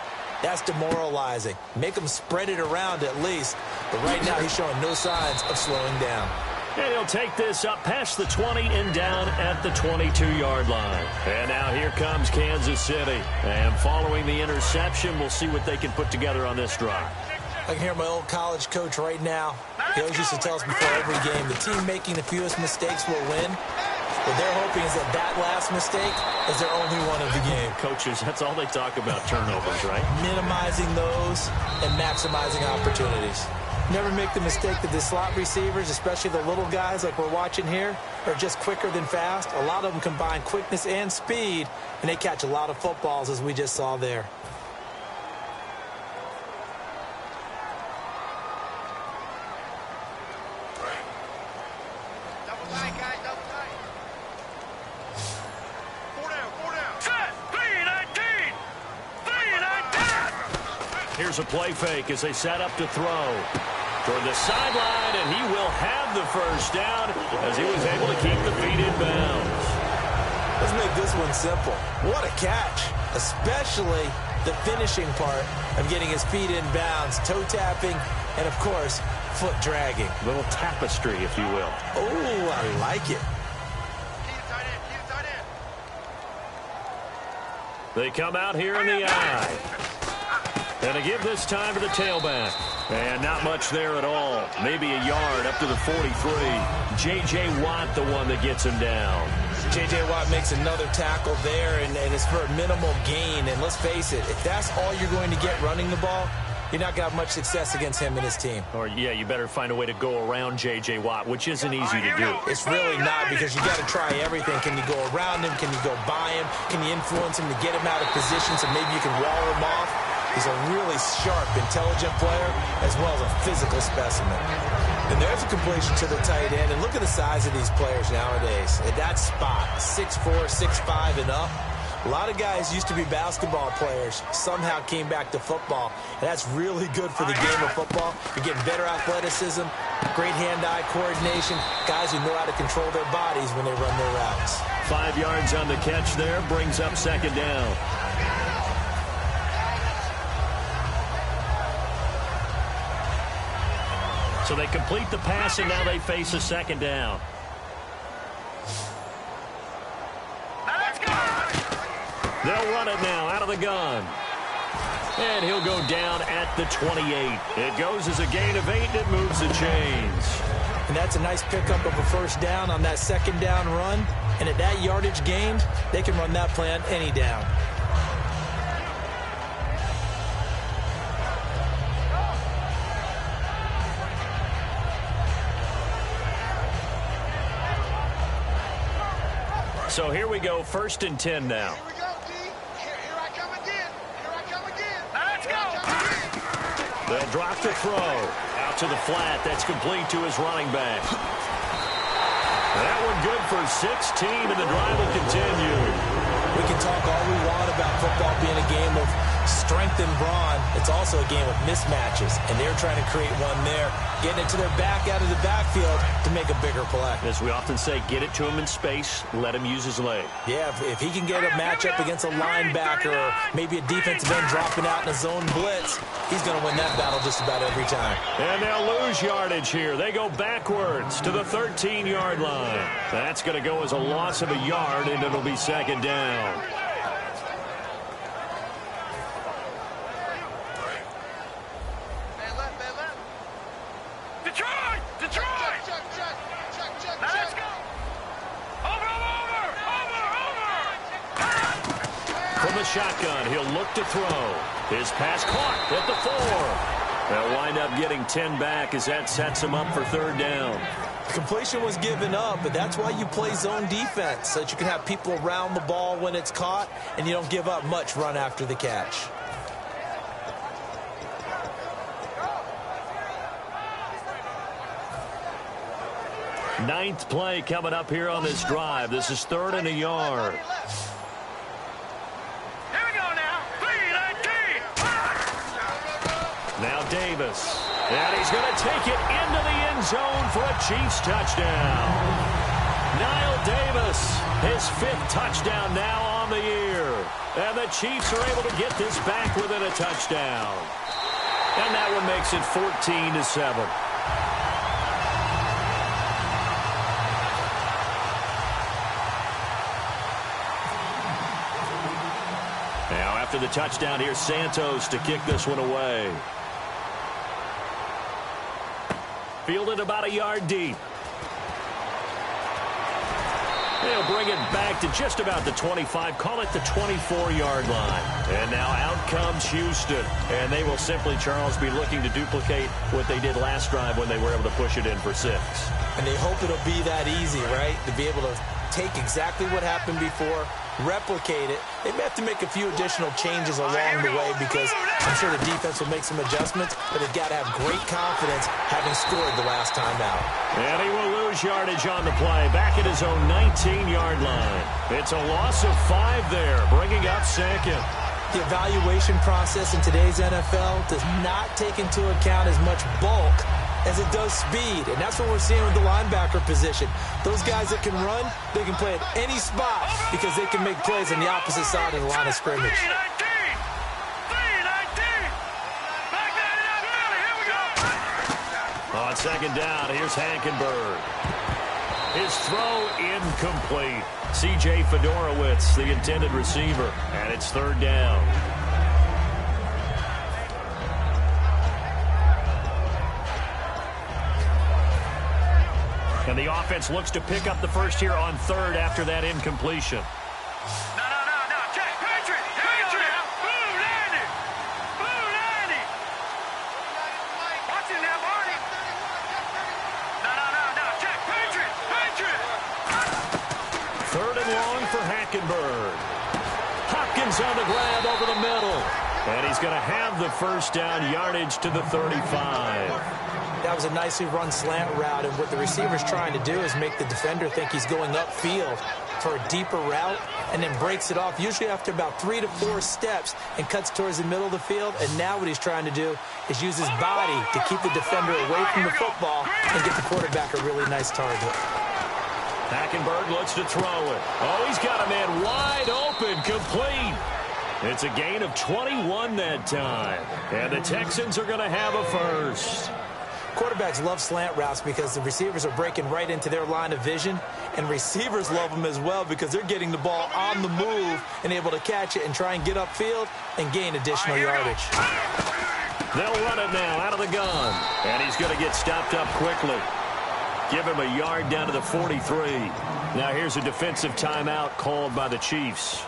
that's demoralizing. Make him spread it around at least. But right now, he's showing no signs of slowing down. And he'll take this up past the 20 and down at the 22-yard line. And now here comes Kansas City. And following the interception, we'll see what they can put together on this drive. I can hear my old college coach right now. He always used to tell us before every game, the team making the fewest mistakes will win. What they're hoping is that last mistake is their only one of the game. Coaches, that's all they talk about, turnovers, right? Minimizing those and maximizing opportunities. Never make the mistake that the slot receivers, especially the little guys like we're watching here, are just quicker than fast. A lot of them combine quickness and speed, and they catch a lot of footballs, as we just saw there. Here's a play fake as they set up to throw. Toward the sideline, and he will have the first down as he was able to keep the feet in bounds. Let's make this one simple. What a catch, especially the finishing part of getting his feet in bounds, toe tapping, and, of course, foot dragging. A little tapestry, if you will. Oh, I like it. They come out here in the eye. And to give this time to the tailback. And not much there at all. Maybe a yard up to the 43. J.J. Watt, the one that gets him down. J.J. Watt makes another tackle there, and it's for a minimal gain. And let's face it, if that's all you're going to get running the ball, you're not going to have much success against him and his team. Or, yeah, you better find a way to go around J.J. Watt, which isn't easy to do. It's really not, because you got to try everything. Can you go around him? Can you go by him? Can you influence him to get him out of position so maybe you can wall him off? He's a really sharp, intelligent player, as well as a physical specimen. And there's a completion to the tight end. And look at the size of these players nowadays. At that spot, 6'4", 6'5", and up. A lot of guys used to be basketball players, somehow came back to football. And that's really good for the game of football. You're getting better athleticism, great hand-eye coordination, guys who know how to control their bodies when they run their routes. 5 yards on the catch there, brings up second down. So they complete the pass, and now they face a second down. They'll run it now out of the gun. And he'll go down at the 28. It goes as a gain of 8, and it moves the chains. And that's a nice pickup of a first down on that second down run. And at that yardage gained, they can run that play on any down. So here we go, 1st and 10 now. Here we go, D. Here I come again. Here I come again. Now let's go. They'll drop the throw. Out to the flat. That's complete to his running back. That one good for 16, and the drive will continue. We can talk all we want about football being a game of strength and brawn. It's also a game of mismatches, and they're trying to create one there, getting it to their back out of the backfield to make a bigger play. As we often say, get it to him in space, let him use his leg. Yeah, if he can get a matchup against a linebacker or maybe a defensive end dropping out in a zone blitz, he's going to win that battle just about every time. And they'll lose yardage here. They go backwards to the 13-yard line. That's going to go as a loss of a yard, and it'll be 2nd down. From the shotgun, he'll look to throw. His pass caught at the 4. They'll wind up getting 10 back as that sets him up for 3rd down. The completion was given up, but that's why you play zone defense, so that you can have people around the ball when it's caught, and you don't give up much run after the catch. Ninth play coming up here on this drive. This is 3rd and a yard. Here we go now. 3-19. Now Davis. And he's going to take it into the end zone for a Chiefs touchdown. Niall Davis, his 5th touchdown now on the year. And the Chiefs are able to get this back within a touchdown. And that one makes it 14-7. Now after the touchdown, here's Santos to kick this one away. Fielded about a yard deep. They'll bring it back to just about the 25, call it the 24-yard line. And now out comes Houston. And they will simply, Charles, be looking to duplicate what they did last drive when they were able to push it in for 6. And they hope it'll be that easy, right? To be able to take exactly what happened before, replicate it. They may have to make a few additional changes along the way because I'm sure the defense will make some adjustments, but they've got to have great confidence having scored the last time out. And he will lose yardage on the play, back at his own 19-yard line. It's a loss of 5 there, bringing up 2nd. The evaluation process in today's NFL does not take into account as much bulk as it does speed, and that's what we're seeing with the linebacker position. Those guys that can run, they can play at any spot because they can make plays on the opposite side of the line of scrimmage. 3-19. Back that up. Here we go. On 2nd down, here's Hackenberg. His throw incomplete. C.J. Fedorowicz, the intended receiver, and it's 3rd down. And the offense looks to pick up the first here on 3rd after that incompletion. No. Check. Patriot. Blue 90. Watch it now, Marty. No. Check. Patriot. 3rd and long for Hackenberg. Hopkins on the grab over the middle. And he's going to have the first down, yardage to the 35. That was a nicely run slant route, and what the receiver's trying to do is make the defender think he's going upfield for a deeper route and then breaks it off, usually after about 3 to 4 steps, and cuts towards the middle of the field. And now what he's trying to do is use his body to keep the defender away from the football and get the quarterback a really nice target. Hackenberg looks to throw it. Oh, he's got a man wide open, complete. It's a gain of 21 that time. And the Texans are going to have a first. Quarterbacks love slant routes because the receivers are breaking right into their line of vision, and receivers love them as well because they're getting the ball on the move and able to catch it and try and get upfield and gain additional yardage. They'll run it now out of the gun, and he's going to get stopped up quickly. Give him a yard down to the 43. Now here's a defensive timeout called by the Chiefs.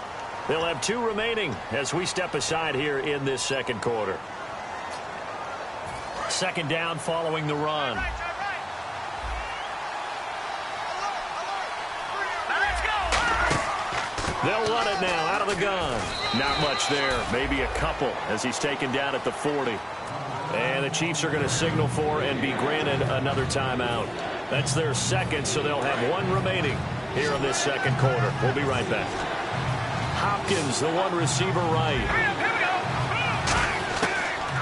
They'll have 2 remaining as we step aside here in this second quarter. Second down following the run. They'll run it now out of the gun. Not much there. Maybe a couple as he's taken down at the 40. And the Chiefs are going to signal for and be granted another timeout. That's their second, so they'll have 1 remaining here in this second quarter. We'll be right back. Hopkins, the one receiver right.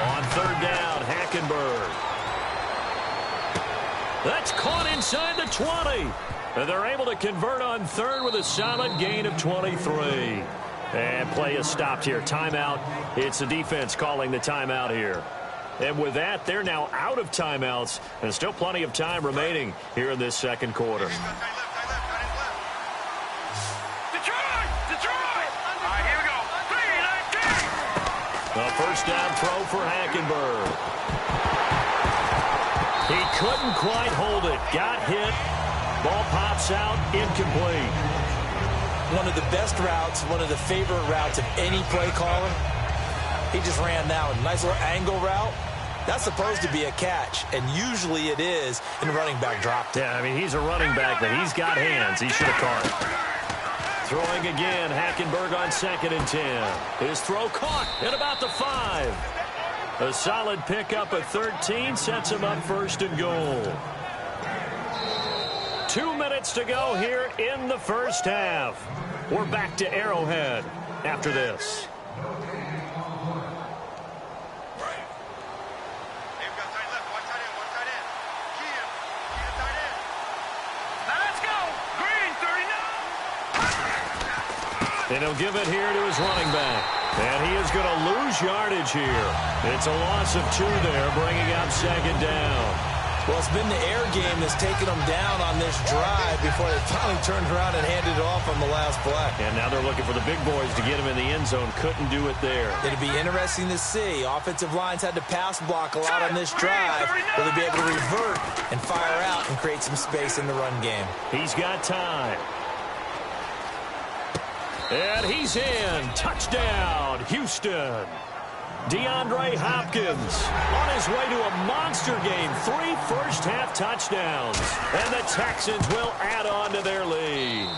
On third down, Hackenberg. That's caught inside the 20. And they're able to convert on third with a solid gain of 23. And play is stopped here. Timeout. It's the defense calling the timeout here. And with that, they're now out of timeouts. And still plenty of time remaining here in this second quarter. Detroit! All right, here we go. 3-19. A first down throw for Hackenberg. He couldn't quite hold it. Got hit. Ball pops out, incomplete. One of the best routes, one of the favorite routes of any play caller. He just ran that one. Nice little angle route. That's supposed to be a catch, and usually it is, and the running back dropped it. Yeah, I mean, he's a running back, but he's got hands. He should have caught it. Throwing again, Hackenberg on 2nd and 10. His throw caught at about the 5. A solid pickup at 13 sets him up 1st and goal. 2 minutes to go here in the first half. We're back to Arrowhead after this. They've got tight left, one tight end. Kean tight end. Now let's go. Green, 39. And he'll give it here to his running back. And he is going to lose yardage here. It's a loss of 2 there, bringing up 2nd down. Well, it's been the air game that's taken them down on this drive before they finally turned around and handed it off on the last play. And now they're looking for the big boys to get him in the end zone. Couldn't do it there. It'd be interesting to see. Offensive lines had to pass block a lot on this drive. Will they be able to revert and fire out and create some space in the run game? He's got time. And he's in. Touchdown, Houston. DeAndre Hopkins on his way to a monster game. 3 first-half touchdowns. And the Texans will add on to their lead.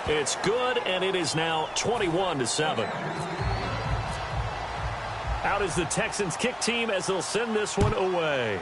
It's good, and it is now 21-7. Out is the Texans kick team as they'll send this one away.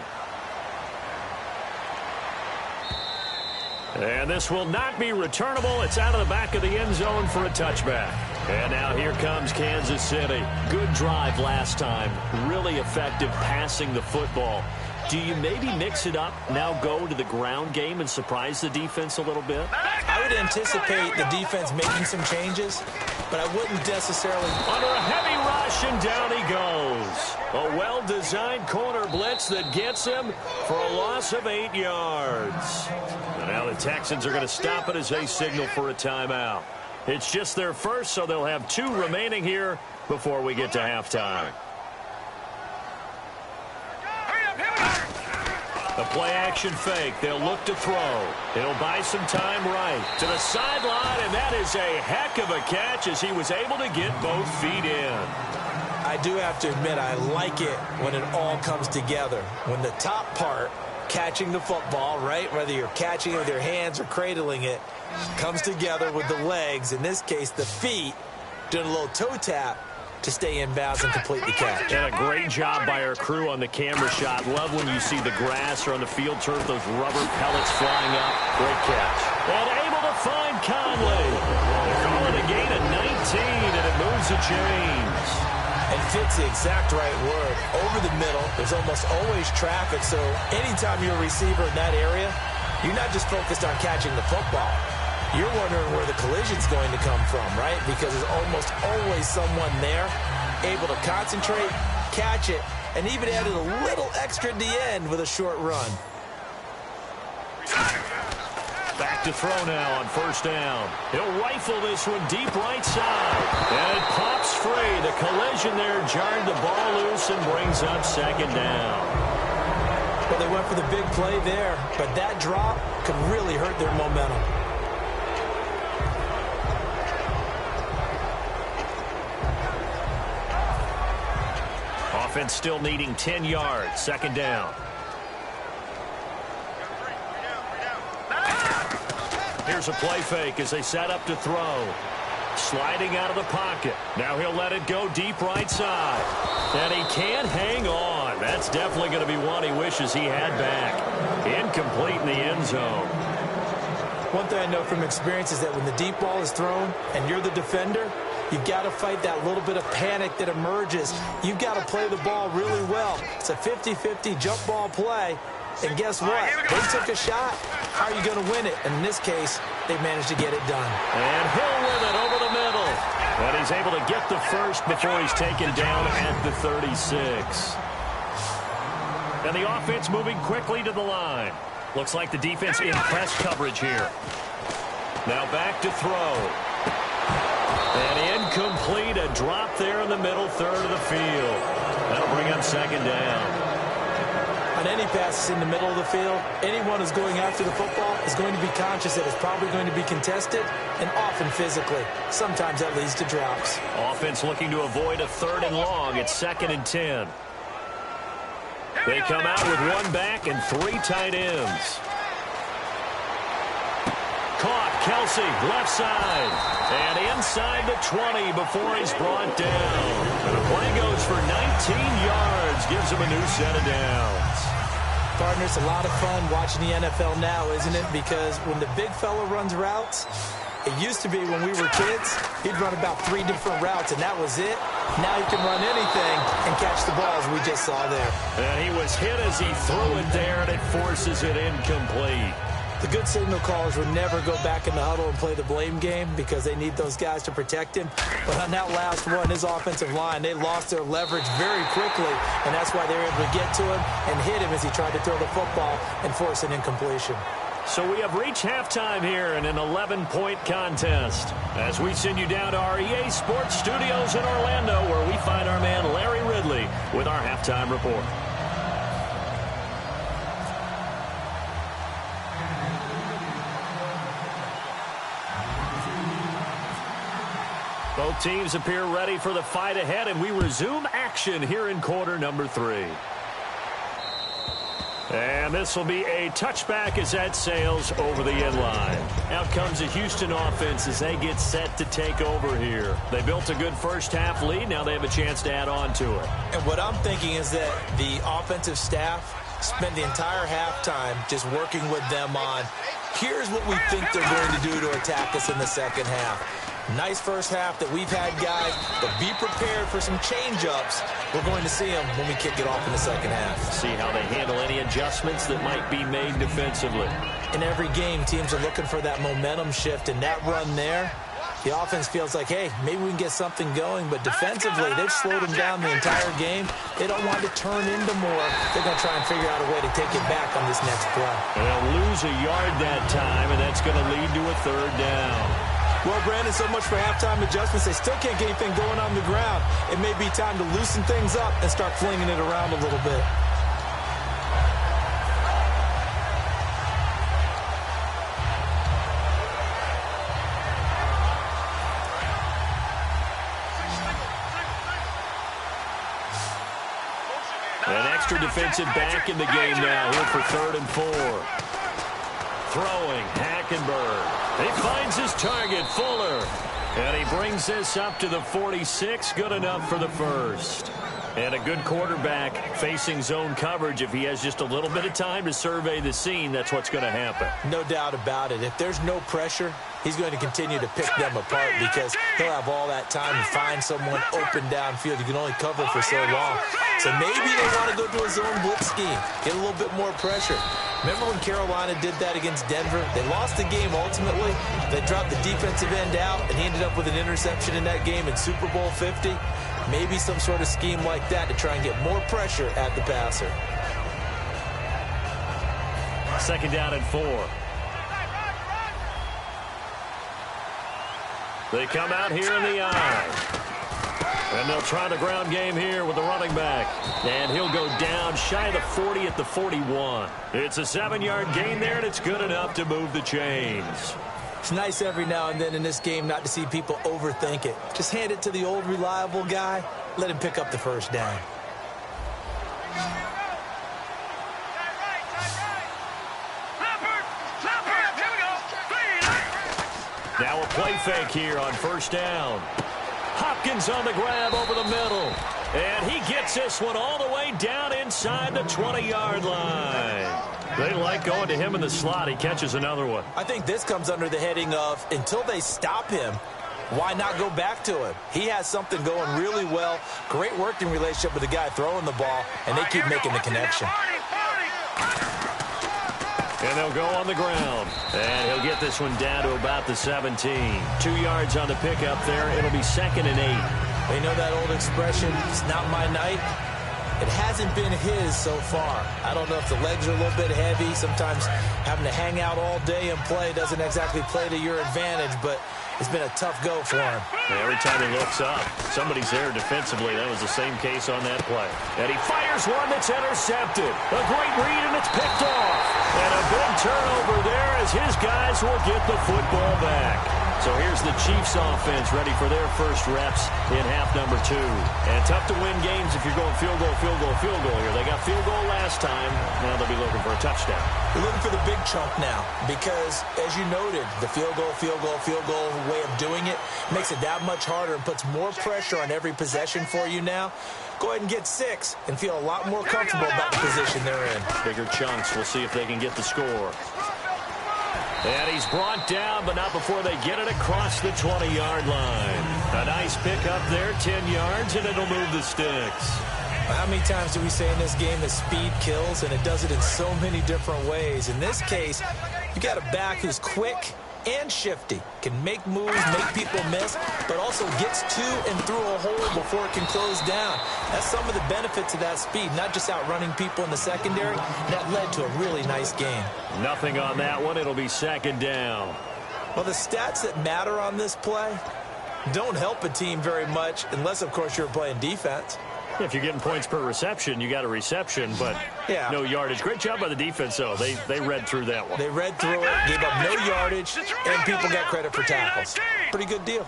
And this will not be returnable. It's out of the back of the end zone for a touchback. And now here comes Kansas City. Good drive last time. Really effective passing the football. Do you maybe mix it up, now go to the ground game and surprise the defense a little bit? I would anticipate the defense making some changes, but I wouldn't necessarily. Under a heavy rush, and down he goes. A well-designed corner blitz that gets him for a loss of 8 yards. And now the Texans are going to stop it as they signal for a timeout. It's just their first, so they'll have 2 remaining here before we get to halftime. The play-action fake. They'll look to throw. He'll buy some time right to the sideline, and that is a heck of a catch as he was able to get both feet in. I do have to admit, I like it when it all comes together. When the top part, catching the football, right, whether you're catching it with your hands or cradling it, comes together with the legs, in this case the feet, doing a little toe tap to stay in bounds and complete the catch. And a great job by our crew on the camera shot. Love when you see the grass or on the field turf, those rubber pellets flying up. Great catch. And able to find Conley. They call it a gain of 19, and it moves the chains. And fits the exact right word. Over the middle, there's almost always traffic, so anytime you're a receiver in that area, you're not just focused on catching the football. You're wondering where the collision's going to come from, right? Because there's almost always someone there able to concentrate, catch it, and even added a little extra at the end with a short run. Back to throw now on first down. He'll rifle this one deep right side. And it pops free. The collision there jarred the ball loose and brings up second down. Well, they went for the big play there, but that drop could really hurt their momentum. Offense still needing 10 yards. Second down. Here's a play fake as they set up to throw. Sliding out of the pocket. Now he'll let it go deep right side. And he can't hang on. That's definitely going to be one he wishes he had back. Incomplete in the end zone. One thing I know from experience is that when the deep ball is thrown and you're the defender, you've got to fight that little bit of panic that emerges. You've got to play the ball really well. It's a 50-50 jump ball play. And guess what? They took a shot. How are you going to win it? And in this case, they managed to get it done. And Hill with it over the middle. And he's able to get the first before he's taken down at the 36. And the offense moving quickly to the line. Looks like the defense in press coverage here. Now back to throw. And incomplete. A drop there in the middle third of the field. That'll bring up second down. On any passes in the middle of the field, anyone who's going after the football is going to be conscious that it's probably going to be contested and often physically. Sometimes that leads to drops. Offense looking to avoid a 3rd and long. It's 2nd and 10. They come out with one back and 3 tight ends. Caught. Kelsey, left side. And inside the 20 before he's brought down. And the play goes for 19 yards. Gives him a new set of downs. Partner, it's a lot of fun watching the NFL now, isn't it? Because when the big fella runs routes, it used to be when we were kids, he'd run about 3 different routes, and that was it. Now he can run anything and catch the ball, as we just saw there. And he was hit as he threw it there, and it forces it incomplete. The good signal callers would never go back in the huddle and play the blame game because they need those guys to protect him. But on that last one, his offensive line, they lost their leverage very quickly, and that's why they were able to get to him and hit him as he tried to throw the football and force an incompletion. So we have reached halftime here in an 11-point contest as we send you down to our EA Sports Studios in Orlando, where we find our man Larry Ridley with our halftime report. Both teams appear ready for the fight ahead, and we resume action here in quarter number 3. And this will be a touchback as that sails over the end line. Out comes the Houston offense as they get set to take over here. They built a good first-half lead. Now they have a chance to add on to it. And what I'm thinking is that the offensive staff spent the entire halftime just working with them on, here's what we think they're going to do to attack us in the second half. Nice first half that we've had, guys, but be prepared for some change-ups. We're going to see them when we kick it off in the second half. See how they handle any adjustments that might be made defensively. In every game, teams are looking for that momentum shift, and that run there, the offense feels like, hey, maybe we can get something going, but defensively, they've slowed them down the entire game. They don't want to turn into more. They're going to try and figure out a way to take it back on this next play. They'll lose a yard that time, and that's going to lead to a 3rd down. Well, Brandon, so much for halftime adjustments. They still can't get anything going on the ground. It may be time to loosen things up and start flinging it around a little bit. An extra defensive back in the game now here for 3rd and 4. Throwing, Hackenberg. He finds his target, Fuller. And he brings this up to the 46. Good enough for the first. And a good quarterback facing zone coverage. If he has just a little bit of time to survey the scene, that's what's going to happen. No doubt about it. If there's no pressure, he's going to continue to pick them apart because he'll have all that time to find someone open downfield. You can only cover for so long. So maybe they want to go to a zone blitz scheme, get a little bit more pressure. Remember when Carolina did that against Denver? They lost the game ultimately. They dropped the defensive end out, and he ended up with an interception in that game in Super Bowl 50. Maybe some sort of scheme like that to try and get more pressure at the passer. 2nd down and 4. They come out here in the eye. And they'll try the ground game here with the running back. And he'll go down shy of the 40 at the 41. It's a 7-yard gain there, and it's good enough to move the chains. It's nice every now and then in this game not to see people overthink it. Just hand it to the old reliable guy. Let him pick up the first down. Now a play fake here on first down. Hopkins on the grab over the middle. And he gets this one all the way down inside the 20-yard line. They like going to him in the slot. He catches another one. I think this comes under the heading of until they stop him, why not go back to him? He has something going really well. Great working relationship with the guy throwing the ball, and they keep making the connection. And they'll go on the ground. And he'll get this one down to about the 17. 2 yards on the pickup there. It'll be 2nd and 8. You know that old expression, it's not my night? It hasn't been his so far. I don't know if the legs are a little bit heavy. Sometimes having to hang out all day and play doesn't exactly play to your advantage, but it's been a tough go for him. Every time he looks up, somebody's there defensively. That was the same case on that play. And he fires one that's intercepted. A great read, and it's picked off. And a big turnover there as his guys will get the football back. So here's the Chiefs offense ready for their first reps in half number 2. And tough to win games if you're going field goal, field goal, field goal here. They got field goal last time. Now they'll be looking for a touchdown. They're looking for the big chunk now because, as you noted, the field goal way of doing it makes it that much harder and puts more pressure on every possession for you now. Go ahead and get 6 and feel a lot more comfortable about the position they're in. Bigger chunks. We'll see if they can get the score. And he's brought down, but not before they get it across the 20-yard line. A nice pickup there, 10 yards, and it'll move the sticks. How many times do we say in this game that speed kills, and it does it in so many different ways? In this case, you got a back who's quick and shifty, can make moves, make people miss, but also gets to and through a hole before it can close down. That's some of the benefits of that speed, not just outrunning people in the secondary. That led to a really nice game. Nothing on that one. It'll be 2nd down. Well, the stats that matter on this play don't help a team very much unless, of course, you're playing defense. If you're getting points per reception, you got a reception, but no yardage. Great job by the defense, though. They read through that one. They read through it, gave up no yardage, and people got credit for tackles. Pretty good deal.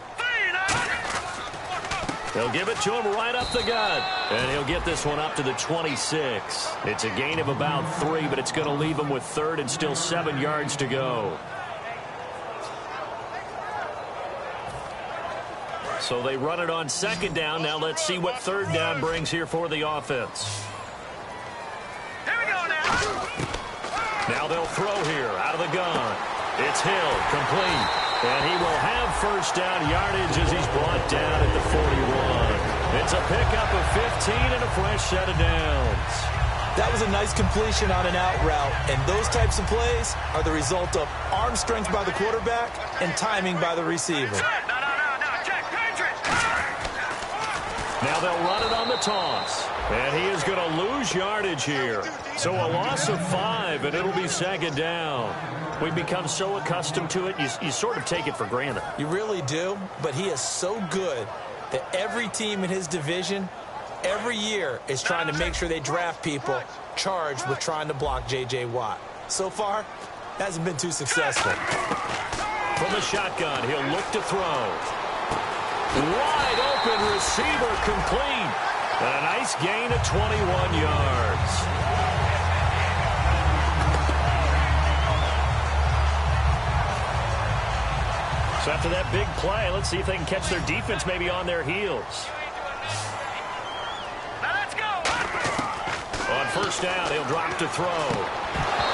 They'll give it to him right up the gut. And he'll get this one up to the 26. It's a gain of about 3, but it's going to leave him with 3rd and still 7 yards to go. So they run it on 2nd down. Now let's see what 3rd down brings here for the offense. Here we go now. Now they'll throw here out of the gun. It's Hill, complete. And he will have first down yardage as he's brought down at the 41. It's a pickup of 15 and a fresh set of downs. That was a nice completion on an out route, and those types of plays are the result of arm strength by the quarterback and timing by the receiver. Now they'll run it on the toss. And he is going to lose yardage here. So a loss of 5, and it'll be 2nd down. We've become so accustomed to it, you sort of take it for granted. You really do, but he is so good that every team in his division, every year, is trying to make sure they draft people charged with trying to block J.J. Watt. So far, hasn't been too successful. From the shotgun, he'll look to throw. Wide open receiver complete. And a nice gain of 21 yards. So after that big play, let's see if they can catch their defense maybe on their heels. Now let's go. On first down, he'll drop to throw.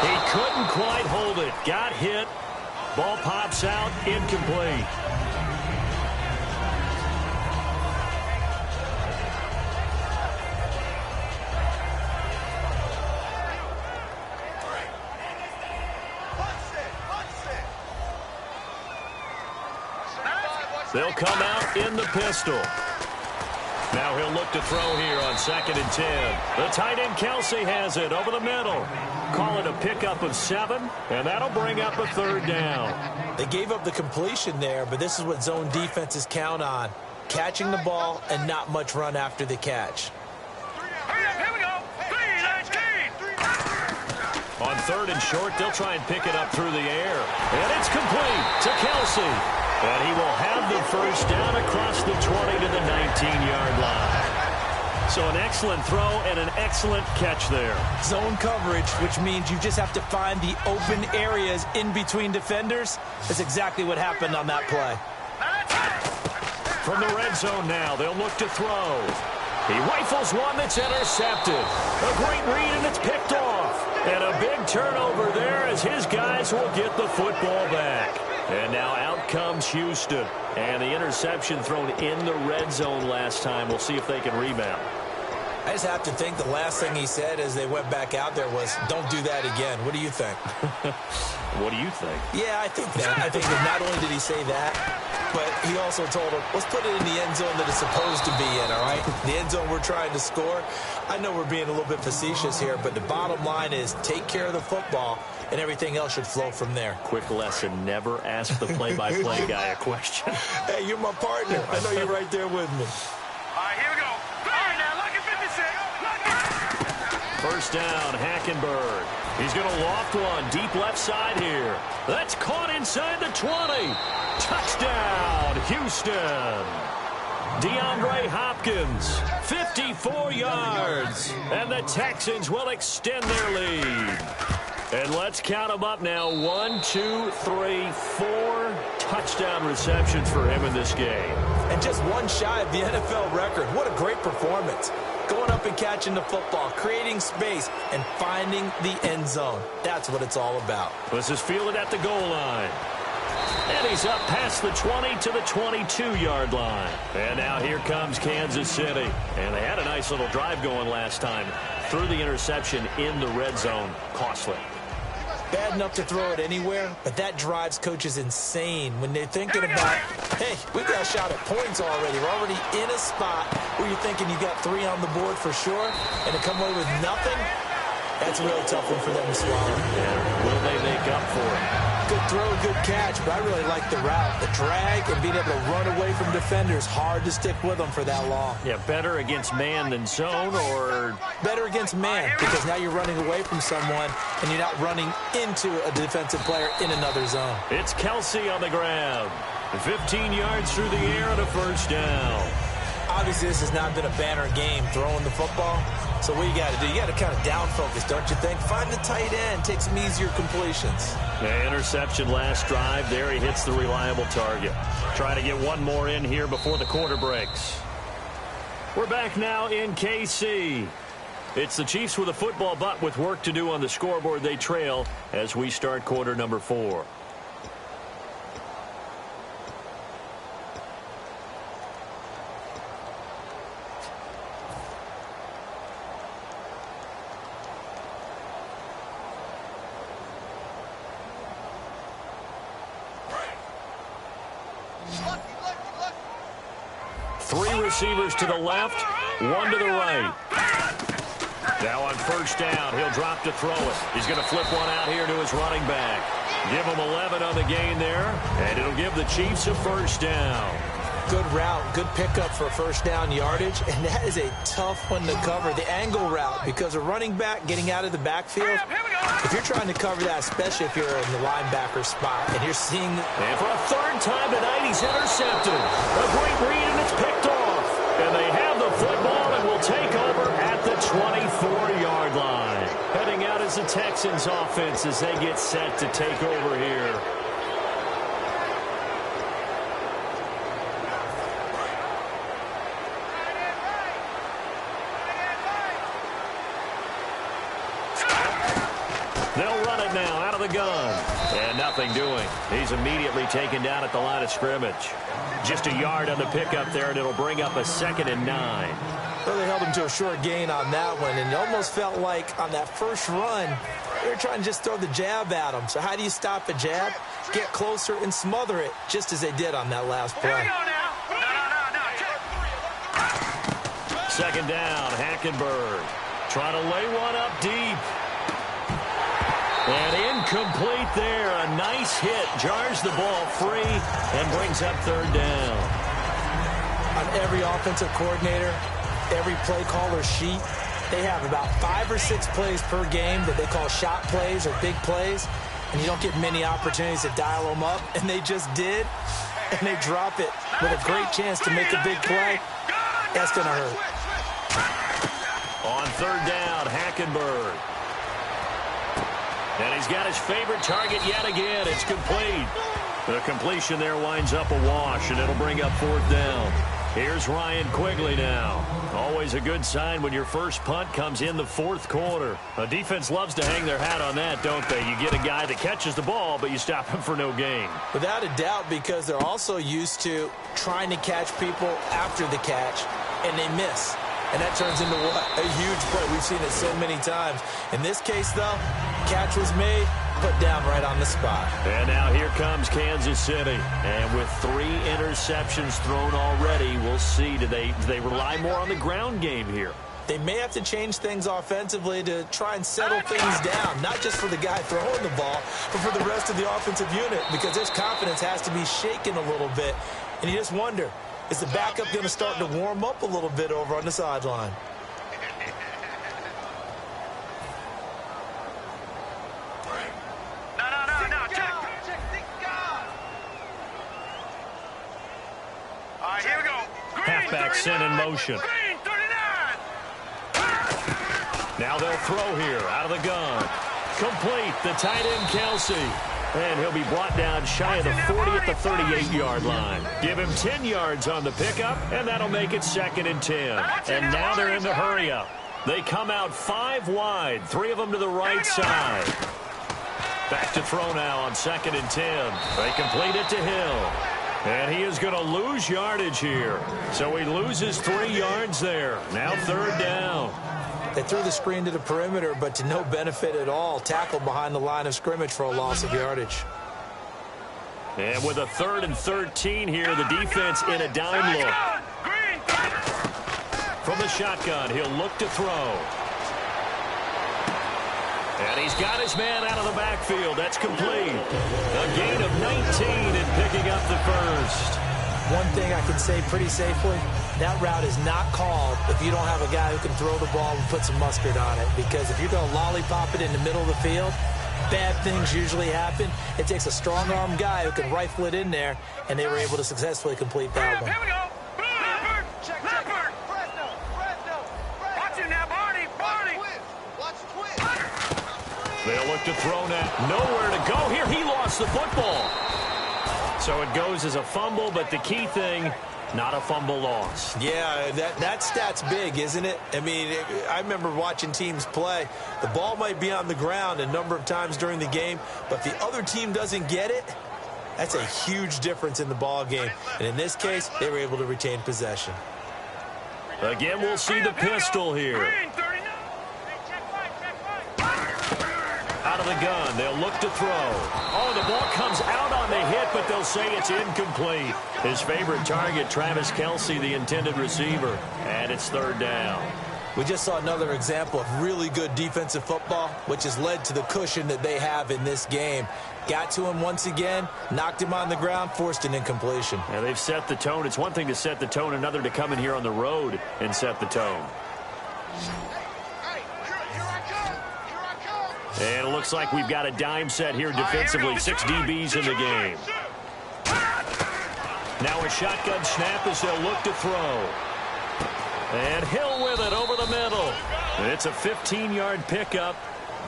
He couldn't quite hold it. Got hit. Ball pops out, incomplete. They'll come out in the pistol. Now he'll look to throw here on 2nd and 10. The tight end Kelsey has it over the middle. Call it a pickup of 7, and that'll bring up a 3rd down. They gave up the completion there, but this is what zone defenses count on. catching the ball and not much run after the catch. Here we go. 3-19. On 3rd and short, they'll try and pick it up through the air. And it's complete to Kelsey. And he will have the first down across the 20 to the 19-yard line. So an excellent throw and an excellent catch there. Zone coverage, which means you just have to find the open areas in between defenders. That's exactly what happened on that play. From the red zone now, they'll look to throw. He rifles one that's intercepted. A great read, and it's picked off. And a big turnover there as his guys will get the football back. And now out comes Houston. And the interception thrown in the red zone last time. We'll see if they can rebound. I just have to think the last thing he said as they went back out there was, don't do that again. What do you think? What do you think? Yeah, I think that. I think that not only did he say that, but he also told him, let's put it in the end zone that it's supposed to be in, all right? The end zone we're trying to score. I know we're being a little bit facetious here, but the bottom line is take care of the football, and everything else should flow from there. Quick lesson, never ask the play-by-play guy a question. Hey, you're my partner. I know you're right there with me. All right, here we go. All right, now, look at 56. First down, Hackenberg. He's going to loft one deep left side here. That's caught inside the 20. Touchdown, Houston. DeAndre Hopkins, 54 yards. And the Texans will extend their lead. And let's count them up now. 1, 2, 3, 4 touchdown receptions for him in this game. And just one shy of the NFL record. What a great performance. Going up and catching the football, creating space, and finding the end zone. That's what it's all about. This is fielded at the goal line. And he's up past the 20 to the 22-yard line. And now here comes Kansas City. And they had a nice little drive going last time. Threw the interception in the red zone. Costly. Bad enough to throw it anywhere, but that drives coaches insane when they're thinking about, hey, we got a shot at points already. We're already in a spot where you're thinking you got 3 on the board for sure, and to come away with nothing, that's a really tough one for them to swallow. Yeah, will they make up for it? Good throw, good catch, but I really like the route. The drag and being able to run away from defenders, hard to stick with them for that long. Yeah, better against man than zone, or? Better against man, because now you're running away from someone and you're not running into a defensive player in another zone. It's Kelsey on the ground. 15 yards through the air and a first down. Obviously, this has not been a banner game throwing the football. So what you got to do, you got to kind of down focus, don't you think? Find the tight end, take some easier completions. Yeah, interception last drive. There he hits the reliable target. Trying to get one more in here before the quarter breaks. We're back now in KC. It's the Chiefs with a football, but with work to do on the scoreboard, they trail as we start quarter number 4. Receivers to the left, one to the right. Now on first down, he'll drop to throw it. He's going to flip one out here to his running back. Give him 11 on the gain there, and it'll give the Chiefs a first down. Good route, good pickup for first down yardage, and that is a tough one to cover, the angle route, because a running back getting out of the backfield, if you're trying to cover that, especially if you're in the linebacker spot, and you're seeing... And for a third time tonight, he's intercepted. A great read, and it's picked off. And they have the football and will take over at the 24-yard line. Heading out is the Texans offense as they get set to take over here. They'll run it now out of the gun. And nothing doing. He's immediately taken down at the line of scrimmage. Just a yard on the pickup there, and it'll bring up a 2nd and 9. Well, they held him to a short gain on that one, and it almost felt like on that first run, they were trying to just throw the jab at him. So how do you stop a jab? Get closer and smother it, just as they did on that last play. Here we go now. No. 2nd down, Hackenberg. Trying to lay one up deep. And incomplete there. A nice hit. Jars the ball free and brings up 3rd down. I on every offensive coordinator, every play caller sheet, they have about 5 or 6 plays per game that they call shot plays or big plays, and you don't get many opportunities to dial them up, and they just did, and they drop it with a great chance to make a big play. That's going to hurt. On third down, Hackenberg. And he's got his favorite target yet again. It's complete. The completion there winds up a wash, and it'll bring up fourth down. Here's Ryan Quigley now. Always a good sign when your first punt comes in the fourth quarter. A defense loves to hang their hat on that, don't they? You get a guy that catches the ball, but you stop him for no gain. Without a doubt, because they're also used to trying to catch people after the catch, and they miss. And that turns into what? A huge play. We've seen it so many times. In this case, though, catch was made, put down right on the spot. And now here comes Kansas City. And with 3 interceptions thrown already, we'll see. Do they rely more on the ground game here? They may have to change things offensively to try and settle things down, not just for the guy throwing the ball, but for the rest of the offensive unit, because their confidence has to be shaken a little bit. And you just wonder, is the backup going to start to warm up a little bit over on the sideline? No. Check. All right, here we go. Halfback sent in motion. Green 39. Now they'll throw here out of the gun. Complete, the tight end Kelsey. And he'll be brought down shy of the 40 at the 38-yard line. Give him 10 yards on the pickup, and that'll make it 2nd and 10. And now they're in the hurry-up. They come out 5 wide, 3 of them to the right side. Back to throw now on 2nd and 10. They complete it to Hill. And he is going to lose yardage here. So he loses 3 yards there. Now 3rd down. They threw the screen to the perimeter, but to no benefit at all. Tackled behind the line of scrimmage for a loss of yardage. And with a 3rd and 13 here, the defense in a dime look. From the shotgun, he'll look to throw. And he's got his man out of the backfield. That's complete. A gain of 19 and picking up the first. One thing I can say pretty safely, that route is not called if you don't have a guy who can throw the ball and put some mustard on it. Because if you're going to lollipop it in the middle of the field, bad things usually happen. It takes a strong-arm guy who can rifle it in there, and they were able to successfully complete that one. Here we go. Leopard. Leopard. Fresno. Watch it now, Barney. Watch twist. They'll look to throw now. Nowhere to go here. He lost the football. So it goes as a fumble, but the key thing, not a fumble loss. Yeah, that stat's big, isn't it? I mean, I remember watching teams play. The ball might be on the ground a number of times during the game, but if the other team doesn't get it, that's a huge difference in the ball game. And in this case, they were able to retain possession. Again, we'll see the pistol here. Out of the gun, they'll look to throw. Oh, the ball comes out on the hit, but they'll say it's incomplete. His favorite target, Travis Kelce, the intended receiver. And it's 3rd down. We just saw another example of really good defensive football, which has led to the cushion that they have in this game. Got to him once again, knocked him on the ground, forced an incompletion. And they've set the tone. It's one thing to set the tone, another to come in here on the road and set the tone. And it looks like we've got a dime set here defensively. 6 DBs in the game. Now a shotgun snap as they'll look to throw. And Hill with it over the middle. It's a 15-yard pickup,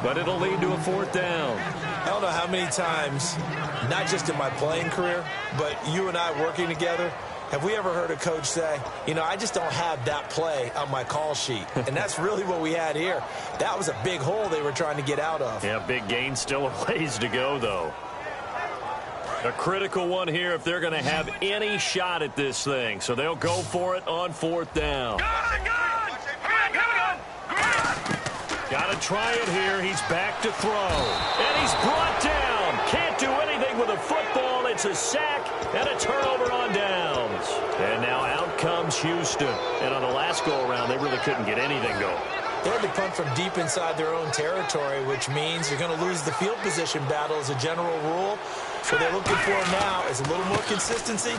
but it'll lead to a 4th down. I don't know how many times, not just in my playing career, but you and I working together, have we ever heard a coach say, you know, I just don't have that play on my call sheet? And that's really what we had here. That was a big hole they were trying to get out of. Yeah, big gain, still a ways to go, though. A critical one here if they're going to have any shot at this thing. So they'll go for it on 4th down. Got to try it here. He's back to throw. And he's brought down. Can't do anything with a football. It's a sack and a turnover on downs. And now out comes Houston. And on the last go-around, they really couldn't get anything going. They had to punt from deep inside their own territory, which means you're going to lose the field position battle as a general rule. What they're looking for now is a little more consistency,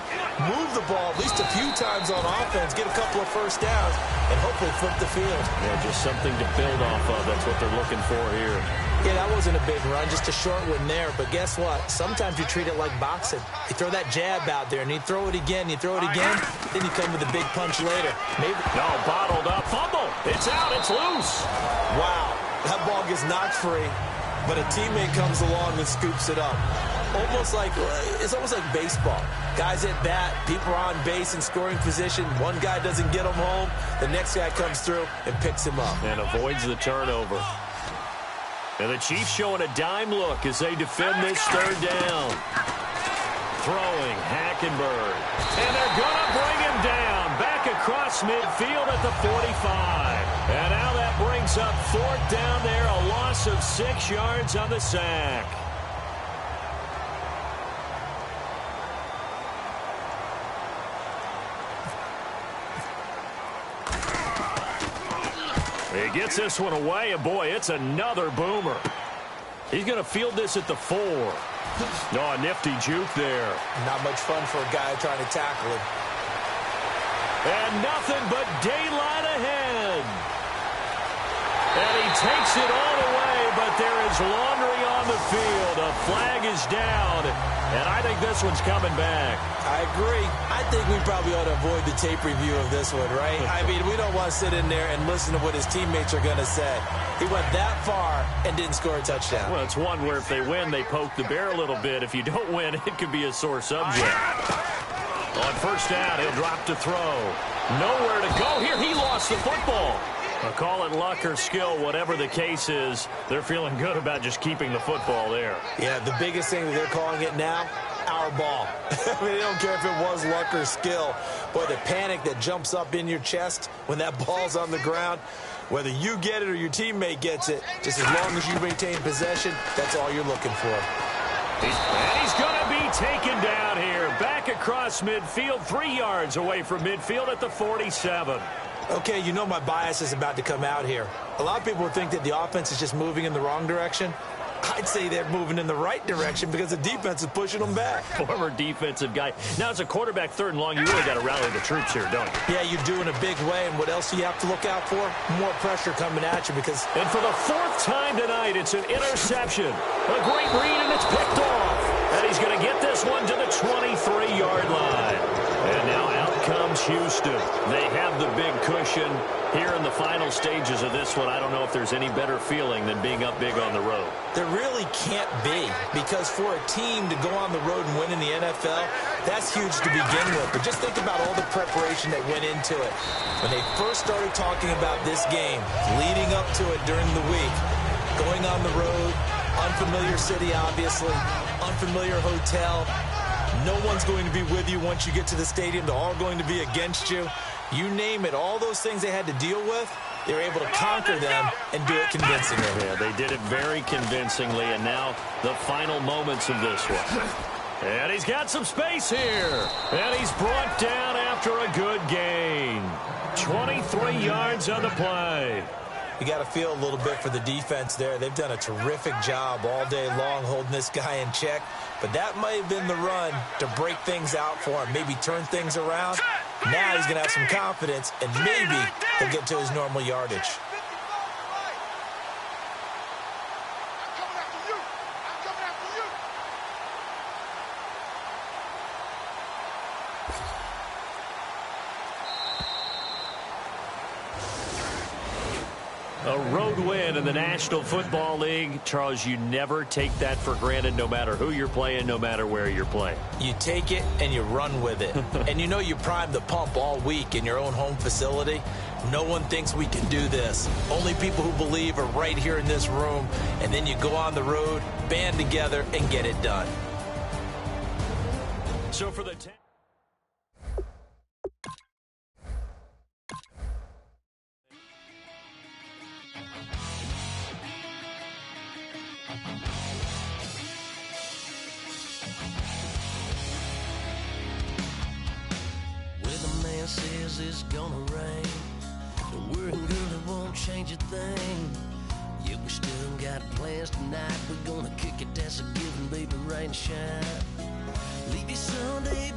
move the ball at least a few times on offense, get a couple of first downs, and hopefully flip the field. Yeah, just something to build off of. That's what they're looking for here. Yeah, that wasn't a big run, just a short one there. But guess what? Sometimes you treat it like boxing. You throw that jab out there, and you throw it again, then you come with a big punch later. Maybe. No, bottled up. Fumble. It's out. It's loose. Wow. That ball gets knocked free, but a teammate comes along and scoops it up. It's almost like baseball. Guys at bat, people are on base in scoring position. One guy doesn't get him home. The next guy comes through and picks him up. And avoids the turnover. And the Chiefs showing a dime look as they defend this third down. Throwing, Hackenberg. And they're going to bring him down. Back across midfield at the 45. And now that brings up fourth down there. A loss of 6 yards on the sack. He gets this one away, and boy, it's another boomer. He's going to field this at the 4. Oh, a nifty juke there. Not much fun for a guy trying to tackle him. And nothing but daylight ahead. And he takes it all the way, but there is laundry on the field. A flag is down, and I think this one's coming back. I agree. I think we probably ought to avoid the tape review of this one, right? I mean, we don't want to sit in there and listen to what his teammates are going to say. He went that far and didn't score a touchdown. Well, it's one where if they win, they poke the bear a little bit. If you don't win, it could be a sore subject. On first down, he'll drop to throw. Nowhere to go here. He lost the football. Call it luck or skill, whatever the case is. They're feeling good about just keeping the football there. Yeah, the biggest thing that they're calling it now, our ball. I mean, they don't care if it was luck or skill. Boy, the panic that jumps up in your chest when that ball's on the ground, whether you get it or your teammate gets it, just as long as you maintain possession, that's all you're looking for. And he's going to be taken down here. Back across midfield, 3 yards away from midfield at the 47. Okay, you know my bias is about to come out here. A lot of people think that the offense is just moving in the wrong direction. I'd say they're moving in the right direction because the defense is pushing them back. Former defensive guy. Now, as a quarterback, third and long, you really got to rally the troops here, don't you? Yeah, you do in a big way. And what else do you have to look out for? More pressure coming at you because... And for the 4th time tonight, it's an interception. A great read, and it's picked off. And he's going to get this one to the 23-yard line. And now out comes Houston. They have the big cushion here in the final stages of this one. I don't know if there's any better feeling than being up big on the road. There really can't be, because for a team to go on the road and win in the NFL, that's huge to begin with. But just think about all the preparation that went into it. When they first started talking about this game, leading up to it during the week, going on the road, unfamiliar city, obviously, unfamiliar hotel. No one's going to be with you once you get to the stadium. They're all going to be against you. You name it, all those things they had to deal with, they were able to conquer them and do it convincingly. Yeah, they did it very convincingly, and now the final moments of this one. And he's got some space here. And he's brought down after a good gain. 23 yards on the play. You got to feel a little bit for the defense there. They've done a terrific job all day long holding this guy in check. But that might have been the run to break things out for him, maybe turn things around. Now he's going to have some confidence, and maybe he'll get to his normal yardage. A road win in the National Football League. Charles, you never take that for granted, no matter who you're playing, no matter where you're playing. You take it and you run with it. And you know you primed the pump all week in your own home facility. No one thinks we can do this. Only people who believe are right here in this room. And then you go on the road, band together, and get it done. So for the... Says it's gonna rain. Working girl, it won't change a thing. Yeah, we still got plans tonight. We're gonna kick it, that's a given, baby, rain and shine. Leave you Sunday